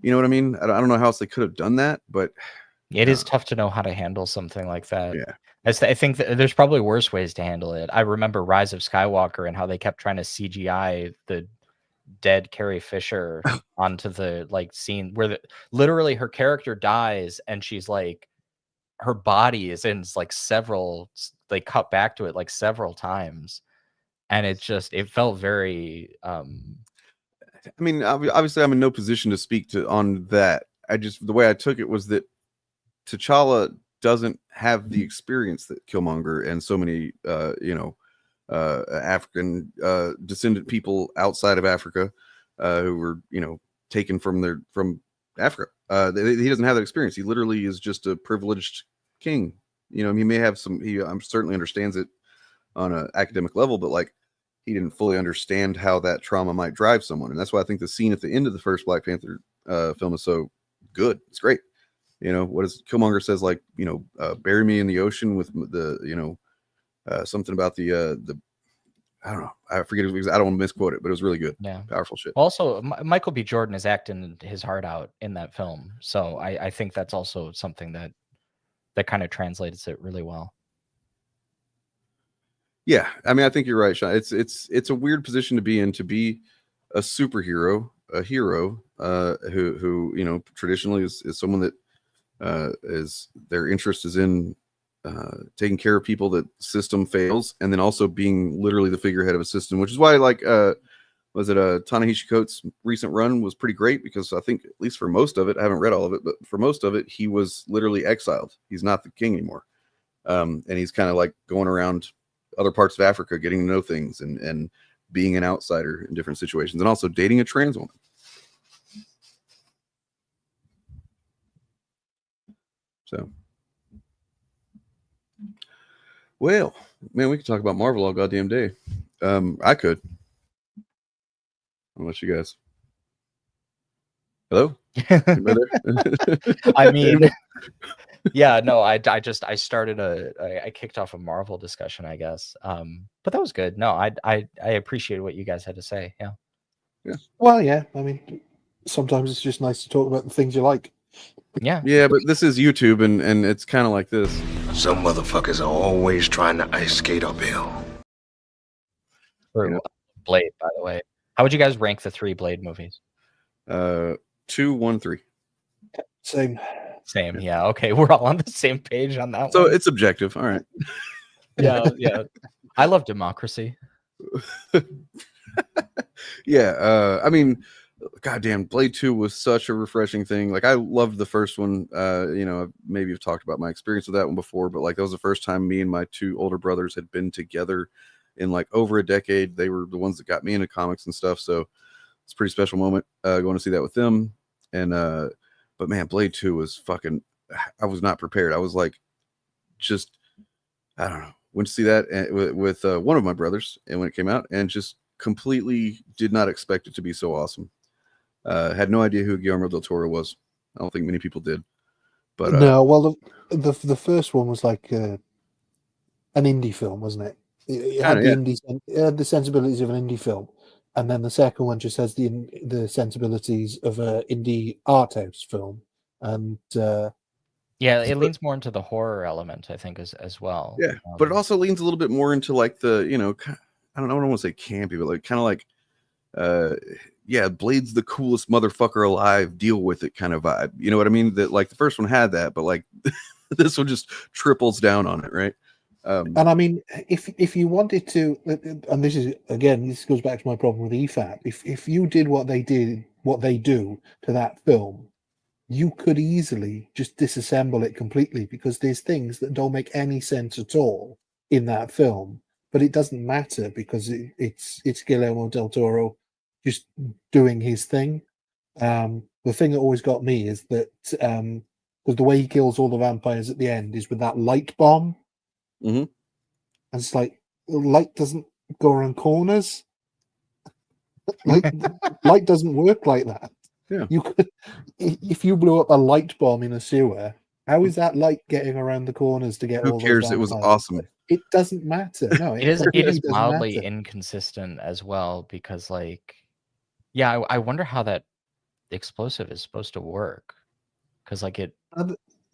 You know what I mean? I don't know how else they could have done that, but it is tough to know how to handle something like that. Yeah. I think that there's probably worse ways to handle it. I remember Rise of Skywalker and how they kept trying to CGI the dead Carrie Fisher onto the scene where literally her character dies and she's like, her body is in several, they cut back to it several times. And it felt very, I mean, obviously I'm in no position to speak on that. The way I took it was that T'Challa doesn't have the experience that Killmonger and so many, African descendant people outside of Africa who were, taken from Africa. He doesn't have that experience. He literally is just a privileged king. He may have he certainly understands it on an academic level, but he didn't fully understand how that trauma might drive someone. And that's why I think the scene at the end of the first Black Panther film is so good. It's great. What is Killmonger says, bury me in the ocean with the, something about the, I don't know. I forget it because I don't want to misquote it, but it was really good. Yeah. Powerful shit. Also, Michael B. Jordan is acting his heart out in that film. So I think that's also something that kind of translates it really well. Yeah. I mean, I think you're right, Sean. It's a weird position to be in, to be a superhero, a hero, who traditionally is someone that is their interest is in taking care of people that system fails, and then also being literally the figurehead of a system, which is why was it Ta-Nehisi Coates' recent run was pretty great, because I think at least for most of it, I haven't read all of it, but for most of it, he was literally exiled. He's not the king anymore, and he's kind of going around other parts of Africa, getting to know things and being an outsider in different situations, and also dating a trans woman. So, well, man, we could talk about Marvel all goddamn day. I could. How about you guys? Hello? I mean, yeah, no, I started I kicked off a Marvel discussion, I guess. But that was good. No, I appreciate what you guys had to say. Yeah. Yeah. Well, yeah. I mean, sometimes it's just nice to talk about the things you like. Yeah. Yeah, but this is YouTube, and it's kind of like this. Some motherfuckers are always trying to ice skate uphill. Blade, by the way. How would you guys rank the 3 Blade movies? 2, 1, 3. Same. Yeah. Okay, we're all on the same page on that one. So it's objective. All right. Yeah. I love democracy. Yeah. I mean, goddamn, Blade 2 was such a refreshing thing. I loved the first one. Maybe I've talked about my experience with that one before, but that was the first time me and my 2 older brothers had been together in over a decade. They were the ones that got me into comics and stuff. So it's a pretty special moment going to see that with them. And but man, Blade 2 was fucking, I was not prepared. I was just, I don't know, went to see that with one of my brothers, and when it came out, and just completely did not expect it to be so awesome. Had no idea who Guillermo del Toro was. I don't think many people did. But no, well, the first one was an indie film, wasn't it? It had the sensibilities of an indie film, and then the second one just has the sensibilities of an indie art house film, and yeah, it leans more into the horror element, I think, as well. Yeah, but it also leans a little bit more into I don't want to say campy, but kind of yeah, Blade's the coolest motherfucker alive, deal with it kind of vibe. You know what I mean? That the first one had that, but this one just triples down on it, right? And I mean, if you wanted to, and this goes back to my problem with EFAP. If you did what they do to that film, you could easily just disassemble it completely, because there's things that don't make any sense at all in that film. But it doesn't matter, because it's Guillermo del Toro just doing his thing. The thing that always got me is that because the way he kills all the vampires at the end is with that light bomb. Mm-hmm. And it's like, light doesn't go around corners. Like, light doesn't work like that. Yeah. You could, if you blew up a light bomb in a sewer, how is that light getting around the corners to get Who all cares? those It was vampires? awesome. It doesn't matter. No, it is doesn't mildly matter. inconsistent as well, because like, yeah, I wonder how that explosive is supposed to work, because like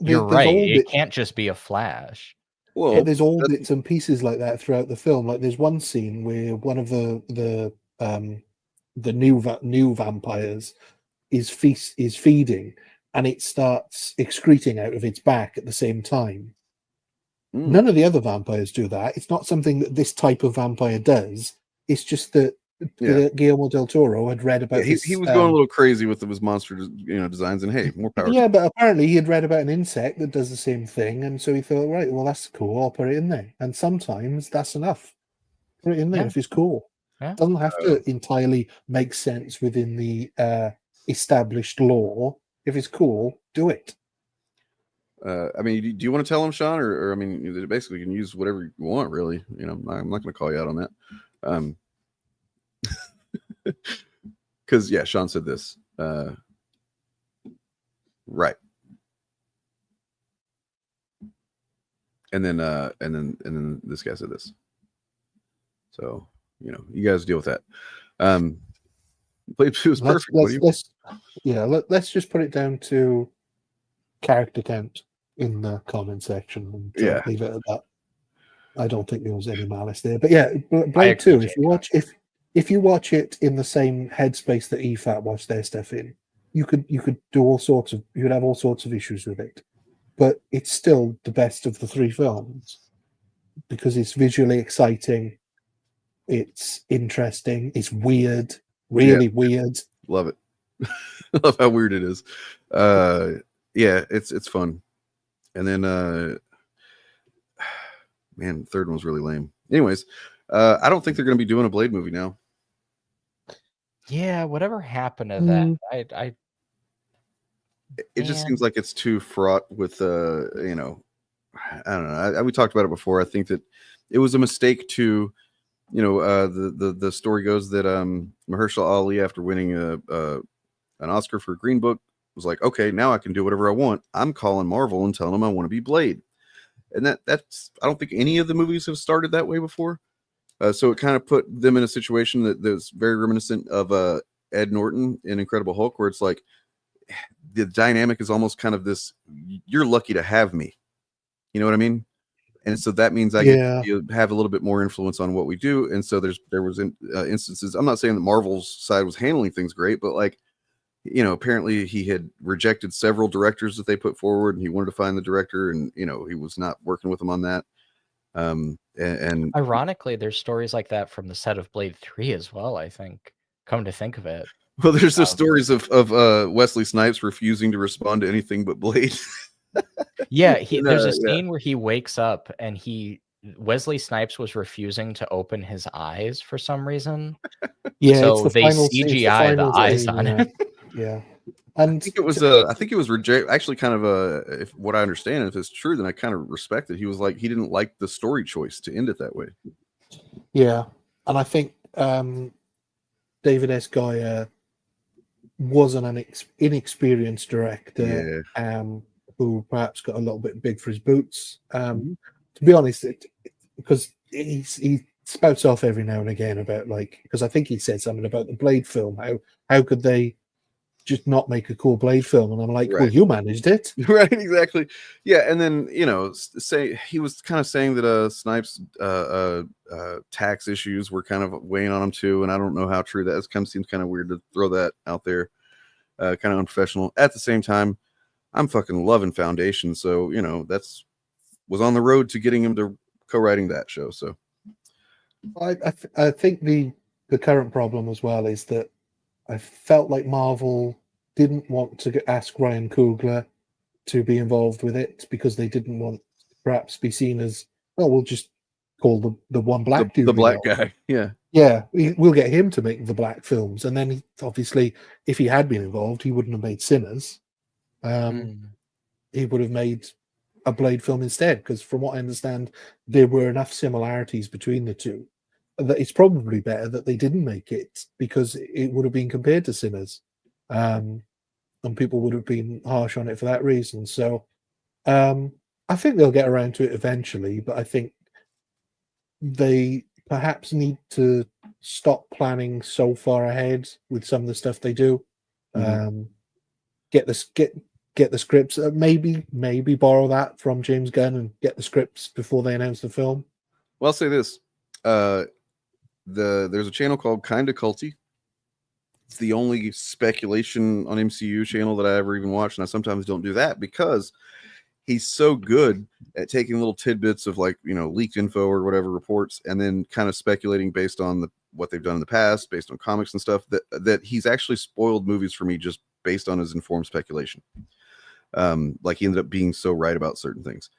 you're right, it can't just be a flash. Well, but there's all bits and pieces like that throughout the film. Like there's one scene where one of the new vampires is feeding, and it starts excreting out of its back at the same time. None of the other vampires do that. It's not something that this type of vampire does. It's just that Guillermo del Toro had read about this. He was going a little crazy with his monster, designs, and hey, more power. Yeah, but apparently he had read about an insect that does the same thing, and so he thought, right, well, that's cool. I'll put it in there. And sometimes that's enough. Put it in there if it's cool. Yeah. It doesn't have to entirely make sense within the established law. If it's cool, do it. I mean, do you want to tell him, Sean, or I mean, basically you can use whatever you want, really. I'm not going to call you out on that. Because Sean said this. Right. And then this guy said this. So, you guys deal with that. It was perfect. Let's just put it down to character count in the comment section and leave it at that. I don't think there was any malice there. But Blade 2, if you watch it in the same headspace that EFAT watched their stuff in, you could have all sorts of issues with it. But it's still the best of the three films because it's visually exciting, it's interesting, it's weird, really weird. Love it. Love how weird it is. It's fun. And then man, the third one was really lame. Anyways, I don't think they're going to be doing a Blade movie now. Yeah, whatever happened to that? It just seems like it's too fraught with I don't know. We talked about it before. I think that it was a mistake to, the story goes that Mahershala Ali, after winning an Oscar for Green Book, was like, okay, now I can do whatever I want. I'm calling Marvel and telling them I want to be Blade. And that's I don't think any of the movies have started that way before. So it kind of put them in a situation that's very reminiscent of Ed Norton in Incredible Hulk, where it's like the dynamic is almost kind of this, you're lucky to have me. You know what I mean? And so that means I get to have a little bit more influence on what we do. And so there was instances, I'm not saying that Marvel's side was handling things great, but like, apparently he had rejected several directors that they put forward, and he wanted to find the director, and he was not working with them on that. And ironically, there's stories like that from the set of Blade 3 as well, I think, come to think of it. Well, there's the stories of Wesley Snipes refusing to respond to anything but Blade. There's a scene where he wakes up and Wesley Snipes was refusing to open his eyes for some reason. So they CGI the eyes on him. Yeah. And I think it was reject. Actually, kind of if what I understand, if it's true, then I kind of respect it. He was like, he didn't like the story choice to end it that way. Yeah, and I think David S. Goyer was an inexperienced director, who perhaps got a little bit big for his boots. To be honest, because he spouts off every now and again about because I think he said something about the Blade film. How could they just not make a cool Blade film? And I'm like, well, you managed it. Right, exactly. Yeah, and then, say he was kind of saying that Snipes' tax issues were kind of weighing on him too, and I don't know how true that is. Kind of seems kind of weird to throw that out there. Kind of unprofessional. At the same time, I'm fucking loving Foundation, so, was on the road to getting him to co-writing that show, so. I think the current problem as well is that I felt like Marvel didn't want to ask Ryan Coogler to be involved with it because they didn't want to perhaps be seen as, well, we'll just call the one black dude. The black guy, yeah. Yeah, we'll get him to make the black films, and then obviously, if he had been involved, he wouldn't have made Sinners. He would have made a Blade film instead, because from what I understand, there were enough similarities between the two that it's probably better that they didn't make it, because it would have been compared to Sinners, and people would have been harsh on it for that reason. So I think they'll get around to it eventually, but I think they perhaps need to stop planning so far ahead with some of the stuff they do. Get the scripts, maybe borrow that from James Gunn and get the scripts before they announce the film. Well, I'll say this: there's a channel called Kinda Culty. It's the only speculation on MCU channel that I ever even watch, and I sometimes don't do that because he's so good at taking little tidbits of, like, you know, leaked info or whatever reports, and then kind of speculating based on what they've done in the past, based on comics and stuff, that he's actually spoiled movies for me just based on his informed speculation. Like, he ended up being so right about certain things.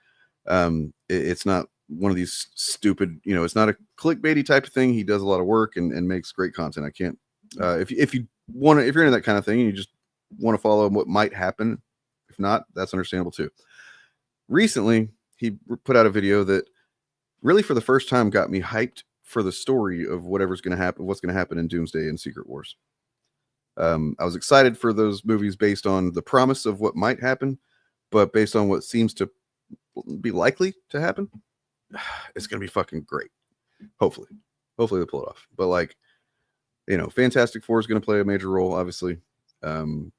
It's not one of these stupid, you know, it's not a clickbaity type of thing. He does a lot of work and makes great content. I can't, if you want to, if you're into that kind of thing and you just want to follow what might happen, if not, that's understandable too. Recently, he put out a video that really for the first time got me hyped for the story of whatever's going to happen, what's going to happen in Doomsday and Secret Wars. I was excited for those movies based on the promise of what might happen, but based on what seems to be likely to happen, it's going to be fucking great. Hopefully they'll pull it off. But, like, you know, Fantastic Four is going to play a major role, obviously. And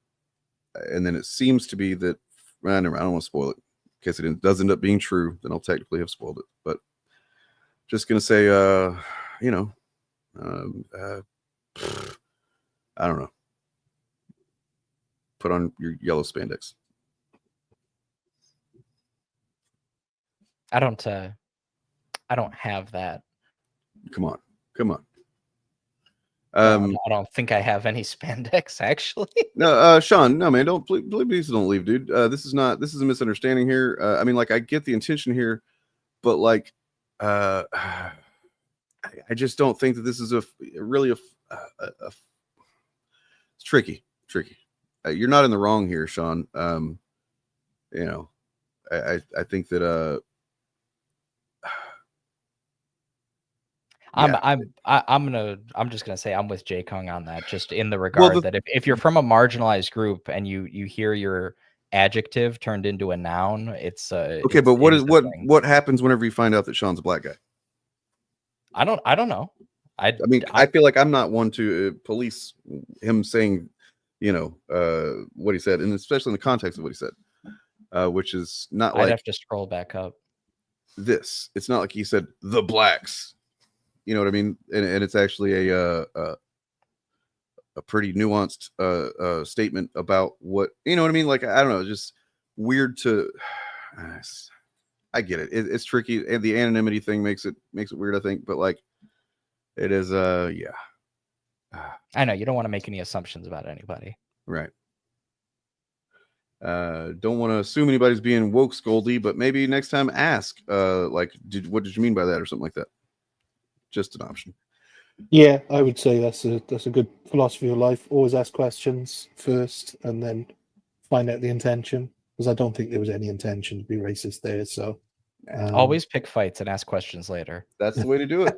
then it seems to be that, I don't want to spoil it. In case it does end up being true, then I'll technically have spoiled it. But just going to say, you know, I don't know. Put on your yellow spandex. I don't have that. Come on. I don't think I have any spandex, actually. No, Sean, no, man, please don't leave, dude. This is a misunderstanding here. I mean, like, I get the intention here, but, like, I just don't think that this is it's tricky. You're not in the wrong here, Sean. You know, I think that I'm just gonna say I'm with Jay Kung on that, just in the regard that if you're from a marginalized group and you hear your adjective turned into a noun, it's okay. But what happens whenever you find out that Sean's a black guy? I don't know. I feel like I'm not one to police him saying, you know, what he said, and especially in the context of what he said, which is not like, I'd have to scroll back up. It's not like he said the blacks. You know what I mean? And it's actually a pretty nuanced statement about what, you know what I mean? Like, I don't know, just weird to. I get it. It's tricky, and the anonymity thing makes it weird, I think. But, like, it is yeah. I know you don't want to make any assumptions about anybody, right? Don't want to assume anybody's being woke, Scoldy, but maybe next time ask, like, what did you mean by that, or something like that. Just an option. Yeah, I would say that's a good philosophy of life. Always ask questions first and then find out the intention, because I don't think there was any intention to be racist there. So always pick fights and ask questions later. That's the way to do it.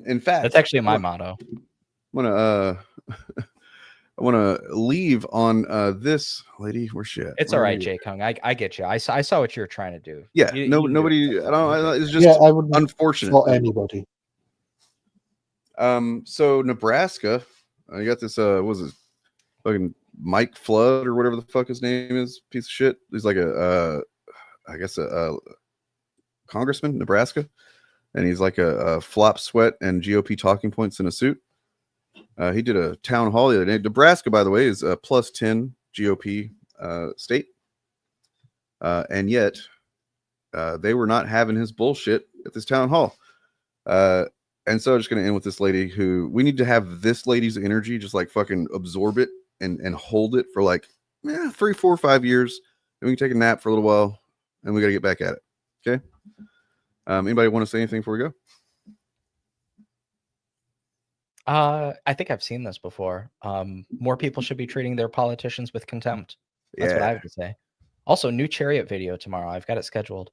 In fact, that's actually my motto. I want to leave on this lady. Where's she at? It's all right, Jay Kung. I get you. I saw what you're trying to do. Yeah, nobody. It's just I wouldn't unfortunate. For anybody. So Nebraska, I got this. Was it fucking Mike Flood or whatever the fuck his name is? Piece of shit. He's like I guess a congressman, Nebraska, and he's like a flop sweat and GOP talking points in a suit. He did a town hall the other day. Nebraska, by the way, is a +10 GOP state, and yet they were not having his bullshit at this town hall. And so I'm just going to end with this lady who we need to have this lady's energy, just like fucking absorb it and hold it for like 3, 4, 5 years. And we can take a nap for a little while and we got to get back at it. Okay. Anybody want to say anything before we go? I think I've seen this before. More people should be treating their politicians with contempt. That's what I have to say. Also, new Chariot video tomorrow. I've got it scheduled.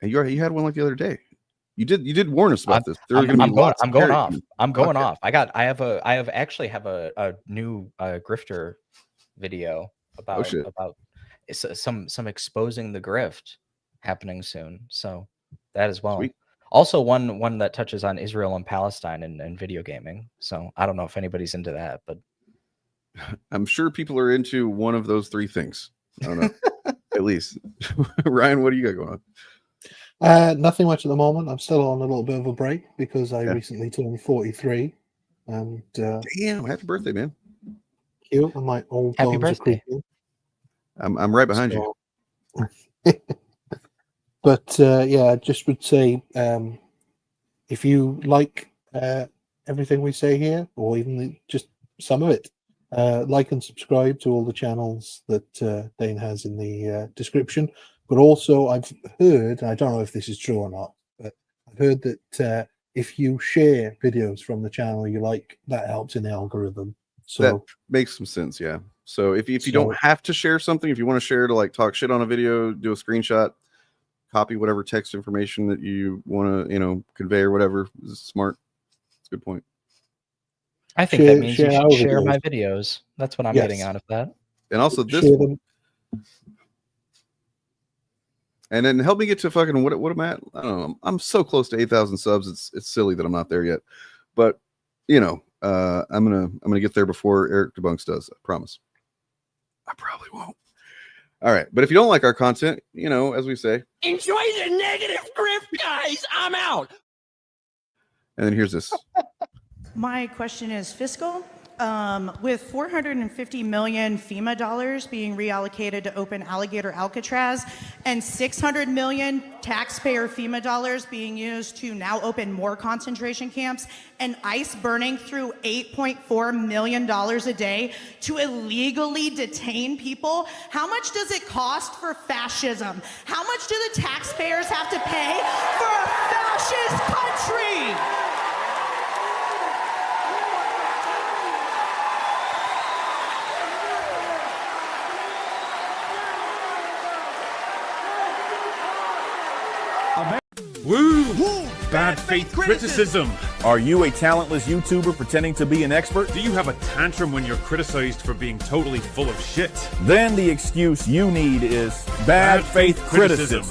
And you had one like the other day. You did warn us about this. I'm going off. I actually have a new grifter video about some exposing the grift happening soon. So that as well. Sweet. Also one that touches on Israel and Palestine and video gaming. So I don't know if anybody's into that, but I'm sure people are into one of those three things. I don't know. At least. Ryan, what do you got going on? Nothing much at the moment. I'm still on a little bit of a break because I recently turned 43. And damn, happy birthday, man. Cute. And my old happy birthday. I'm right behind you. But yeah, I just would say if you like everything we say here, or even just some of it, like and subscribe to all the channels that Dane has in the description. But also, I've heard, and I don't know if this is true or not, but I've heard that if you share videos from the channel you like, that helps in the algorithm. So that makes some sense, yeah. So if you don't have to share something, if you want to share to like talk shit on a video, do a screenshot, copy whatever text information that you want to, convey or whatever, is smart. It's a good point. I think that means you should share my videos. That's what I'm getting out of that. And also this one. And then help me get to fucking what am I at? I don't know. I'm so close to 8,000 subs. It's silly that I'm not there yet. But I'm gonna get there before Eric Debunks does. I promise. I probably won't. All right, but if you don't like our content, as we say, enjoy the negative grift, guys. I'm out. And then here's this. My question is fiscal. With 450 million FEMA dollars being reallocated to open Alligator Alcatraz and 600 million taxpayer FEMA dollars being used to now open more concentration camps and ICE burning through $8.4 million a day to illegally detain people, how much does it cost for fascism? How much do the taxpayers have to pay for a fascist country? Woo! Bad faith criticism. Are you a talentless YouTuber pretending to be an expert? Do you have a tantrum when you're criticized for being totally full of shit? Then the excuse you need is bad faith criticism.